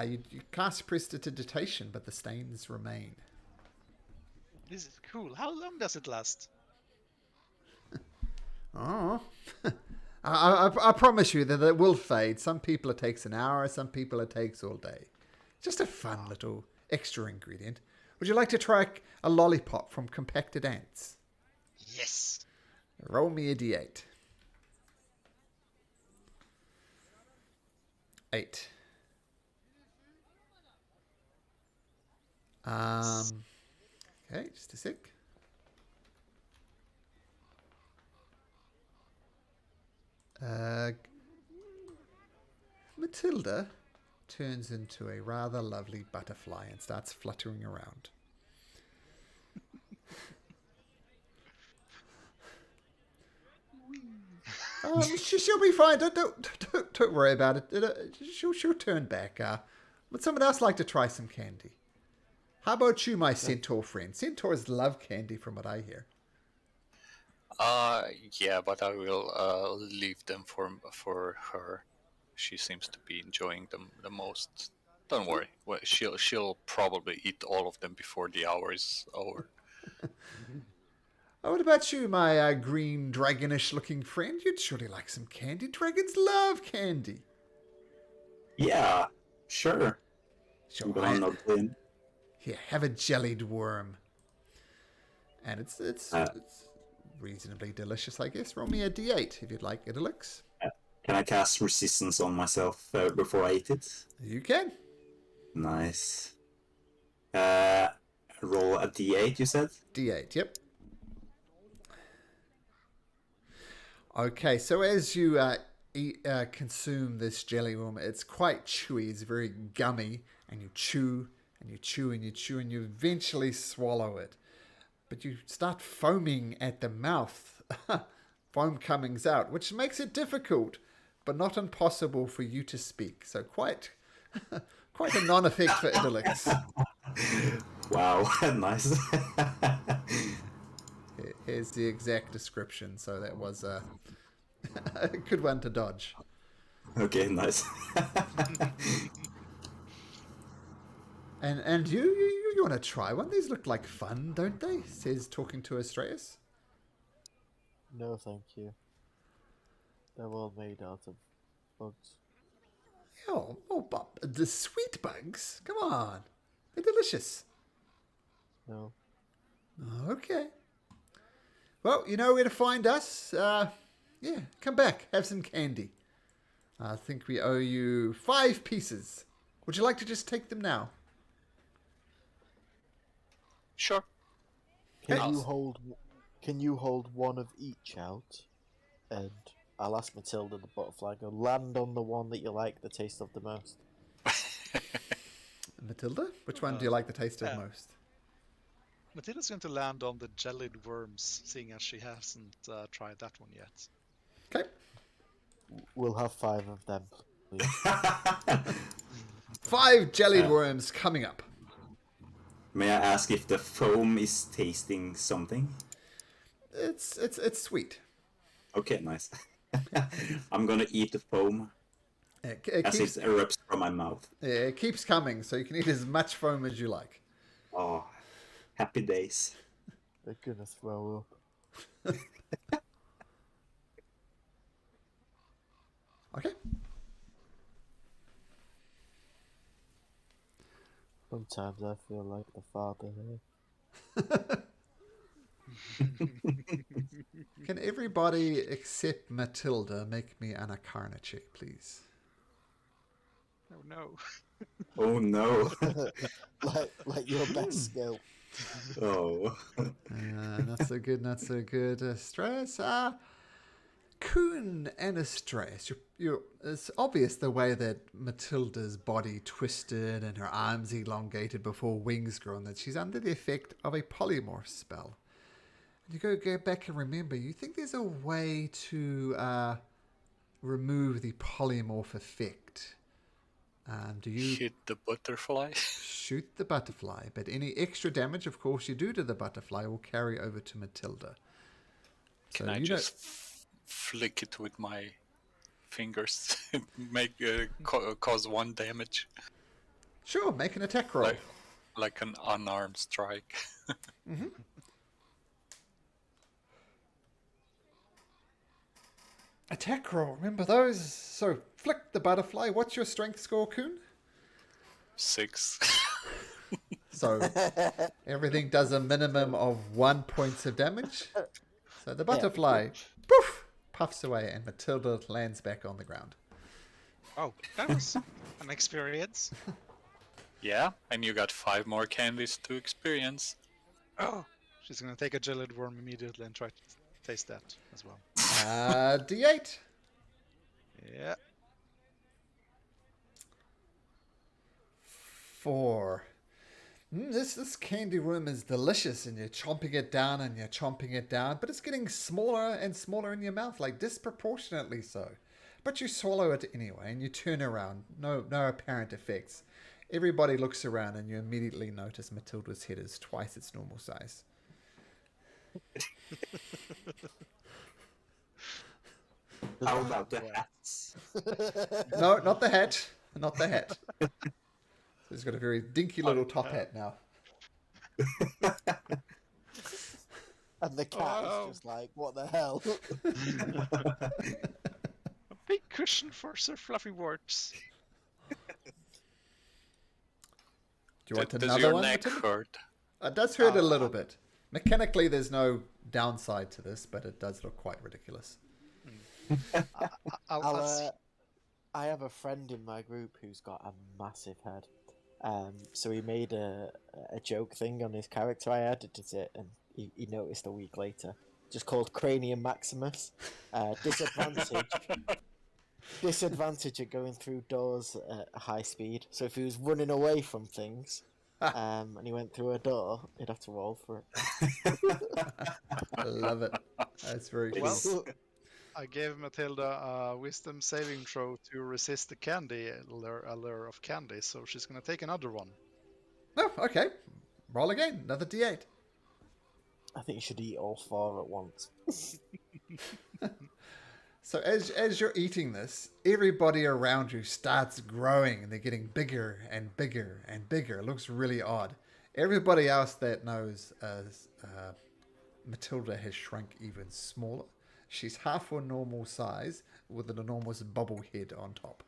You cast prestidigitation, but the stains remain. This is cool. How long does it last? Oh, I promise you that it will fade. Some people it takes an hour, some people it takes all day. Just a fun little extra ingredient. Would you like to try a lollipop from compacted ants? Yes. Roll me a d8. 8. Okay, just a sec. Matilda turns into a rather lovely butterfly and starts fluttering around. She'll be fine. Don't worry about it. She'll turn back. Would someone else like to try some candy? How about you, my centaur friend? Centaurs love candy, from what I hear. Yeah, but I will leave them for her. She seems to be enjoying them the most. Don't worry. Well, she'll probably eat all of them before the hour is over. Oh, what about you, my green dragonish looking friend? You'd surely like some candy. Dragons love candy. Yeah, sure. Sure. I'm gonna nod in. Here, have a jellied worm. And it's Uh, reasonably delicious, I guess. Roll me a d8 if you'd like, Idolix. Can I cast resistance on myself before I eat it? You can. Nice. Roll a d8, you said? D8, yep. Okay, so as you consume this jelly worm, it's quite chewy. It's very gummy, and you chew and you chew and you chew, and you eventually swallow it. But you start foaming at the mouth. Foam comings out, which makes it difficult, but not impossible for you to speak. So quite a non-effect for Idolix. Wow, nice. Here's the exact description. So that was a good one to dodge. Okay, nice. And you want to try one? These look like fun, don't they? Says talking to Astraeus. No, thank you. They're all made out of bugs. Oh, but the sweet bugs. Come on, they're delicious. No. Okay. Well, you know where to find us. Yeah, come back, have some candy. I think we owe you 5 pieces. Would you like to just take them now? Sure. Can Hey. you hold one of each out? And I'll ask Matilda the butterfly, go land on the one that you like the taste of the most. Matilda, which one do you like the taste of yeah. most? Matilda's going to land on the Jellied Worms, seeing as she hasn't tried that one yet. Okay. We'll have 5 of them, please. 5 jellied worms coming up. May I ask if the foam is tasting something? It's sweet. Okay, nice. I'm gonna eat the foam It as keeps, it erupts from my mouth. it keeps coming, so you can eat as much foam as you like. Oh, happy days. They're gonna throw up. Okay. Sometimes I feel like the father here. Can everybody except Matilda make me an Arcana check, please? Oh no. Oh no. like your best skill. Oh. Not so good, not so good. Stress. Kuhn and Astraeus, it's obvious the way that Matilda's body twisted and her arms elongated before wings grown, that she's under the effect of a polymorph spell. And you go back and remember, you think there's a way to remove the polymorph effect. Do you Hit the butterfly? shoot the butterfly, but any extra damage, of course, you do to the butterfly will carry over to Matilda. Can I just flick it with my fingers? Make cause 1 damage? Sure, make an attack roll. Like an unarmed strike. Mm-hmm. Attack roll, remember those? So, flick the butterfly. What's your strength score, Kuhn? 6. So, everything does a minimum of 1 point of damage. So, the butterfly, poof, puffs away, and Matilda lands back on the ground. Oh, that was an experience. Yeah, and you got 5 more candies to experience. Oh, she's going to take a Jellied Worm immediately and try to taste that as well. D8. Yeah. 4. This candy worm is delicious, and you're chomping it down and you're chomping it down, but it's getting smaller and smaller in your mouth, like disproportionately so. But you swallow it anyway, and you turn around. No apparent effects. Everybody looks around, and you immediately notice Matilda's head is twice its normal size. How about the hats? No, not the hat. Not the hat. So he's got a very dinky little top hat now. And the cat Wow. is just like, what the hell? A big cushion for Sir Fluffy Worts. Do you want Does another your one? neck Matilda? hurt? It does hurt a little bit. Mechanically, there's no downside to this, but it does look quite ridiculous. I have a friend in my group who's got a massive head. So he made a joke thing on his character. I edited it, and he noticed a week later. Just called Cranium Maximus. Disadvantage of going through doors at a high speed. So if he was running away from things, and he went through a door, he'd have to roll for it. I love it. That's very cool. Well, I gave Matilda a wisdom saving throw to resist the candy allure of candy, so she's gonna take another one. Oh, okay. Roll again. Another D8. I think you should eat all 4 at once. So as you're eating this, everybody around you starts growing and they're getting bigger and bigger and bigger. It looks really odd. Everybody else that knows Matilda has shrunk even smaller. She's half her normal size with an enormous bubble head on top.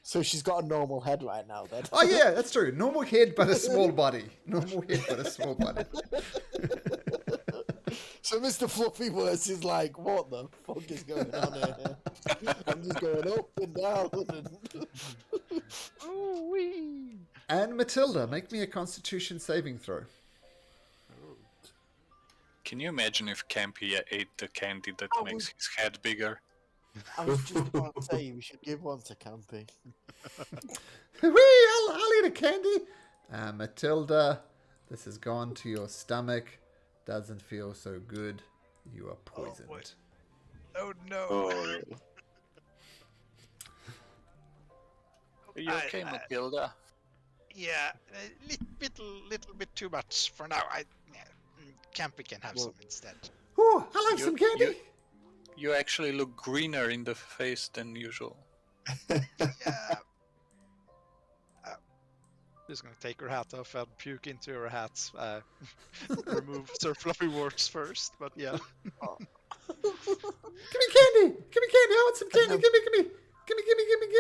So she's got a normal head right now, then. Oh yeah, that's true. Normal head but a small body. Normal head but a small body. So Mr. Fluffy Words is like, what the fuck is going on here? I'm just going up and down. Ooh-wee. And Matilda, make me a Constitution saving throw. Can you imagine if Campy ate the candy that makes his head bigger? I was just about to say, we should give one to Campy. Whee! I'll eat a candy. Matilda, this has gone to your stomach. Doesn't feel so good. You are poisoned. Oh no. Oh, Are you okay, Matilda? Yeah, a little bit too much for now. Campy can have some instead. Oh, I like some candy. You actually look greener in the face than usual. Yeah. She's gonna take her hat off and puke into her hat. Remove Sir Fluffy Worts first, but yeah. Give me candy. Give me candy. I want some candy. Give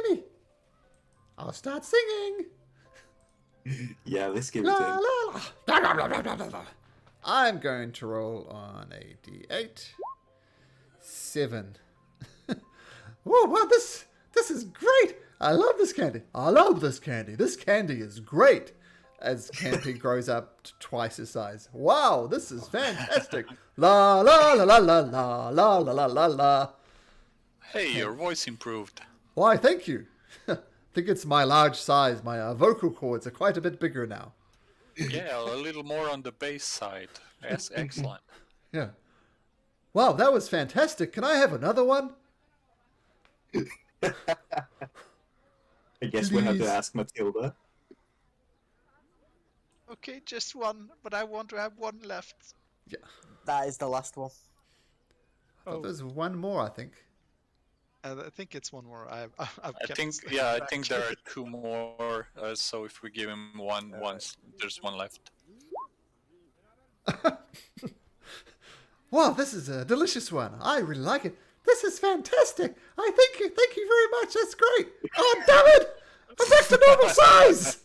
me. I'll start singing. yeah, let's give it La to la him. la. Blah, blah, blah, blah, blah, blah. I'm going to roll on a D8. 7. Oh, wow, this is great. I love this candy. This candy is great. As Campy grows up to twice his size. Wow, this is fantastic. La la la la la la la la la la la. Hey, your voice improved. Why, thank you. I think it's my large size. My vocal cords are quite a bit bigger now. Yeah, a little more on the bass side. Yes, excellent. Yeah. Wow, that was fantastic. Can I have another one? I guess we have Please. to ask Matilda. Okay, just one, but I want to have one left. Yeah. That is the last one. Oh, There's one more, I think. I think it's one more. I've I kept think, it yeah, I back. think there are 2 more. So if we give him one once, there's 1 left. Wow, this is a delicious one. I really like it. This is fantastic. Thank you very much. That's great. Oh, damn it! I'm back to normal size.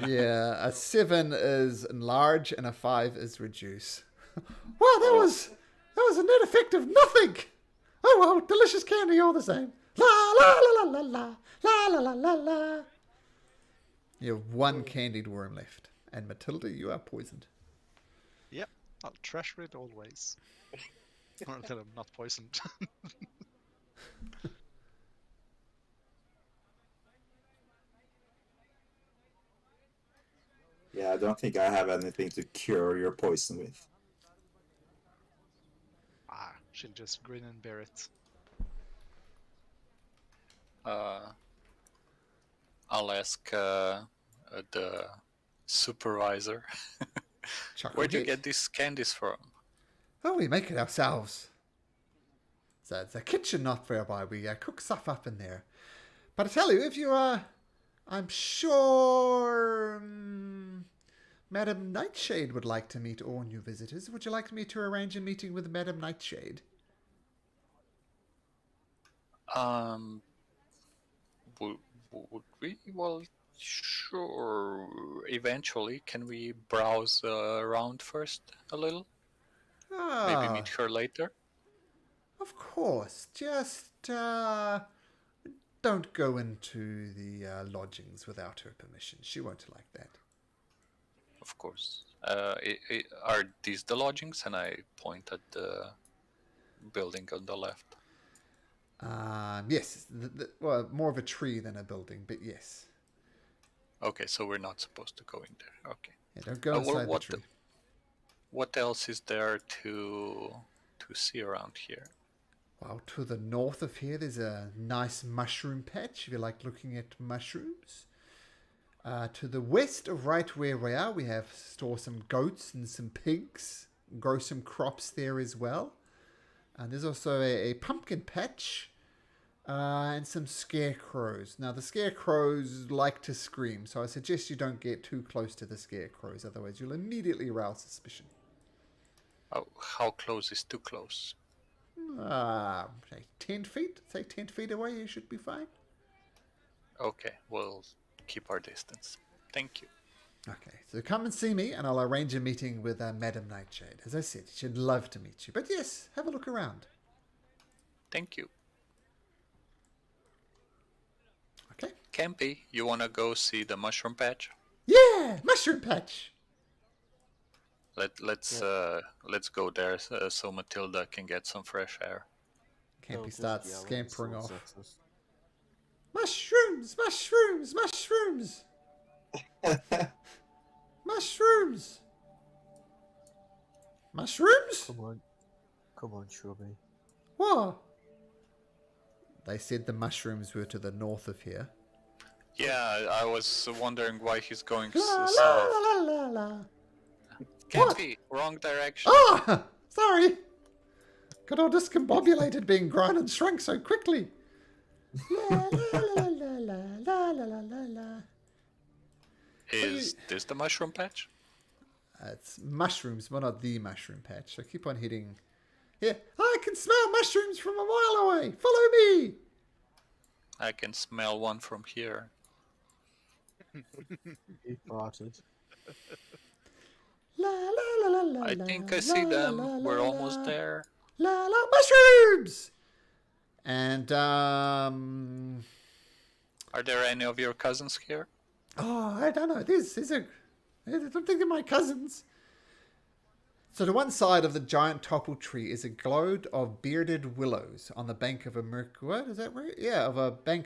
Yeah, a 7 is enlarge and a 5 is reduce. Wow, that was a net effect of nothing. Oh well, delicious candy all the same. La la la la la la la la la la. You have 1 candied worm left, and Matilda, you are poisoned. Yep, I'll treasure it always. Or until I'm not poisoned. Yeah, I don't think I have anything to cure your poison with. She'll just grin and bear it. I'll ask the supervisor. chocolate Where do you cake. get these candies from? Oh, we make it ourselves. So it's a kitchen not whereby we cook stuff up in there. But I tell you, if you I'm sure Madame Nightshade would like to meet all new visitors. Would you like me to arrange a meeting with Madame Nightshade? Would, would we? Well, sure. Eventually, can we browse around first a little? Maybe meet her later? Of course. Just don't go into the lodgings without her permission. She won't like that. Of course. Are these the lodgings? And I point at the building on the left. Yes. Well, more of a tree than a building, but yes. Okay, so we're not supposed to go in there. Okay. Yeah, don't go inside the tree. What else is there to see around here? Well, to the north of here, there's a nice mushroom patch, if you like looking at mushrooms. To the west of right where we are, we have store some goats and some pigs. Grow some crops there as well. And there's also a pumpkin patch and some scarecrows. Now, the scarecrows like to scream, so I suggest you don't get too close to the scarecrows, otherwise you'll immediately arouse suspicion. Oh, how close is too close? Say 10 feet? Say 10 feet away, you should be fine. Okay, we'll keep our distance. Thank you. Okay, so come and see me, and I'll arrange a meeting with Madame Nightshade. As I said, she'd love to meet you. But yes, have a look around. Thank you. Okay. Campy, you wanna go see the mushroom patch? Yeah, mushroom patch. Let's go there so Matilda can get some fresh air. Campy Just starts yell scampering insults off. at us. Mushrooms, mushrooms, mushrooms, mushrooms, mushrooms. Come on, Shrubby. What? They said the mushrooms were to the north of here. Yeah, I was wondering why he's going La la south. la la la. Campy, wrong direction. Oh, sorry. Got all discombobulated being grown and shrunk so quickly. La la la la la la la la la la. Is this the mushroom patch? It's mushrooms, but not the mushroom patch. So keep on hitting. Yeah, I can smell mushrooms from a mile away. Follow me. I can smell one from here. He farted. La la la la la. I think I see them. We're almost there. La la mushrooms. And Are there any of your cousins here? oh, I don't know. I don't think they're my cousins. So to one side of the giant topple tree is a glade of bearded willows on the bank of a bank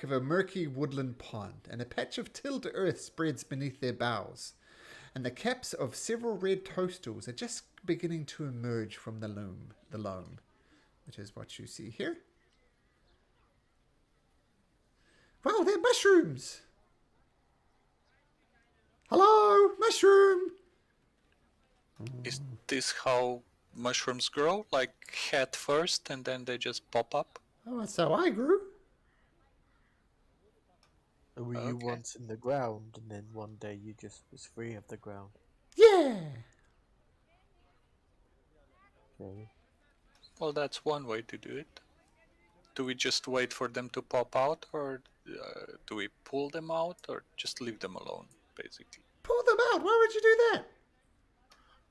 of a murky woodland pond, and a patch of tilled earth spreads beneath their boughs, and the caps of several red toadstools are just beginning to emerge from the loam, which is what you see here. Wow, they're mushrooms. Hello, mushroom. Is this how mushrooms grow? Like head first and then they just pop up? Oh, that's how I grew. Or were you Okay. once in the ground and then one day you just was free of the ground? Yeah. Okay. Well, that's one way to do it. Do we just wait for them to pop out, or do we pull them out, or just leave them alone, basically? Pull them out. Why would you do that?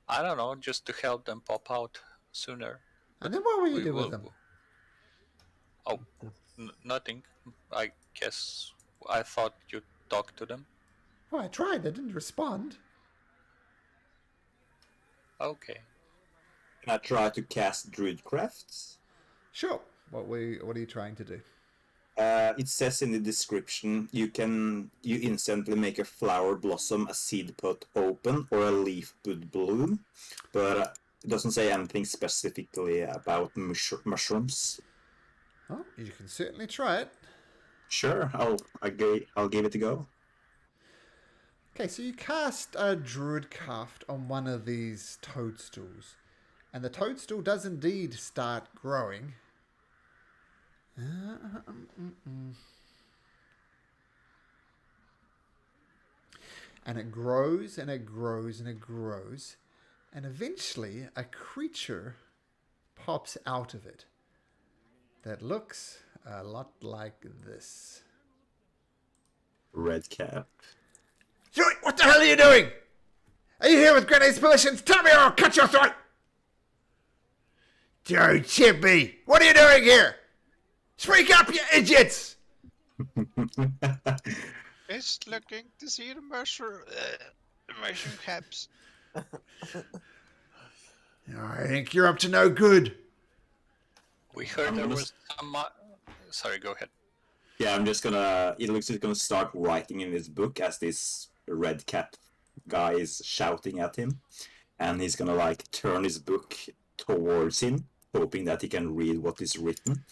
I don't know, just to help them pop out sooner. And then what will you We do with will- them? Oh, nothing. I guess I thought you'd talk to them. Oh, I tried. They didn't respond. Okay. Can I try to cast Druidcraft? Sure. What are you trying to do? It says in the description you instantly make a flower blossom, a seed pod open, or a leaf bud bloom, but it doesn't say anything specifically about mushrooms. Oh, you can certainly try it. Sure, I'll give it a go. Okay, so you cast a druid craft on one of these toadstools, and the toadstool does indeed start growing. And it grows and it grows and it grows, and eventually a creature pops out of it that looks a lot like this. Red cap. Joey, what the hell are you doing? Are you here with Granny's permissions? Tell me or I'll cut your throat! Joe Chippy, what are you doing here? Speak up, you idiots! Just looking to see the mushroom caps. I think you're up to no good. We heard there was some. Sorry, go ahead. Yeah, it looks like he's gonna start writing in his book as this red cap guy is shouting at him. And he's gonna like turn his book towards him, hoping that he can read what is written.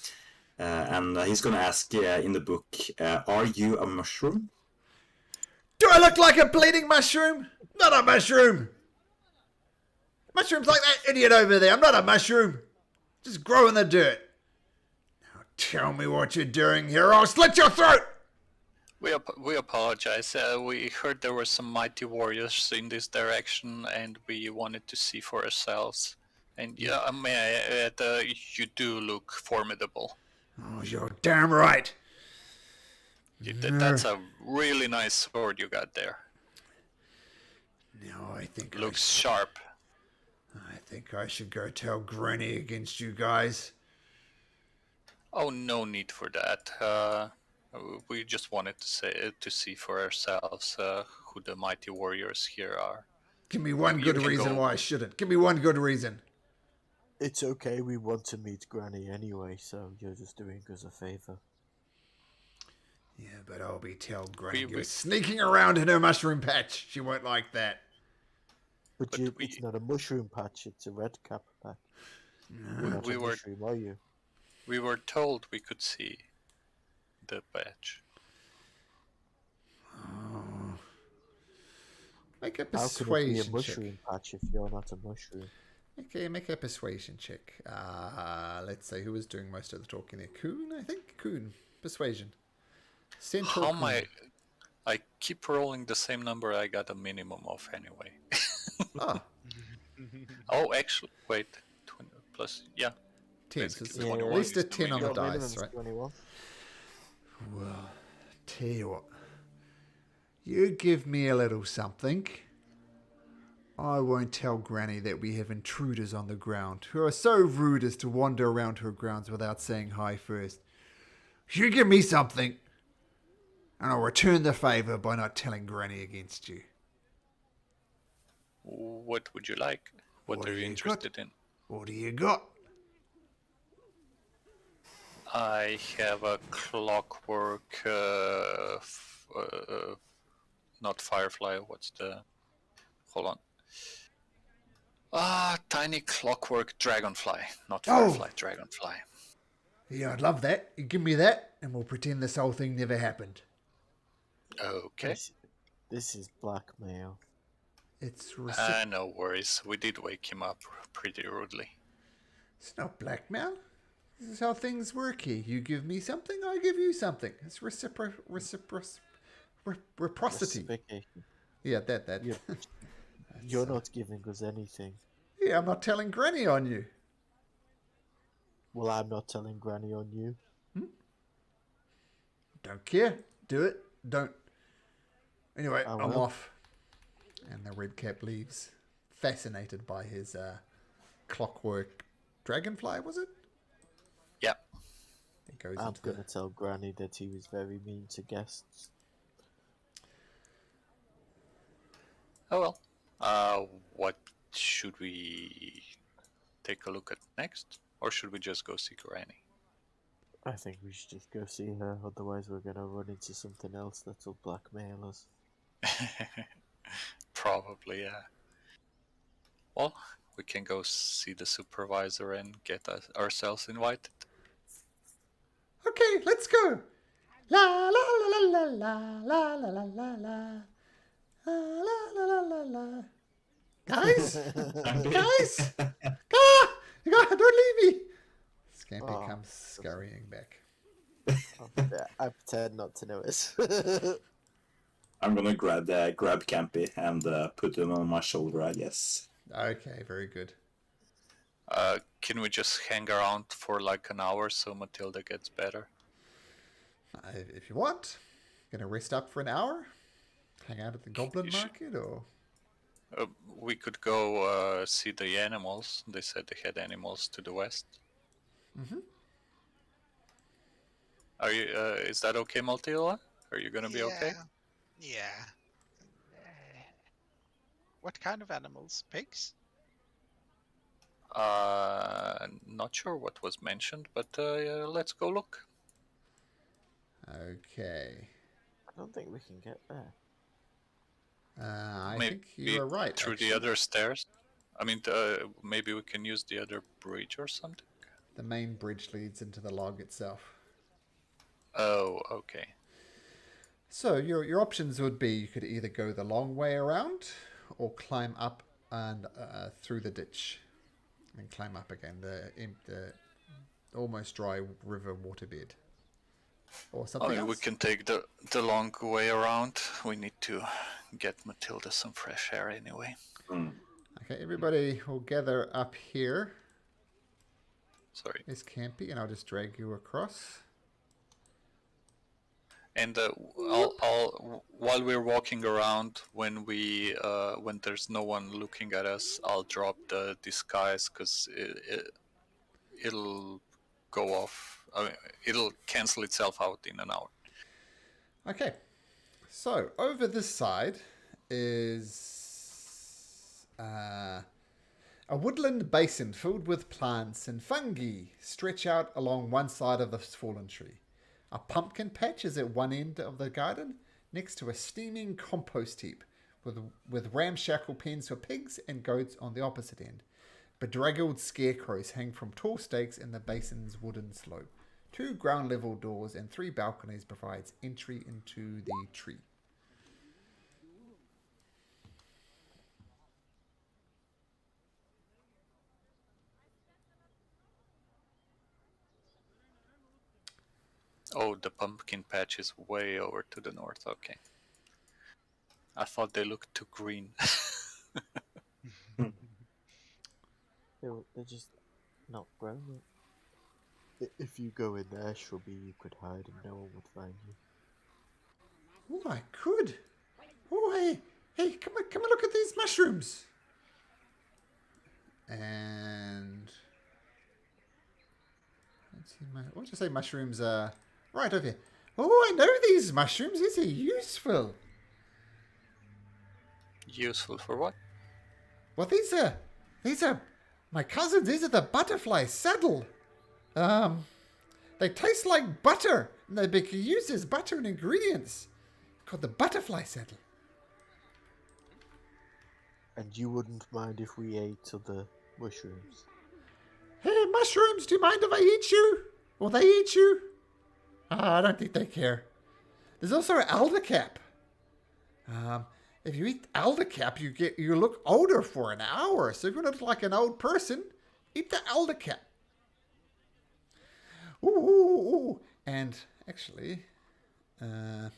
And he's gonna ask in the book, are you a mushroom? Do I look like a bleeding mushroom? Not a mushroom! Mushroom's like that idiot over there. I'm not a mushroom. Just grow in the dirt. Now tell me what you're doing here or I'll slit your throat! We apologize. We heard there were some mighty warriors in this direction, and we wanted to see for ourselves. And yeah, may I add, you do look formidable. Oh, you're damn right. That's a really nice sword you got there. Now I think Looks sharp. I think I should go tell Granny against you guys. Oh, no need for that. We just wanted to see for ourselves who the mighty warriors here are. Give me one You good can reason go. why I shouldn't. Give me one good reason. It's okay, we want to meet Granny anyway, so you're just doing us a favour. Yeah, but I'll be tell Granny We- you're sneaking around in her mushroom patch. She won't like that. But, But it's not a mushroom patch, it's a red cap patch. You're not we a were- mushroom, are you? We were told we could see the badge. Make a How can it be a persuasion check. mushroom patch if you're not a mushroom? Okay, make a persuasion check. Let's say who was doing most of the talking there. Coon, I think? Coon. Persuasion. Centaur How Coon. am I keep rolling the same number I got a minimum of anyway. Ah, Oh, actually, wait. 20 plus, yeah. 10. So Basically, it's 21 at least a is the 10 on the minimum. dice, Minimum's right? 21. Well, tell you what. You give me a little something. I won't tell Granny that we have intruders on the ground who are so rude as to wander around her grounds without saying hi first. You give me something, and I'll return the favour by not telling Granny against you. What would you like? What What are do you you interested in? What do you got? I have a clockwork, not firefly, what's the... Hold on. Tiny clockwork dragonfly, not Oh. firefly, dragonfly. Yeah, I'd love that. You give me that, and we'll pretend this whole thing never happened. Okay. This is blackmail. It's No worries. We did wake him up pretty rudely. It's not blackmail. This is how things work here. You give me something, I give you something. It's reciprocity. Reciprocation. Yeah, that. You're, you're not giving us anything. Yeah, I'm not telling Granny on you. Well, I'm not telling Granny on you. Don't care. Do it. Don't. Anyway, I I'm will. off. And the red cap leaves, fascinated by his clockwork dragonfly, was it? Yeah. It goes I'm into going to tell Granny that he was very mean to guests. Oh well. What should we take a look at next? Or should we just go see Granny? I think we should just go see her, otherwise we're going to run into something else that'll blackmail us. Probably, yeah. Well, we can go see the supervisor and get ourselves invited. Okay, let's go. La la la la la la la la la la. La la la la la la. Guys, I'm guys, don't leave me. Scampy Oh, comes scurrying back. Yeah, I pretend not to notice. I'm gonna grab Campy and put him on my shoulder, I guess. Okay, very good. Can we just hang around for like an hour so Matilda gets better? If you want, gonna rest up for an hour, hang out at the Goblin Market, or We could go see the animals. They said they had animals to the west. Mhm. Are you? Is that okay, Matilda? Are you gonna be okay? Yeah. What kind of animals? Pigs? Not sure what was mentioned, but let's go look. okay. I don't think we can get there. I Maybe think you are right. through actually. the other stairs. I mean, maybe we can use the other bridge or something. The main bridge leads into the log itself. Oh, okay. So your options would be you could either go the long way around, or climb up and through the ditch, and climb up again the almost dry river waterbed, or something I mean, else. we can take the long way around. We need to get Matilda some fresh air anyway. Okay, everybody will gather up here. Sorry. Is Campy, and I'll just drag you across. And while we're walking around, when there's no one looking at us, I'll drop the disguise because it'll go off. I mean, it'll cancel itself out in an hour. Okay, so over this side is a woodland basin filled with plants and fungi stretch out along one side of this fallen tree. A pumpkin patch is at one end of the garden, next to a steaming compost heap, with ramshackle pens for pigs and goats on the opposite end. Bedraggled scarecrows hang from tall stakes in the basin's wooden slope. 2 ground-level doors and 3 balconies provides entry into the tree. Oh, the pumpkin patch is way over to the north. Okay. I thought they looked too green. They're just not grown yet. If you go in there, shrubby, you could hide and no one would find you. Oh, I could. Oh, hey, come and look at these mushrooms. And let's see, what did you say? Mushrooms are right over here. Oh, I know these mushrooms. These are useful. Useful for what? Well, these are my cousins. These are the butterfly saddle. They taste like butter, and they be used as butter and ingredients. Called the butterfly saddle. And you wouldn't mind if we ate other mushrooms? Hey, mushrooms, do you mind if I eat you? Or they eat you? I don't think they care. There's also eldercap. If you eat eldercap, you look older for an hour. So if you look like an old person, eat the eldercap. Ooh. And actually, I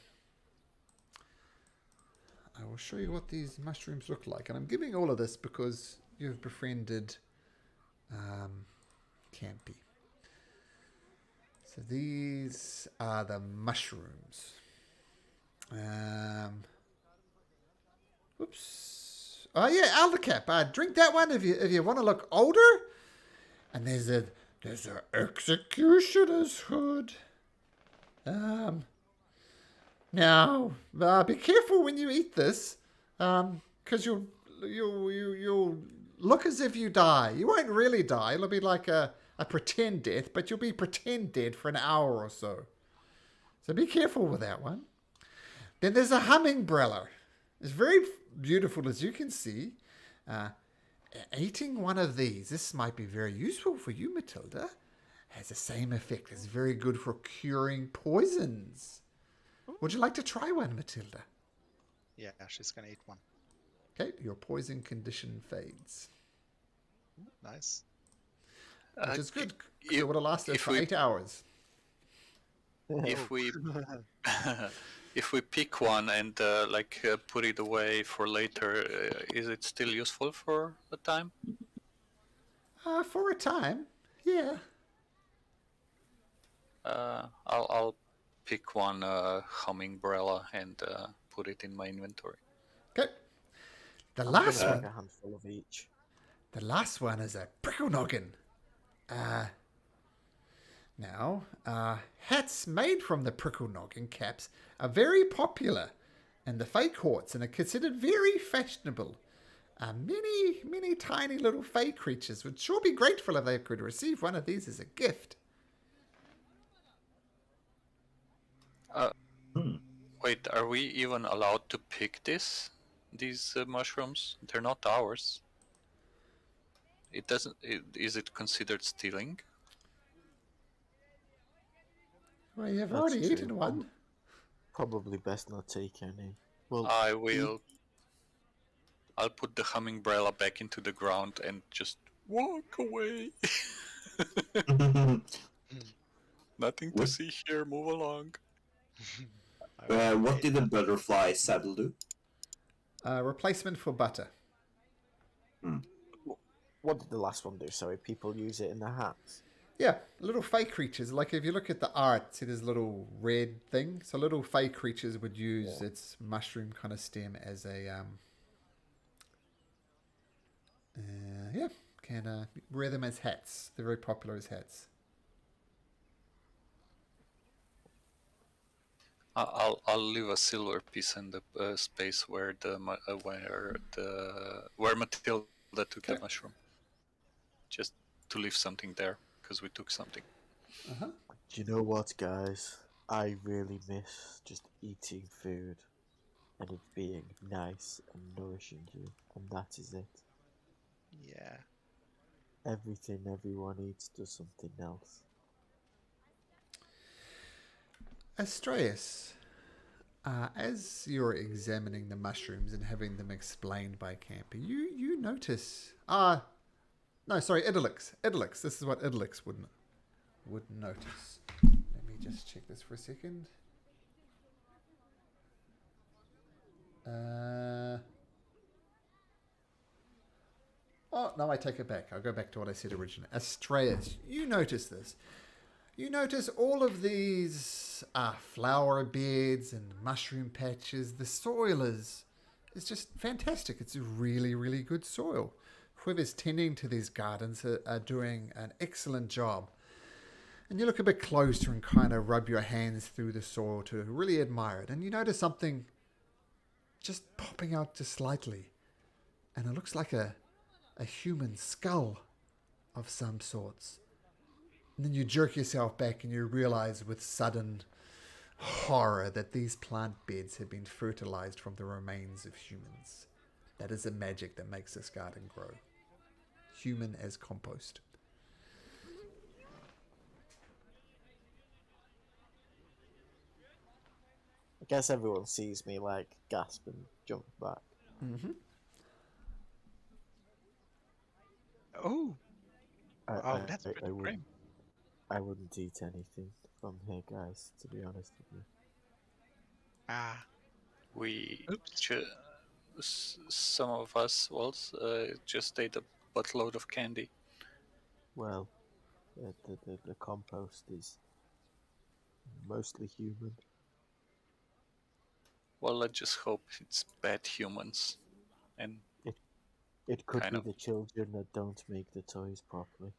will show you what these mushrooms look like. And I'm giving all of this because you've befriended Campy. So these are the mushrooms. Oops. Oh yeah, eldercap. Drink that one if you want to look older. And there's a executioner's hood. Now, be careful when you eat this, because you'll look as if you die. You won't really die. It'll be like a pretend death, but you'll be pretend dead for an hour or so. So be careful with that one. Then there's a hummingbrella. It's very beautiful, as you can see. Eating one of these, this might be very useful for you, Matilda. Has the same effect. It's very good for curing poisons. Would you like to try one, Matilda? Yeah, she's gonna eat one. Okay, your poison condition fades, Nice. which is c- good. 'Cause it would have lasted if for we 8 hours. if we if we pick one and put it away for later, is it still useful for a time? For a time, yeah. I'll pick one hummingbrella and put it in my inventory. Okay. The I'm last gonna one. make a handful of each. The last one is a prickle noggin. Now, hats made from the prickle noggin caps are very popular in the Fey courts and are considered very fashionable. Many tiny little Fey creatures would sure be grateful if they could receive one of these as a gift. Wait, are we even allowed to pick these mushrooms? They're not ours. It doesn't. Is it considered stealing? Well, you've That's already true. eaten one. Probably best not take any. Well, I will. I'll put the hummingbrella back into the ground and just walk away. Nothing to What? see here. Move along. What did the butterfly saddle do? Replacement for butter. what did the last one do? Sorry, people use it in their hats. Yeah, little Fey creatures. Like if you look at the art, see this little red thing. So little Fey creatures would use its mushroom kind of stem as a can wear them as hats. They're very popular as hats. I'll leave a silver piece in the space where where Matilda took the mushroom. Just to leave something there because we took something. Do you know what, guys? I really miss just eating food and it being nice and nourishing you, and that is it. Yeah. Everything everyone eats does something else. Astraeus, as you're examining the mushrooms and having them explained by Camper, you notice... no, sorry, Idylix. Idylix. This is what Idylix would notice. Let me just check this for a second. Oh, no, I take it back. I'll go back to what I said originally. Astraeus, you notice this. You notice all of these flower beds and mushroom patches. The soil is just fantastic. It's a really, really good soil. Whoever's tending to these gardens are doing an excellent job. And you look a bit closer and kind of rub your hands through the soil to really admire it. And you notice something just popping out just slightly. And it looks like a human skull of some sorts. And then you jerk yourself back and you realize with sudden horror that these plant beds have been fertilized from the remains of humans. That is the magic that makes this garden grow. Human as compost. I guess everyone sees me like gasp and jump back. Mm-hmm. Oh, I, that's I, pretty I grim. wouldn't, I wouldn't eat anything from here, guys, to be honest with you. Ah, We oops. some of us just ate a buttload of candy. Well, the compost is mostly human. Well, let's just hope it's bad humans, and It could Kind be of. the children that don't make the toys properly.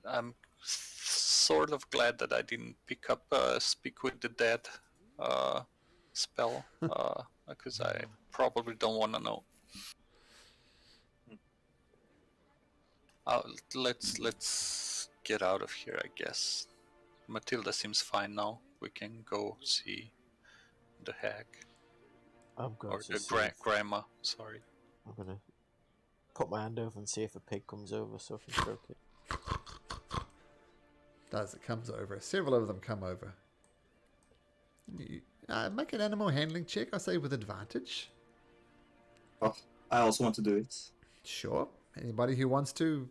I'm sort of glad that I didn't pick up Speak with the Dead spell, because I probably don't want to know. Let's get out of here, I guess. Matilda seems fine now. We can go see the hag. I'm going Or to the see if- grandma, sorry. I'm gonna put my hand over and see if a pig comes over so I can stroke it. It comes over. Several of them come over. You, make an animal handling check, I say, with advantage. Oh, I also want to do it. Sure. Anybody who wants to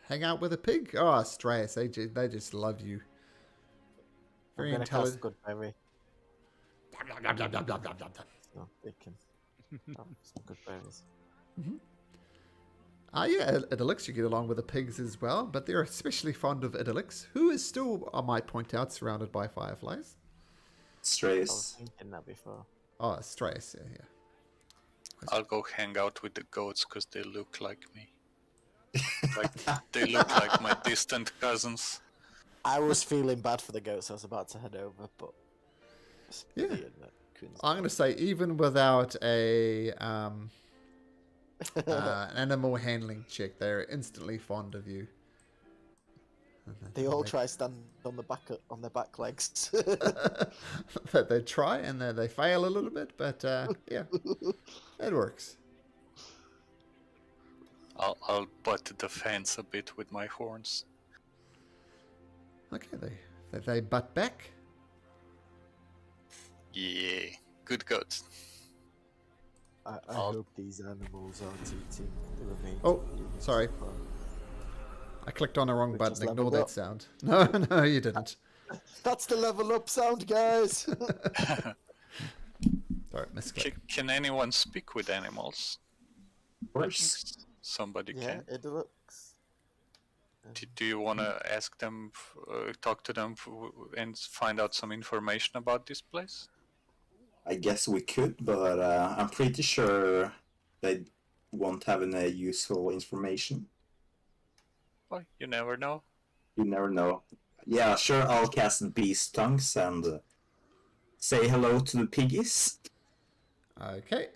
hang out with a pig? Oh, Strauss, they just love you. I'm Very gonna cast intelligent. Good Berry. So they can have some good berries. Yeah, Idylix, you get along with the pigs as well, but they're especially fond of Idylix, who is still, I might point out, surrounded by fireflies. I was Strays. thinking that before. Oh, Strauss, yeah. I'll go hang out with the goats because they look like me. Like they look like my distant cousins. I was feeling bad for the goats. I was about to head over, but Yeah. Coons I'm going to say, even without an animal handling check, they're instantly fond of you. they all try stand on their back legs. They try and they fail a little bit, but yeah, it works. I'll butt the fence a bit with my horns. Okay, they butt back. Yeah, good goats. I hope these animals aren't eating the remaining. Oh, humans sorry. so far. I clicked on the wrong We button. just Ignore leveled that up. sound. No, you didn't. That's the level up sound, guys. Sorry, misclick. Can anyone speak with animals? Of course. Somebody yeah, can. it looks. Do you want to ask them, talk to them, and find out some information about this place? I guess we could, but I'm pretty sure they won't have any useful information. Well, you never know. You never know. Yeah, sure, I'll cast Beast Tongues and say hello to the piggies. Okay.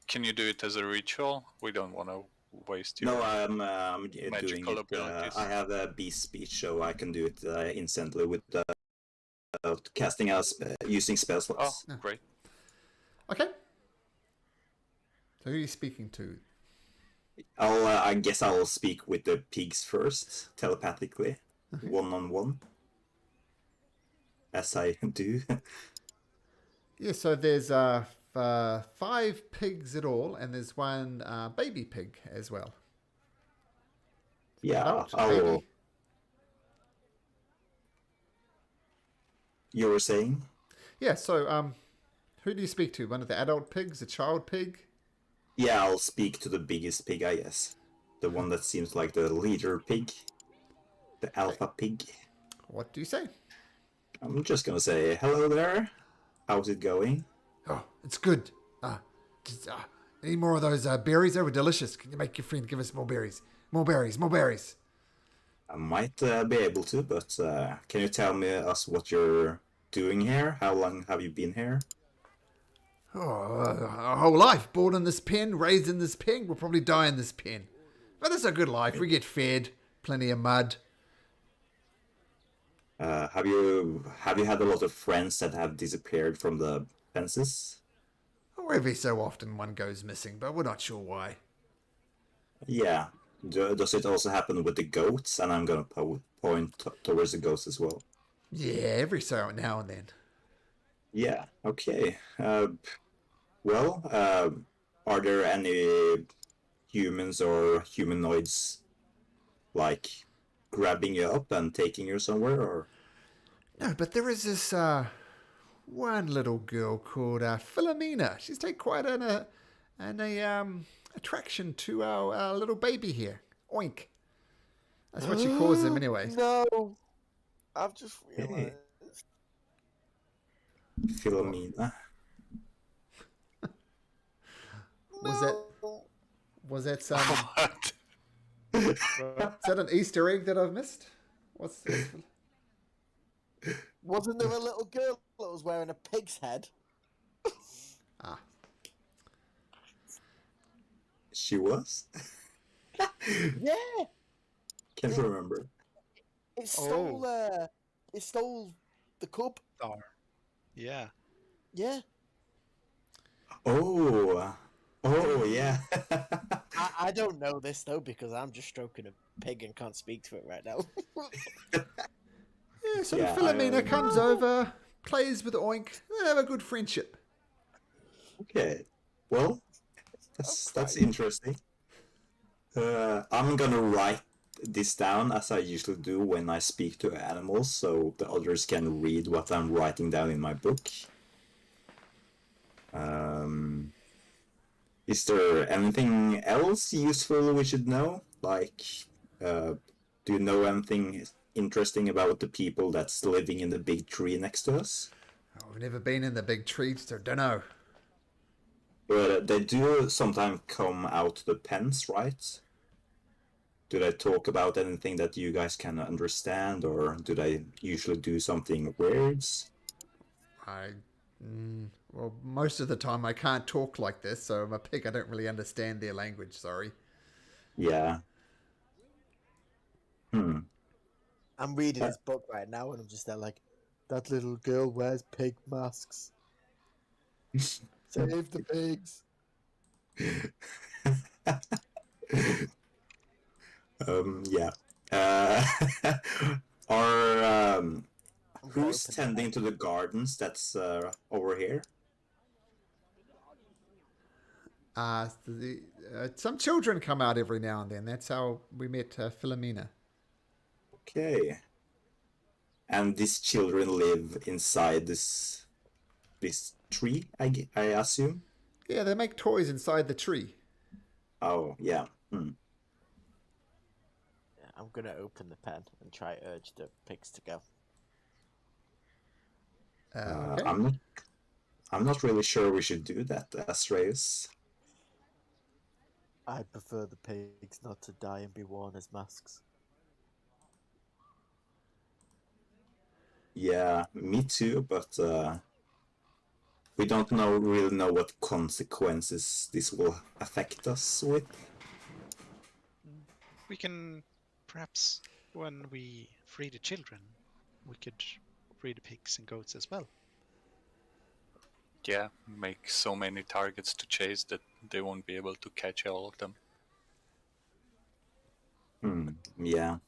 Can you do it as a ritual? We don't want to waste your... No, I'm doing magical it. abilities. I have a beast speech, so I can do it instantly without casting out using spell Oh, slots. great. Okay. So who are you speaking to? I guess I'll speak with the pigs first, telepathically, one-on-one, as I do. Yeah, so there's 5 pigs at all, and there's one baby pig as well. Yeah, Adult, I'll. baby. You were saying? Yeah, so who do you speak to? One of the adult pigs, a child pig? Yeah, I'll speak to the biggest pig, I guess. The one that seems like the leader pig. The alpha pig. What do you say? I'm just gonna say, hello there. How's it going? Oh, it's good. Any more of those berries? They were delicious. Can you make your friend give us more berries? More berries, more berries. I might be able to, but can you tell me what you're doing here? How long have you been here? Oh, our whole life. Born in this pen, raised in this pen. We'll probably die in this pen. But it's a good life. We get fed. Plenty of mud. Have you had a lot of friends that have disappeared from the fences? Oh, every so often one goes missing, but we're not sure why. Yeah. Does it also happen with the goats? And I'm gonna point towards the goats as well. Yeah, every so now and then. Yeah. Okay. Well, are there any humans or humanoids like grabbing you up and taking you somewhere, or? No, but there is this one little girl called Philomena. She's taken quite an attraction to our little baby here. Oink. That's what she calls him anyway. No, I've just realised. Philomena. Was that some? What? Is that an Easter egg that I've missed? What's this? Wasn't there a little girl that was wearing a pig's head? Ah, She was? Yeah, Can't remember. it stole. It stole the cub. Star. Yeah. Yeah. Oh, Oh yeah. I don't know this though because I'm just stroking a pig and can't speak to it right now. Yeah, so Yeah, Philomena comes over, plays with Oink, they have a good friendship. Okay. Well, that's interesting. I'm gonna write this down as I usually do when I speak to animals, so the others can read what I'm writing down in my book. Is there anything else useful we should know? Like, do you know anything interesting about the people that's living in the big tree next to us? Oh, I've never been in the big trees, so don't know. But they do sometimes come out to the pens, right? Do they talk about anything that you guys can understand, or do they usually do something weird? Well, most of the time I can't talk like this, so I'm a pig. I don't really understand their language, sorry. Yeah. I'm reading his book right now and I'm just there like, that little girl wears pig masks. Save the pigs. Yeah. Are who's tending to the gardens that's over here? Some children come out every now and then. That's how we met Philomena. Okay. And these children live inside this tree, I assume? Yeah, they make toys inside the tree. Oh, yeah. I'm gonna open the pen and try urge the pigs to go. Okay. I'm not really sure we should do that, Asreus. I prefer the pigs not to die and be worn as masks. Yeah, me too, but we don't really know what consequences this will affect us with. We can perhaps, when we free the children, we could free the pigs and goats as well. Yeah, make so many targets to chase that they won't be able to catch all of them. Yeah.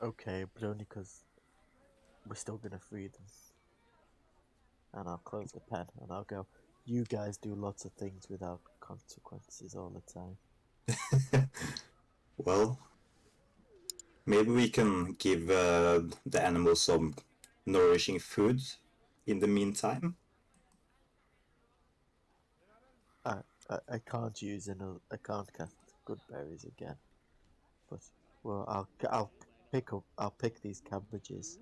Okay, but only because we're still gonna free them. And I'll close the pen and I'll go, you guys do lots of things without consequences all the time. Well, maybe we can give the animals some nourishing food in the meantime. I can't I can't cast good berries again. But well, I'll pick these cabbages.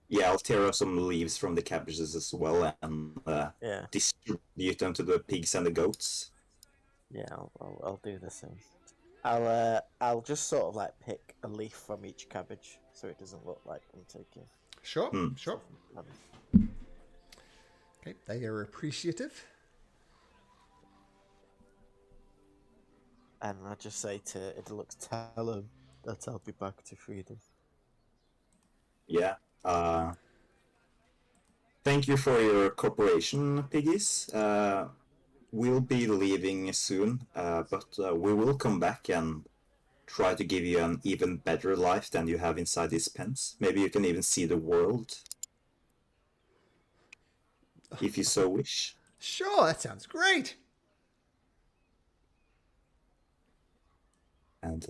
Yeah, I'll tear off some leaves from the cabbages as well and Yeah, distribute them to the pigs and the goats. yeah, I'll do the same. I'll just sort of like pick a leaf from each cabbage so it doesn't look like I'm taking. Sure, sure. Okay, they are appreciative. And I just say to Idlux, tell them that I'll be back to free them. Yeah. Thank you for your cooperation, piggies. We'll be leaving soon, but we will come back and try to give you an even better life than you have inside these pens. Maybe you can even see the world, if you so wish. Sure, that sounds great. And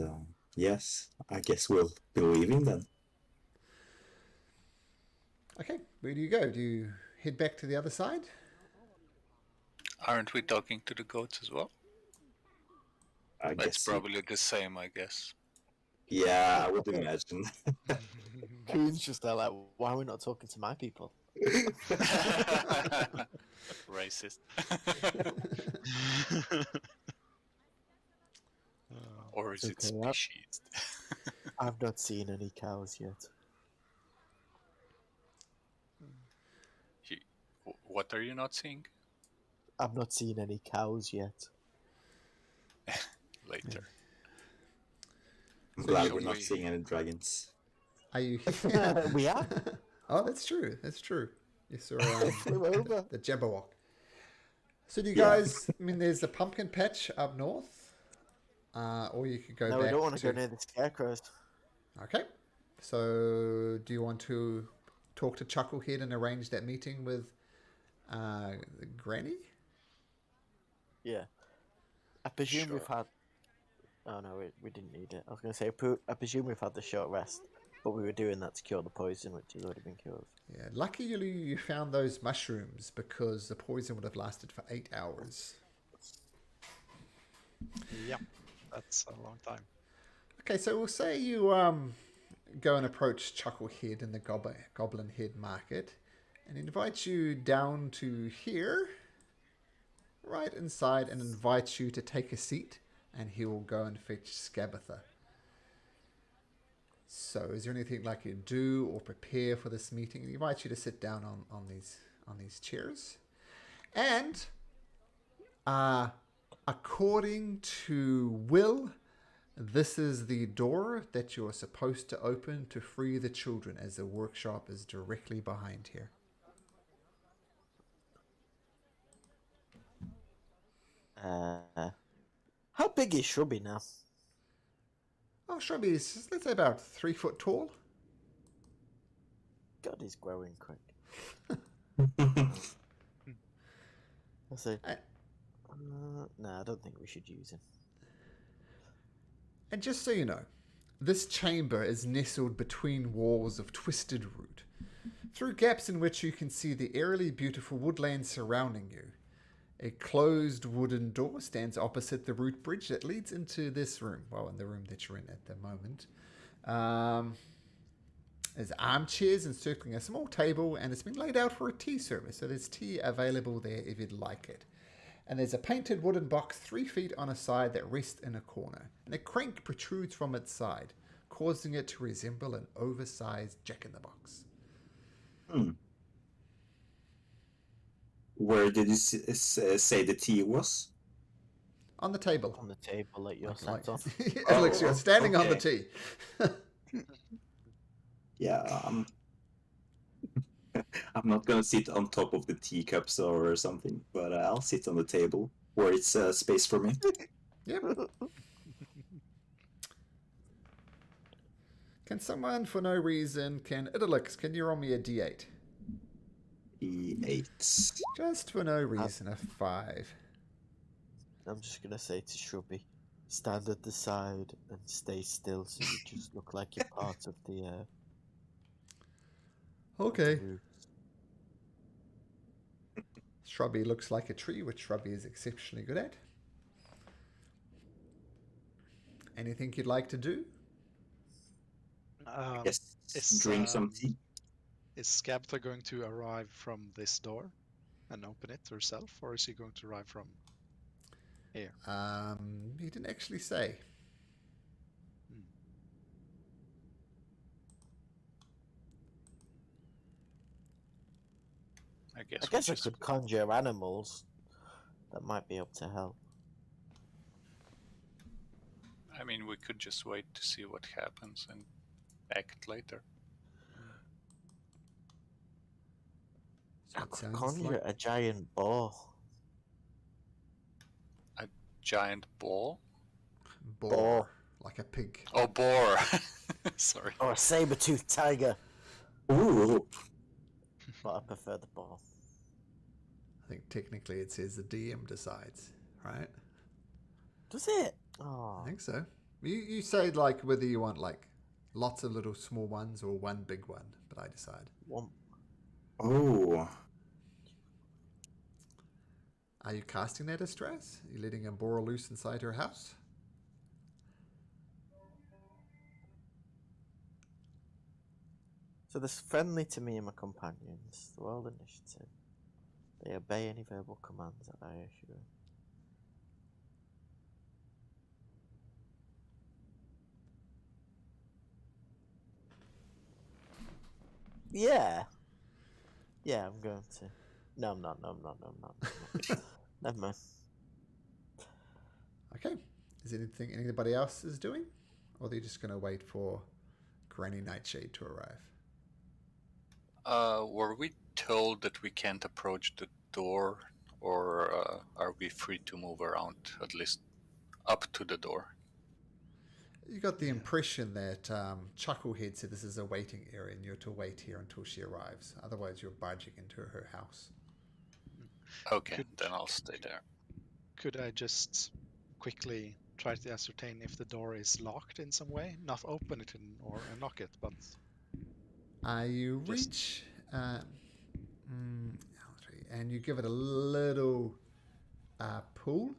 yes, I guess we'll be leaving then. Okay, where do you go? Do you head back to the other side? Aren't we talking to the goats as well? I That's guess. probably the same, I guess. Yeah, I would imagine. Coon's just there like, why are we not talking to my people? Racist. Or is it Okay, yeah. species? I've not seen any cows yet. What are you not seeing? I've not seen any cows yet. Later. I'm glad shall we're not we- seeing any dragons. Are you? We are. Oh, that's true. That's true. You saw Flew over. the Jabberwock. So do you Yeah. guys? I mean, there's a pumpkin patch up north, or you could go No, back we don't want to to. go near the scarecrows. Okay. So do you want to talk to Chucklehead and arrange that meeting with Granny? Yeah. I presume we've Sure. had. Oh no, we didn't need it. I was going to say, I presume we've had the short rest, but we were doing that to cure the poison, which has already been cured. Yeah. Luckily, you found those mushrooms because the poison would have lasted for 8 hours. Yeah, that's a long time. Okay, so we'll say you go and approach Chucklehead in the Goblin Head Market, and he invites you down to here, right inside, and invites you to take a seat, and he will go and fetch Scabatha. So, is there anything like you do or prepare for this meeting? He invites you to sit down on these chairs, and according to Will, this is the door that you are supposed to open to free the children, as the workshop is directly behind here. How big is Shrubby now? Oh, Shrubby is, let's say, about 3 foot tall. God, he's growing quick. I say, I- no, I don't think we should use him. And just so you know, this chamber is nestled between walls of twisted root, through gaps in which you can see the eerily beautiful woodland surrounding you. A closed wooden door stands opposite the root bridge that leads into this room, well, in the room that you're in at the moment. There's armchairs encircling a small table, and it's been laid out for a tea service, so there's tea available there if you'd like it. And there's a painted wooden box 3 feet on a side that rests in a corner, and a crank protrudes from its side, causing it to resemble an oversized jack-in-the-box. Where did you say the tea was? On the table. On the table that you're Like- sat on. Alex, you're standing on the okay. tea. Yeah, I'm not gonna sit on top of the teacups or something, but I'll sit on the table where it's space for me. Yep. Can someone, for no reason, Idolix, can you roll me a d8? E8. Just for no reason, a 5. I'm just going to say to Shrubby, stand at the side and stay still so you just look like you're part of the Okay. roots. Shrubby looks like a tree, which Shrubby is exceptionally good at. Anything you'd like to do? Yes, is, drink some tea. Is Scabatha going to arrive from this door and open it herself, or is he going to arrive from here? He didn't actually say. I guess. I we guess I just- could conjure animals that might be able to help. I mean, we could just wait to see what happens and act later. So I it could sounds conjure like a giant boar. Giant ball? boar, like a pig. Oh, boar! Sorry. Or a saber-toothed tiger. Ooh, But I prefer the boar. I think technically it says the DM decides, right? Does it? Oh, I think so. You say like whether you want like lots of little small ones or one big one, but I decide. one. oh. Are you casting that as stress? Are you letting a boar loose inside your house? So they're friendly to me and my companions. The world initiative. They obey any verbal commands that I issue. Yeah. Yeah, I'm going to. No, I'm not. No, I'm not. No, I'm not. No, I'm not. Never mind. Okay. Is anything anybody else is doing? Or are they just going to wait for Granny Nightshade to arrive? Were we told that we can't approach the door or are we free to move around, at least up to the door? You got the Yeah. impression that Chucklehead said this is a waiting area and you're to wait here until she arrives. Otherwise, you're barging into her house. Okay, then I'll stay there. Could I just quickly try to ascertain if the door is locked in some way? Not open it or unlock it, but You Just- reach and you give it a little pull.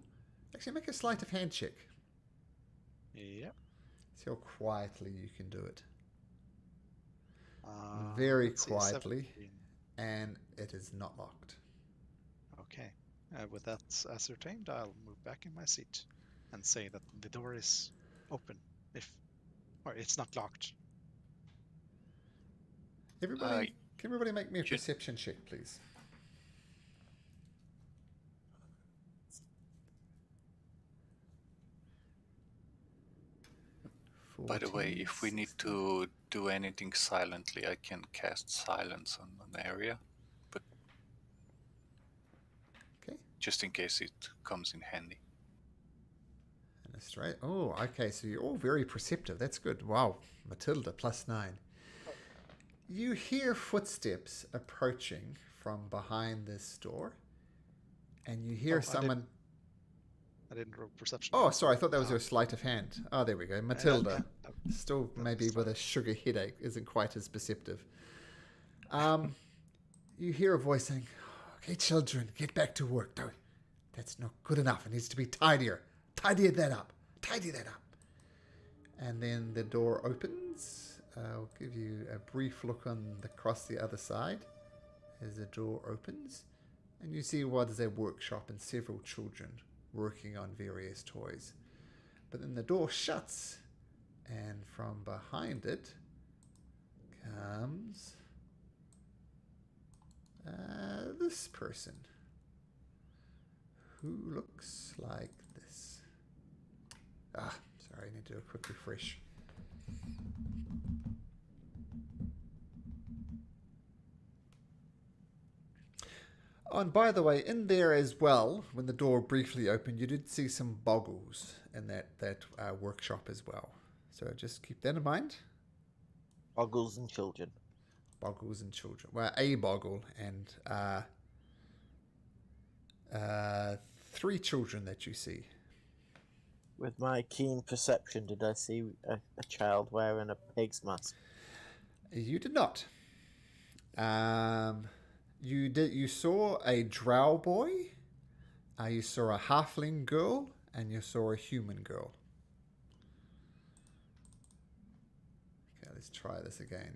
Actually, make a sleight of hand check. yeah. See how quietly you can do it. Uh, Very let's see, quietly. 17. And it is not locked. Okay. With that ascertained, I'll move back in my seat and say that the door is open, or it's not locked. Everybody, can everybody make me a should- perception check, please? By the way, 14, if we need 16. to do anything silently, I can cast silence on an area, but Okay. just in case it comes in handy. And a straight. Oh, okay. So you're all very perceptive. That's good. Wow. Matilda, +9. You hear footsteps approaching from behind this door. And you hear Oh, someone. I didn't roll perception. Oh, sorry. I thought that was Ah. your sleight of hand. Oh, there we go. Matilda. Yeah. Still That maybe was with a sugar headache. Isn't quite as perceptive. You hear a voice saying, "Okay, children, get back to work. Though that's not good enough. It needs to be tidier. Tidy that up. Tidy that up." And then the door opens. I'll give you a brief look across the other side as the door opens. And you see what is a workshop and several children working on various toys. But then the door shuts, and from behind it comes this person who looks like this. Sorry, I need to do a quick refresh. Oh, and by the way, in there as well, when the door briefly opened, you did see some boggles in that workshop as well. So just keep that in mind. Boggles and children. Boggles and children. Well, a boggle and 3 children that you see. With my keen perception, did I see a child wearing a pig's mask? You did not. You saw a drow boy, you saw a halfling girl, and you saw a human girl. Okay, let's try this again.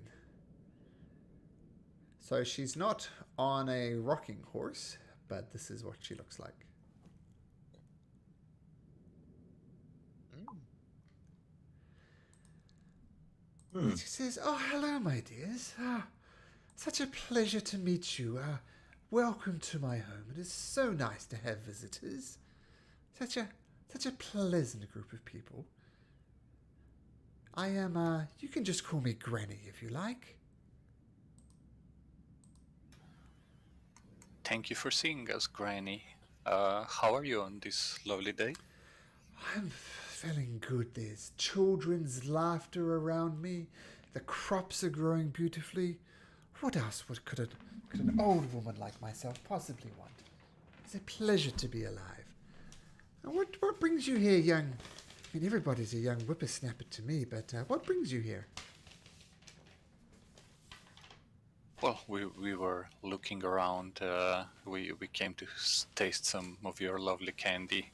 So she's not on a rocking horse, but this is what she looks like. Mm. She says, "Oh, hello, my dears. Such a pleasure to meet you. Welcome to my home. It is so nice to have visitors. Such a pleasant group of people. I am, you can just call me Granny if you like." Thank you for seeing us, Granny. How are you on this lovely day? I'm feeling good. There's children's laughter around me. The crops are growing beautifully. What else could an old woman like myself possibly want? It's a pleasure to be alive. And what brings you here, young? I mean, everybody's a young whippersnapper to me, but what brings you here? Well, we were looking around. We came to taste some of your lovely candy.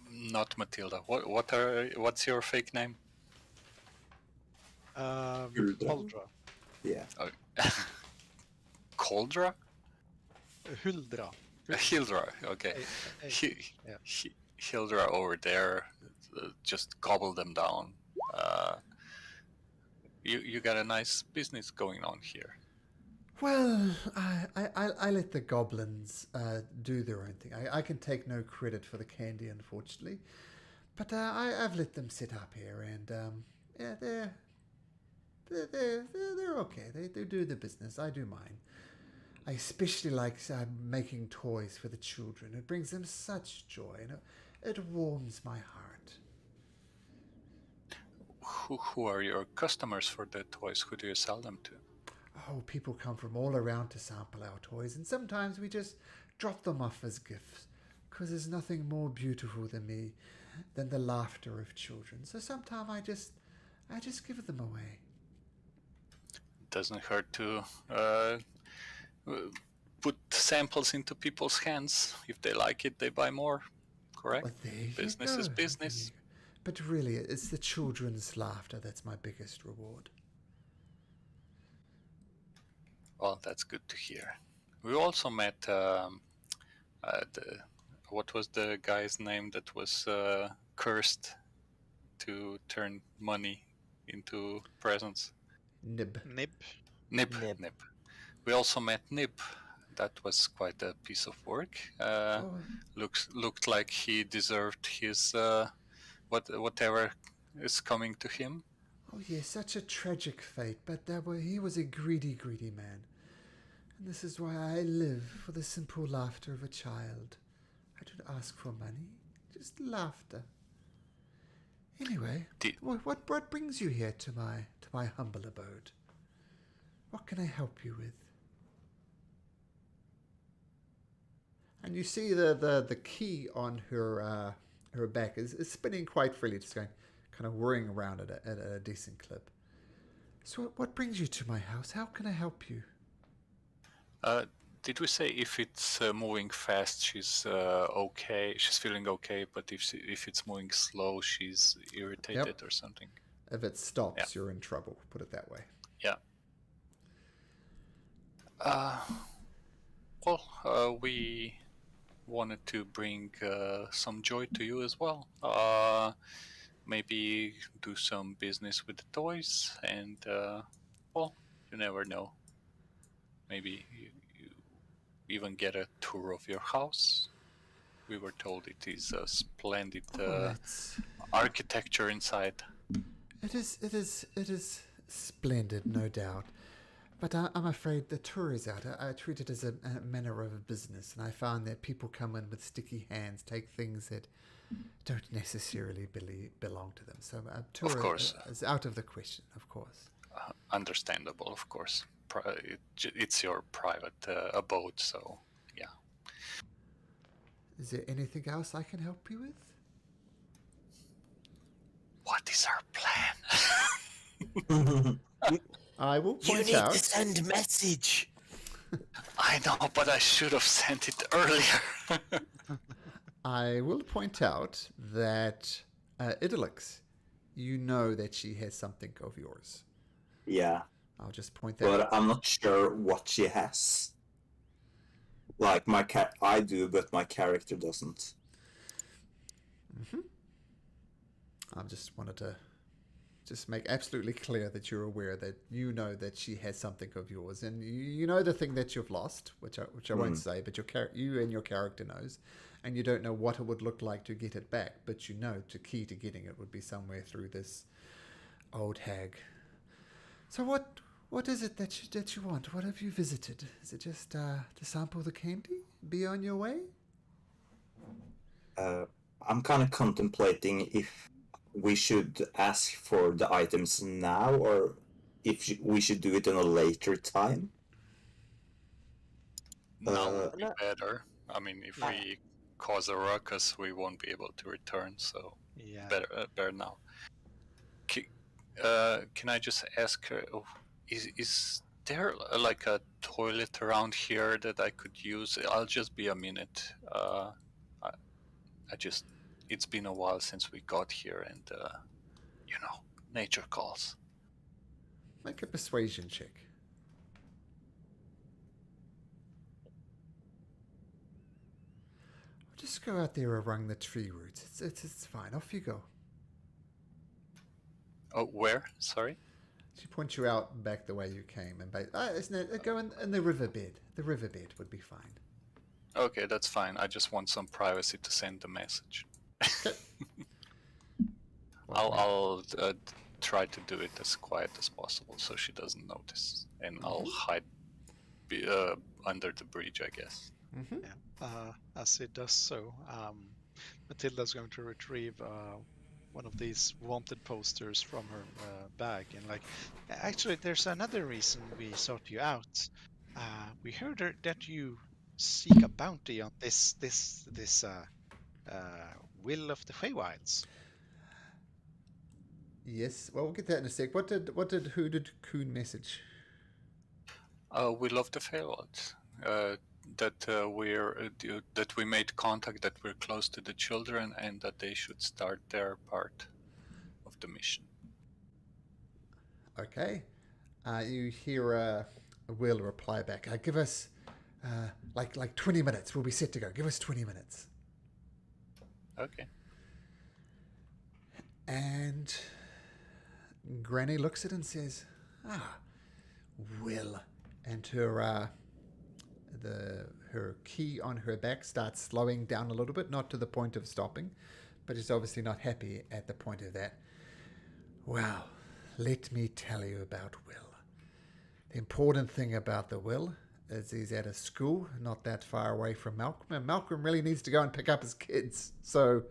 Not Matilda. What's your fake name? Huldra. Yeah. Coldra? Huldra. Hildra. Okay. Yeah. Hildra over there. Just gobble them down. You got a nice business going on here. Well, I let the goblins do their own thing. I can take no credit for the candy, unfortunately. But I've let them sit up here, and yeah, they're okay. They do the business. I do mine. I especially like making toys for the children. It brings them such joy, and it warms my heart. Who are your customers for the toys? Who do you sell them to? Oh, people come from all around to sample our toys, and sometimes we just drop them off as gifts, because there's nothing more beautiful than the laughter of children. So sometimes I just give them away. Doesn't hurt to put samples into people's hands. If they like it, they buy more. Correct? Well, there you Business is go. business. But really, it's the children's laughter that's my biggest reward. Well, that's good to hear. We also met what was the guy's name that was cursed to turn money into presents? Nib. Nib. Nib. Nib. Nib. We also met Nib. That was quite a piece of work. Oh, Looked like he deserved his whatever is coming to him. oh yes, such a tragic fate. But he was a greedy, greedy man. And this is why I live, for the simple laughter of a child. I don't ask for money, just laughter. Anyway, what brings you here to my humble abode? What can I help you with? And you see the key on her back is spinning quite freely, just going, kind of whirring around at a decent clip. So what brings you to my house? How can I help you? Did we say if it's moving fast, she's okay? She's feeling okay, but if it's moving slow, she's irritated or something. If it stops, Yeah. you're in trouble. Put it that way. Yeah. We wanted to bring some joy to you as well. Maybe do some business with the toys, and you never know. Maybe you even get a tour of your house. We were told it is a splendid architecture inside. It is splendid, no doubt. But I'm afraid the tour is out. I treat it as a manner of a business, and I found that people come in with sticky hands, take things that don't necessarily belong to them. So a tour Of course. is out of the question, of course. Understandable, of course. It's your private abode, so yeah. Is there anything else I can help you with? What is our plan? I will You point need out. to send message. I know, but I should have sent it earlier. I will point out that Idylix, you know that she has something of yours. Yeah, I'll just point that out. but I'm not sure what she has. Like I do, but my character doesn't. I just wanted to just make absolutely clear that you're aware that you know that she has something of yours, and you know the thing that you've lost, which I won't say, but you and your character knows, and you don't know what it would look like to get it back, but you know the key to getting it would be somewhere through this old hag. So what is it that you want? What have you visited? Is it just to sample the candy? Be on your way? I'm kind of contemplating if we should ask for the items now, or if we should do it in a later time. Now would be better. I mean, if we cause a ruckus, we won't be able to return, so Yeah. better now. Can I just ask her, is there like a toilet around here that I could use? I'll just be a minute. It's been a while since we got here, and nature calls. Make a persuasion check. Just go out there along the tree roots. It's fine. Off you go. Oh, where? Sorry? She points you out back the way you came, and isn't it? Go in the riverbed. The riverbed would be fine. Okay, that's fine. I just want some privacy to send the message. I'll try to do it as quiet as possible so she doesn't notice, and I'll hide under the bridge, I guess. Mm-hmm. Yeah. As it does so, Matilda's going to retrieve one of these wanted posters from her bag and like, actually, there's another reason we sought you out. We heard that you seek a bounty on this Will of the Feywilds. Yes. Well, we'll get that in a sec. Who did Kuhn message? We love the Feywilds. That we made contact, that we're close to the children, and that they should start their part of the mission. Okay. You hear Will reply back. Give us like 20 minutes. We'll be set to go. Give us 20 minutes. Okay. And Granny looks at it and says, Will. And her key on her back starts slowing down a little bit, not to the point of stopping, but she's obviously not happy at the point of that. Well, let me tell you about Will. The important thing about the Will is he's at a school not that far away from Malcolm, and Malcolm really needs to go and pick up his kids. So